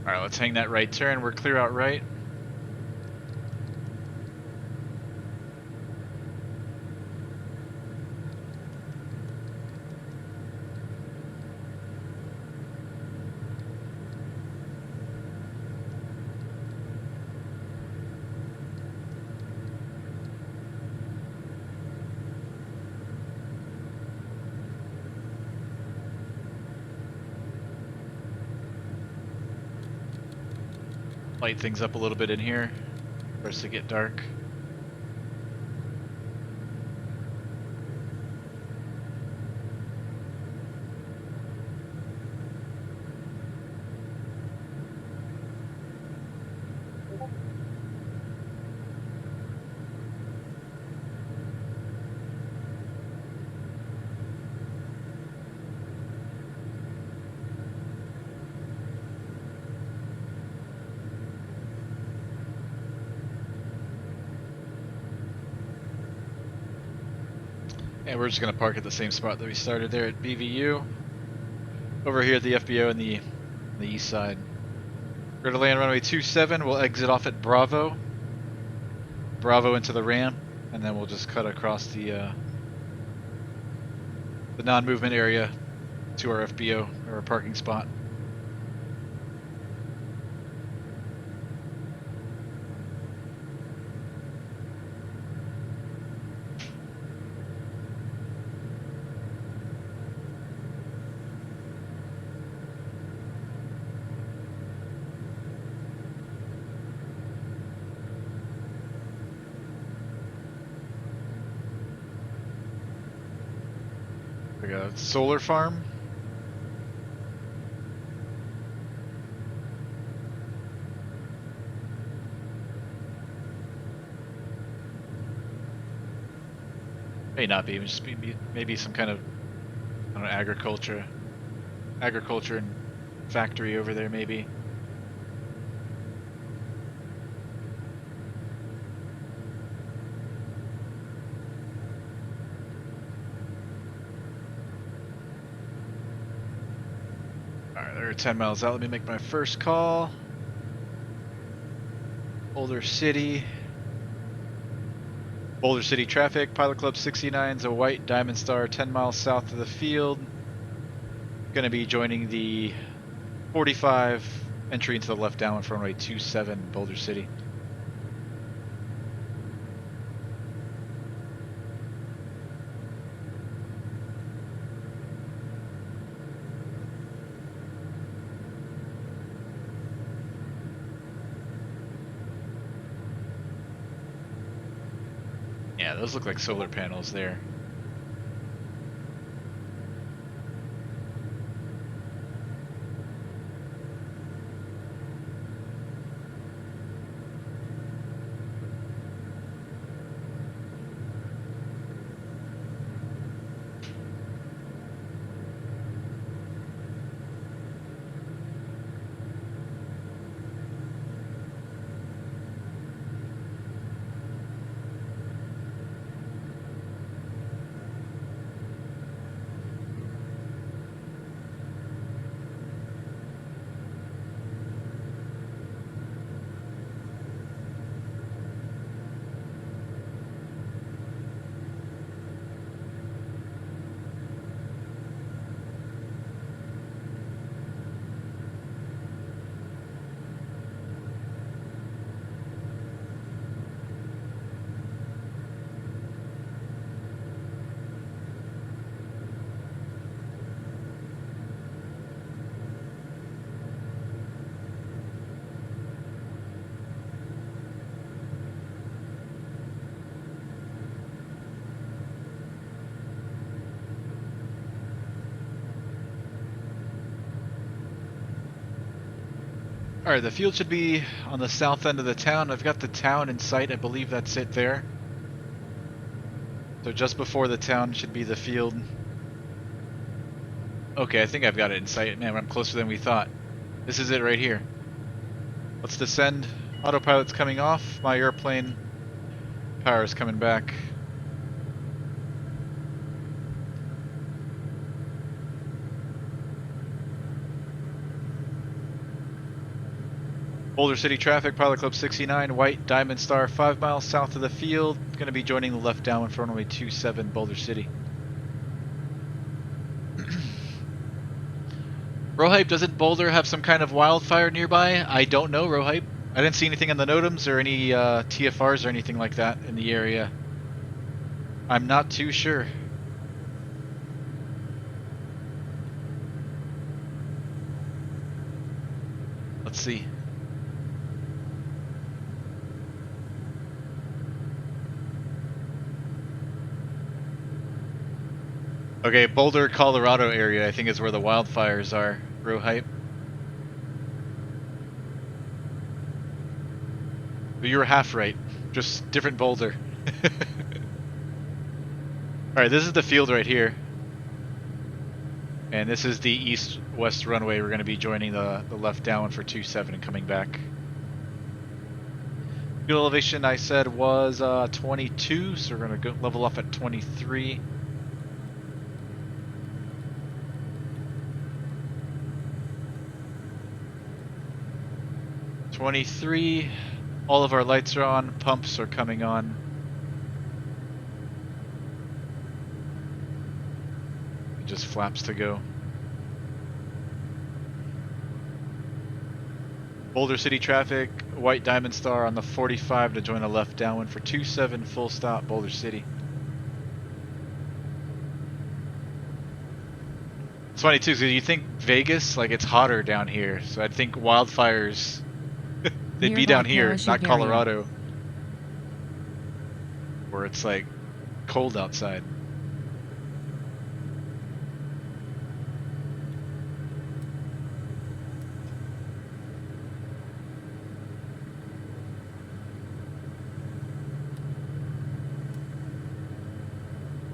Alright, let's hang that right turn. We're clear out right. Light things up a little bit in here. Starts to get dark. And we're just going to park at the same spot that we started there at BVU. Over here at the FBO in the east side. We're going to land runway 27. We'll exit off at Bravo. Bravo into the ramp. And then we'll just cut across the non-movement area to our FBO, or our parking spot. We got a solar farm. May not be, just maybe some kind of, I don't know, agriculture and factory over there maybe. Alright, they're 10 miles out. Let me make my first call. Boulder City traffic, Pilot Club 69 is a white Diamond Star 10 miles south of the field. Going to be joining the 45 entry into the left downwind for runway 27 Boulder City. Yeah, those look like solar panels there. Alright, the field should be on the south end of the town. I've got the town in sight. I believe that's it there. So just before the town should be the field. Okay, I think I've got it in sight. Man, I'm closer than we thought. This is it right here. Let's descend. Autopilot's coming off. My airplane power is coming back. Boulder City traffic, Pilot Club 69, white Diamond Star 5 miles south of the field. Going to be joining the left downwind for runway 27 Boulder City. Rohype, doesn't Boulder have some kind of wildfire nearby? I don't know, Rohype. I didn't see anything on the NOTAMs or any TFRs or anything like that in the area. I'm not too sure. Let's see. Okay, Boulder, Colorado area, I think is where the wildfires are, Rohype. But you were half right, just different Boulder. Alright, this is the field right here. And this is the east-west runway. We're going to be joining the left downwind for 27 and coming back. Fuel elevation, I said, was 22, so we're going to go level off at 23. All of our lights are on, pumps are coming on. Just flaps to go. Boulder City traffic, white Diamond Star on the 45 to join the left downwind for 27 full stop Boulder City. It's funny too, because you think Vegas, like it's hotter down here, so I'd think wildfires they'd be down here, not Colorado, where it's like cold outside.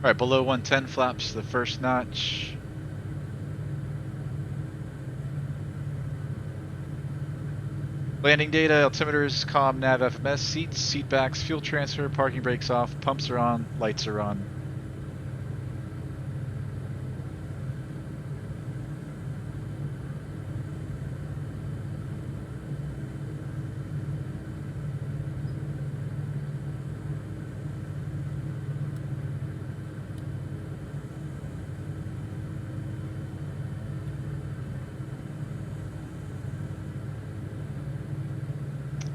Alright, below 110 flaps the first notch. Landing data, altimeters, comm, nav, FMS, seats, seat backs, fuel transfer, parking brakes off, pumps are on, lights are on.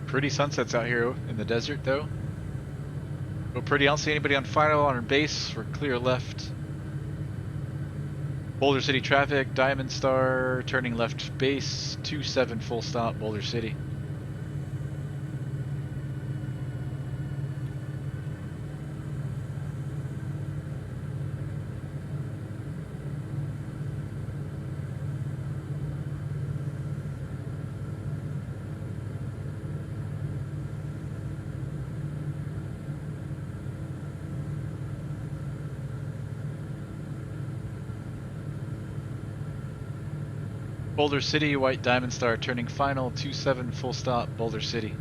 Pretty sunsets out here in the desert, though. Well, pretty. I don't see anybody on final on our base. We're clear left. Boulder City traffic, Diamond Star, turning left base, 27 full stop, Boulder City. Boulder City, White Diamond Star, turning final, 27 full stop, Boulder City.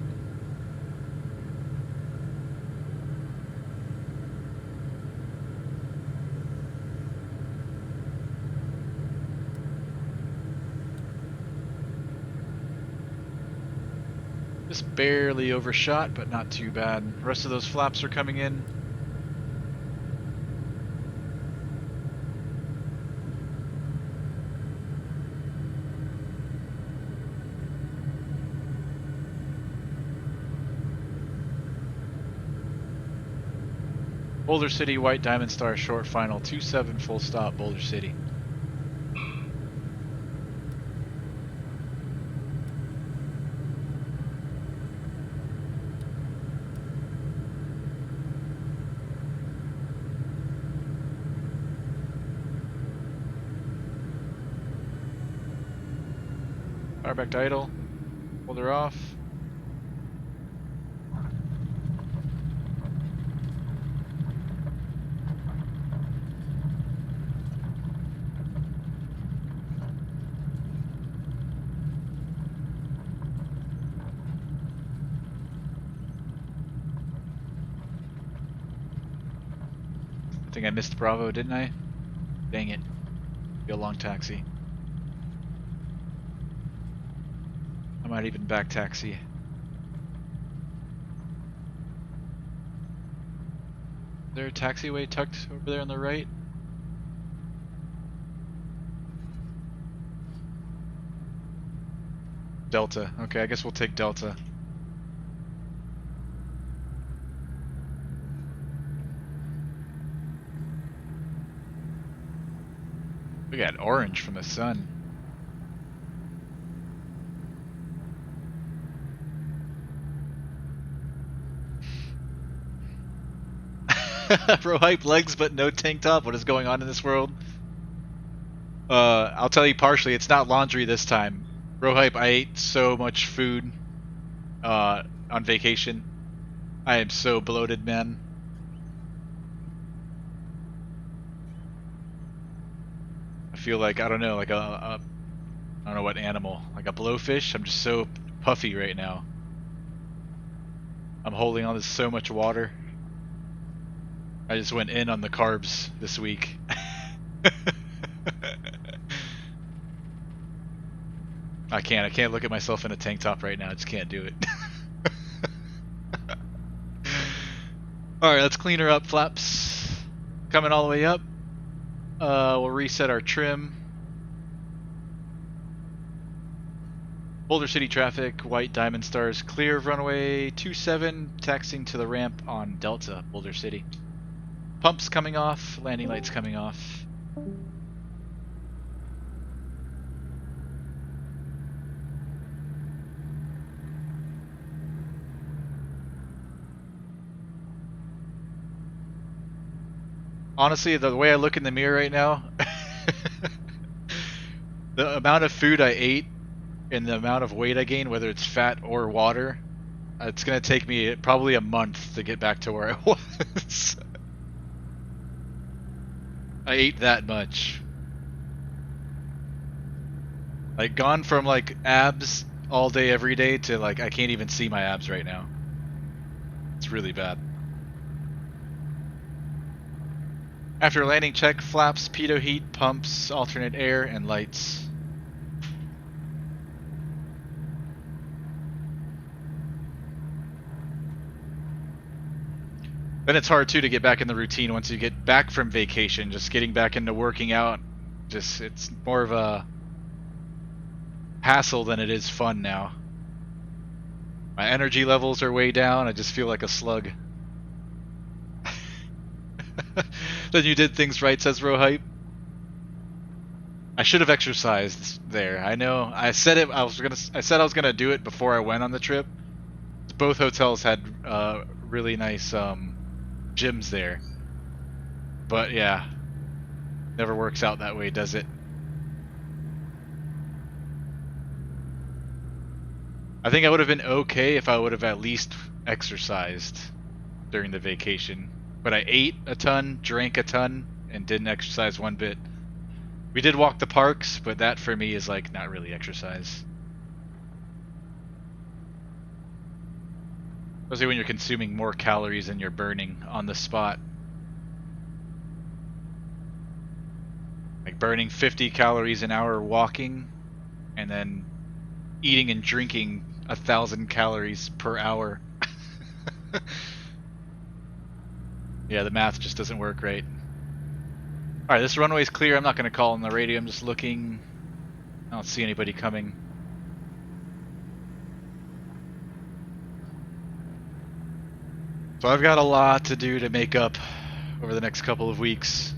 Just barely overshot, but not too bad. The rest of those flaps are coming in. Boulder City, White Diamond Star, short final, 27 full stop, Boulder City. Fire back to idle. Hold her off. I think I missed Bravo, didn't I? Dang it. Be a long taxi. I might even back taxi. Is there a taxiway tucked over there on the right? Delta. Okay, I guess we'll take Delta. We got orange from the sun. Bro hype legs but no tank top. What is going on in this world? I'll tell you partially. It's not laundry this time. Bro hype, I ate so much food on vacation. I am so bloated, man. I feel like, I don't know, like I don't know what animal, like a blowfish. I'm just so puffy right now. I'm holding on to so much water. I just went in on the carbs this week. I can't look at myself in a tank top right now. I just can't do it. Alright, let's clean her up, flaps. Coming all the way up. We'll reset our trim. Boulder City traffic, White Diamond Stars, clear of runway 27, taxiing to the ramp on Delta, Boulder City. Pumps coming off, landing lights coming off. Honestly, the way I look in the mirror right now, the amount of food I ate and the amount of weight I gained, whether it's fat or water, it's going to take me probably a month to get back to where I was. I ate that much. Like, gone from, like, abs all day, every day to, like, I can't even see my abs right now. It's really bad. After landing, check flaps, pitot heat, pumps, alternate air, and lights. Then it's hard, too, to get back in the routine once you get back from vacation. Just getting back into working out, it's more of a hassle than it is fun now. My energy levels are way down. I just feel like a slug. Then you did things right, says Rohype. I should have exercised there. I know. I said I was gonna do it before I went on the trip. Both hotels had really nice gyms there. But yeah, never works out that way, does it? I think I would have been okay if I would have at least exercised during the vacation. But I ate a ton, drank a ton, and didn't exercise one bit. We did walk the parks, but that for me is like not really exercise. Especially when you're consuming more calories than you're burning on the spot. Like burning 50 calories an hour walking, and then eating and drinking 1,000 calories per hour. Yeah, the math just doesn't work right. Alright, this runway's clear. I'm not going to call on the radio. I'm just looking. I don't see anybody coming. So I've got a lot to do to make up over the next couple of weeks.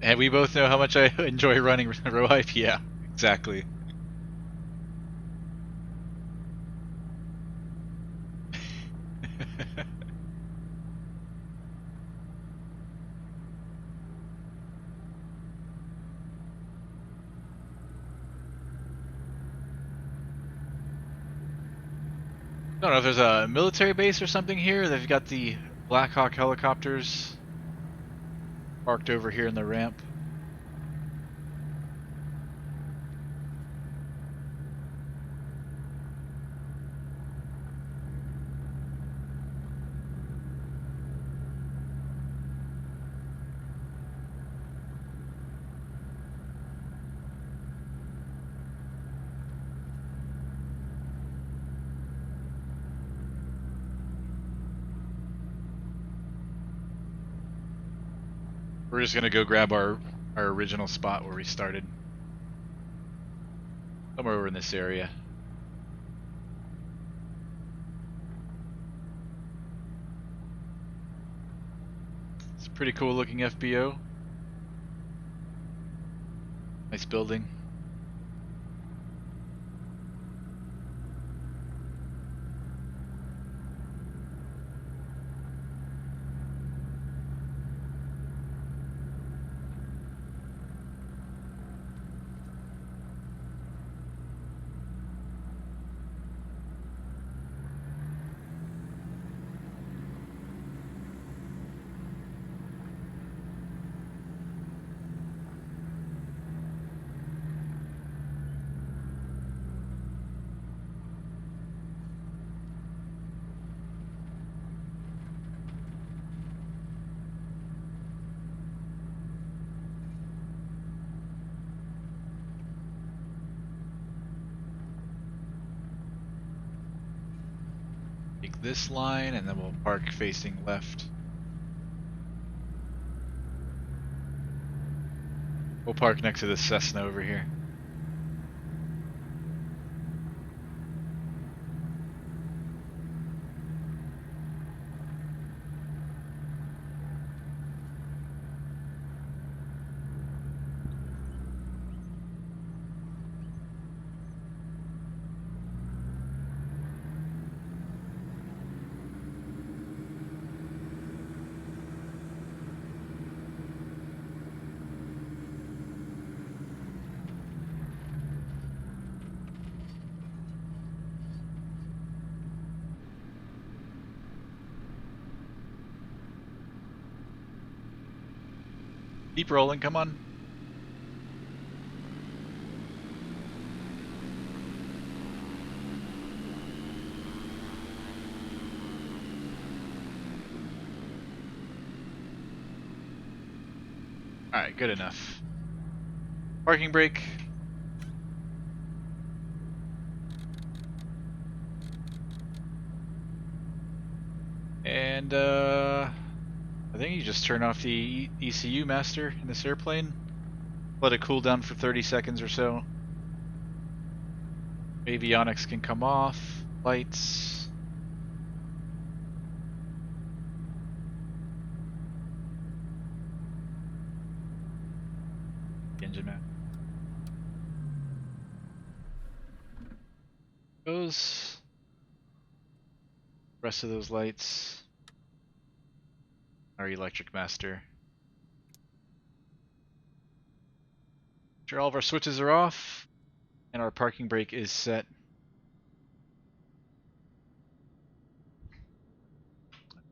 And we both know how much I enjoy running Rohype. Yeah, exactly. I don't know if there's a military base or something here. They've got the Black Hawk helicopters parked over here in the ramp. We're just gonna go grab our original spot where we started. Somewhere over in this area. It's a pretty cool looking FBO. Nice building. Take this line and then we'll park facing left. We'll park next to the Cessna over here. Keep rolling, come on. Alright, good enough. Parking brake. And I think you just turn off the ECU master in this airplane. Let it cool down for 30 seconds or so. Avionics can come off. Lights. Engine map. Goes. Rest of those lights. Our electric master. Sure, all of our switches are off, and our parking brake is set.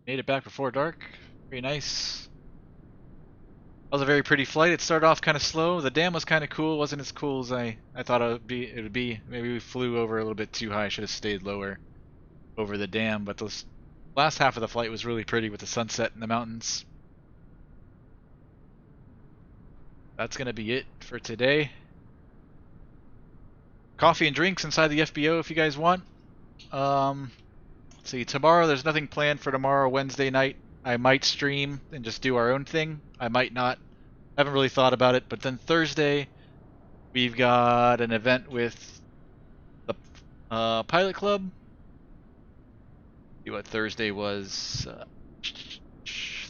Made it back before dark. Very nice. That was a very pretty flight. It started off kind of slow. The dam was kind of cool. It wasn't as cool as I thought it would be. Maybe we flew over a little bit too high. Should have stayed lower over the dam. But the last half of the flight was really pretty with the sunset in the mountains. That's going to be it for today. Coffee and drinks inside the FBO if you guys want. Let's see, tomorrow there's nothing planned for tomorrow, Wednesday night. I might stream and just do our own thing. I might not. I haven't really thought about it. But then Thursday, we've got an event with the Pilot Club. See what Thursday was.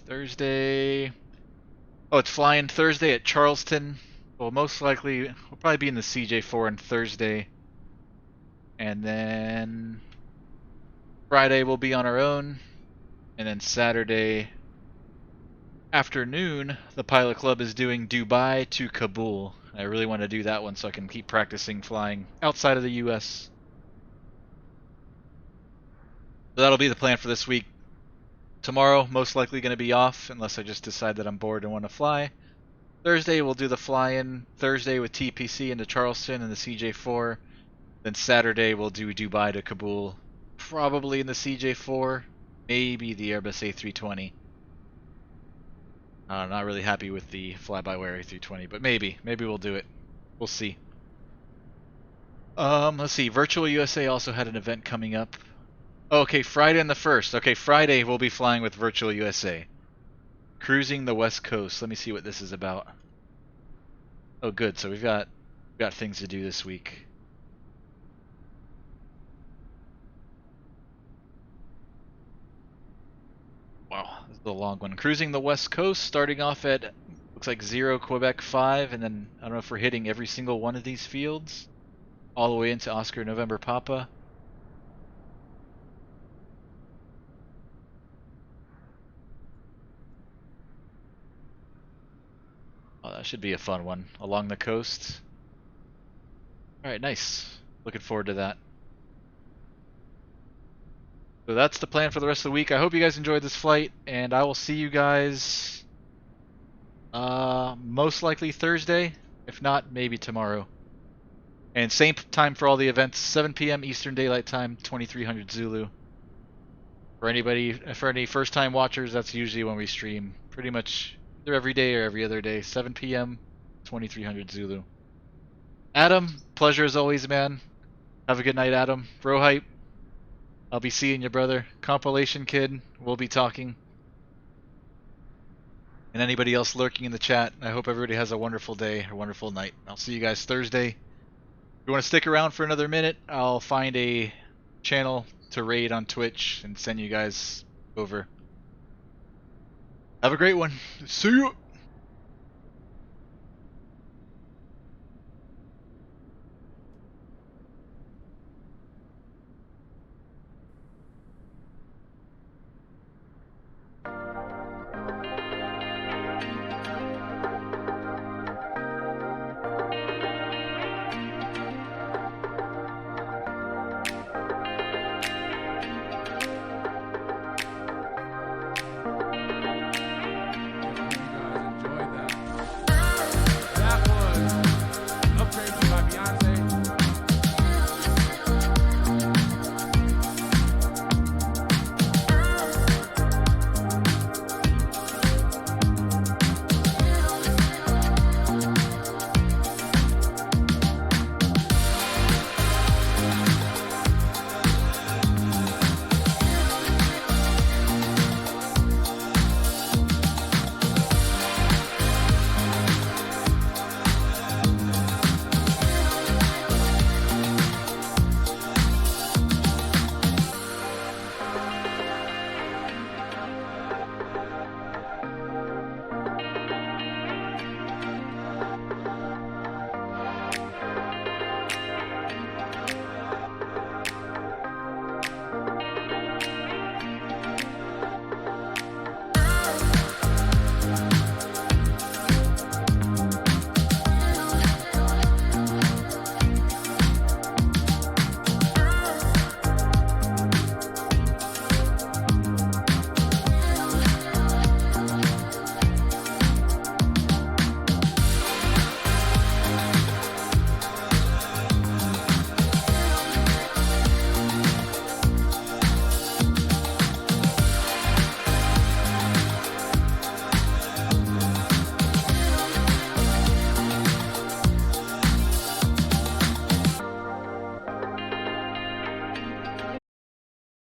Thursday. Oh, it's flying Thursday at Charleston. Well, most likely we'll probably be in the CJ4 on Thursday. And then Friday we'll be on our own. And then Saturday afternoon, the Pilot Club is doing Dubai to Kabul. I really want to do that one so I can keep practicing flying outside of the US. So that'll be the plan for this week. Tomorrow, most likely going to be off unless I just decide that I'm bored and want to fly. Thursday, we'll do the fly-in Thursday with TPC into Charleston and the CJ4. Then Saturday, we'll do Dubai to Kabul. Probably in the CJ4. Maybe the Airbus A320. I'm not really happy with the fly-by-wire A320, but maybe we'll do it. We'll see. Let's see. Virtual USA also had an event coming up. Okay, Friday on the 1st. Okay, Friday we'll be flying with Virtual USA. Cruising the West Coast. Let me see what this is about. Oh, good. So we've got things to do this week. Wow, this is a long one. Cruising the West Coast, starting off at, looks like 0 Quebec 5, and then I don't know if we're hitting every single one of these fields, all the way into Oscar November Papa. Oh, that should be a fun one, along the coast. Alright, nice. Looking forward to that. So that's the plan for the rest of the week. I hope you guys enjoyed this flight, and I will see you guys most likely Thursday, if not, maybe tomorrow. And same time for all the events, 7 p.m. Eastern Daylight Time, 2300 Zulu. For any first-time watchers, that's usually when we stream. Pretty much either every day or every other day, 7 p.m., 2300 Zulu. Adam, pleasure as always, man. Have a good night, Adam. Bro hype. I'll be seeing you, brother. Compilation Kid, we'll be talking. And anybody else lurking in the chat, I hope everybody has a wonderful day, a wonderful night. I'll see you guys Thursday. If you want to stick around for another minute, I'll find a channel to raid on Twitch and send you guys over. Have a great one. See you!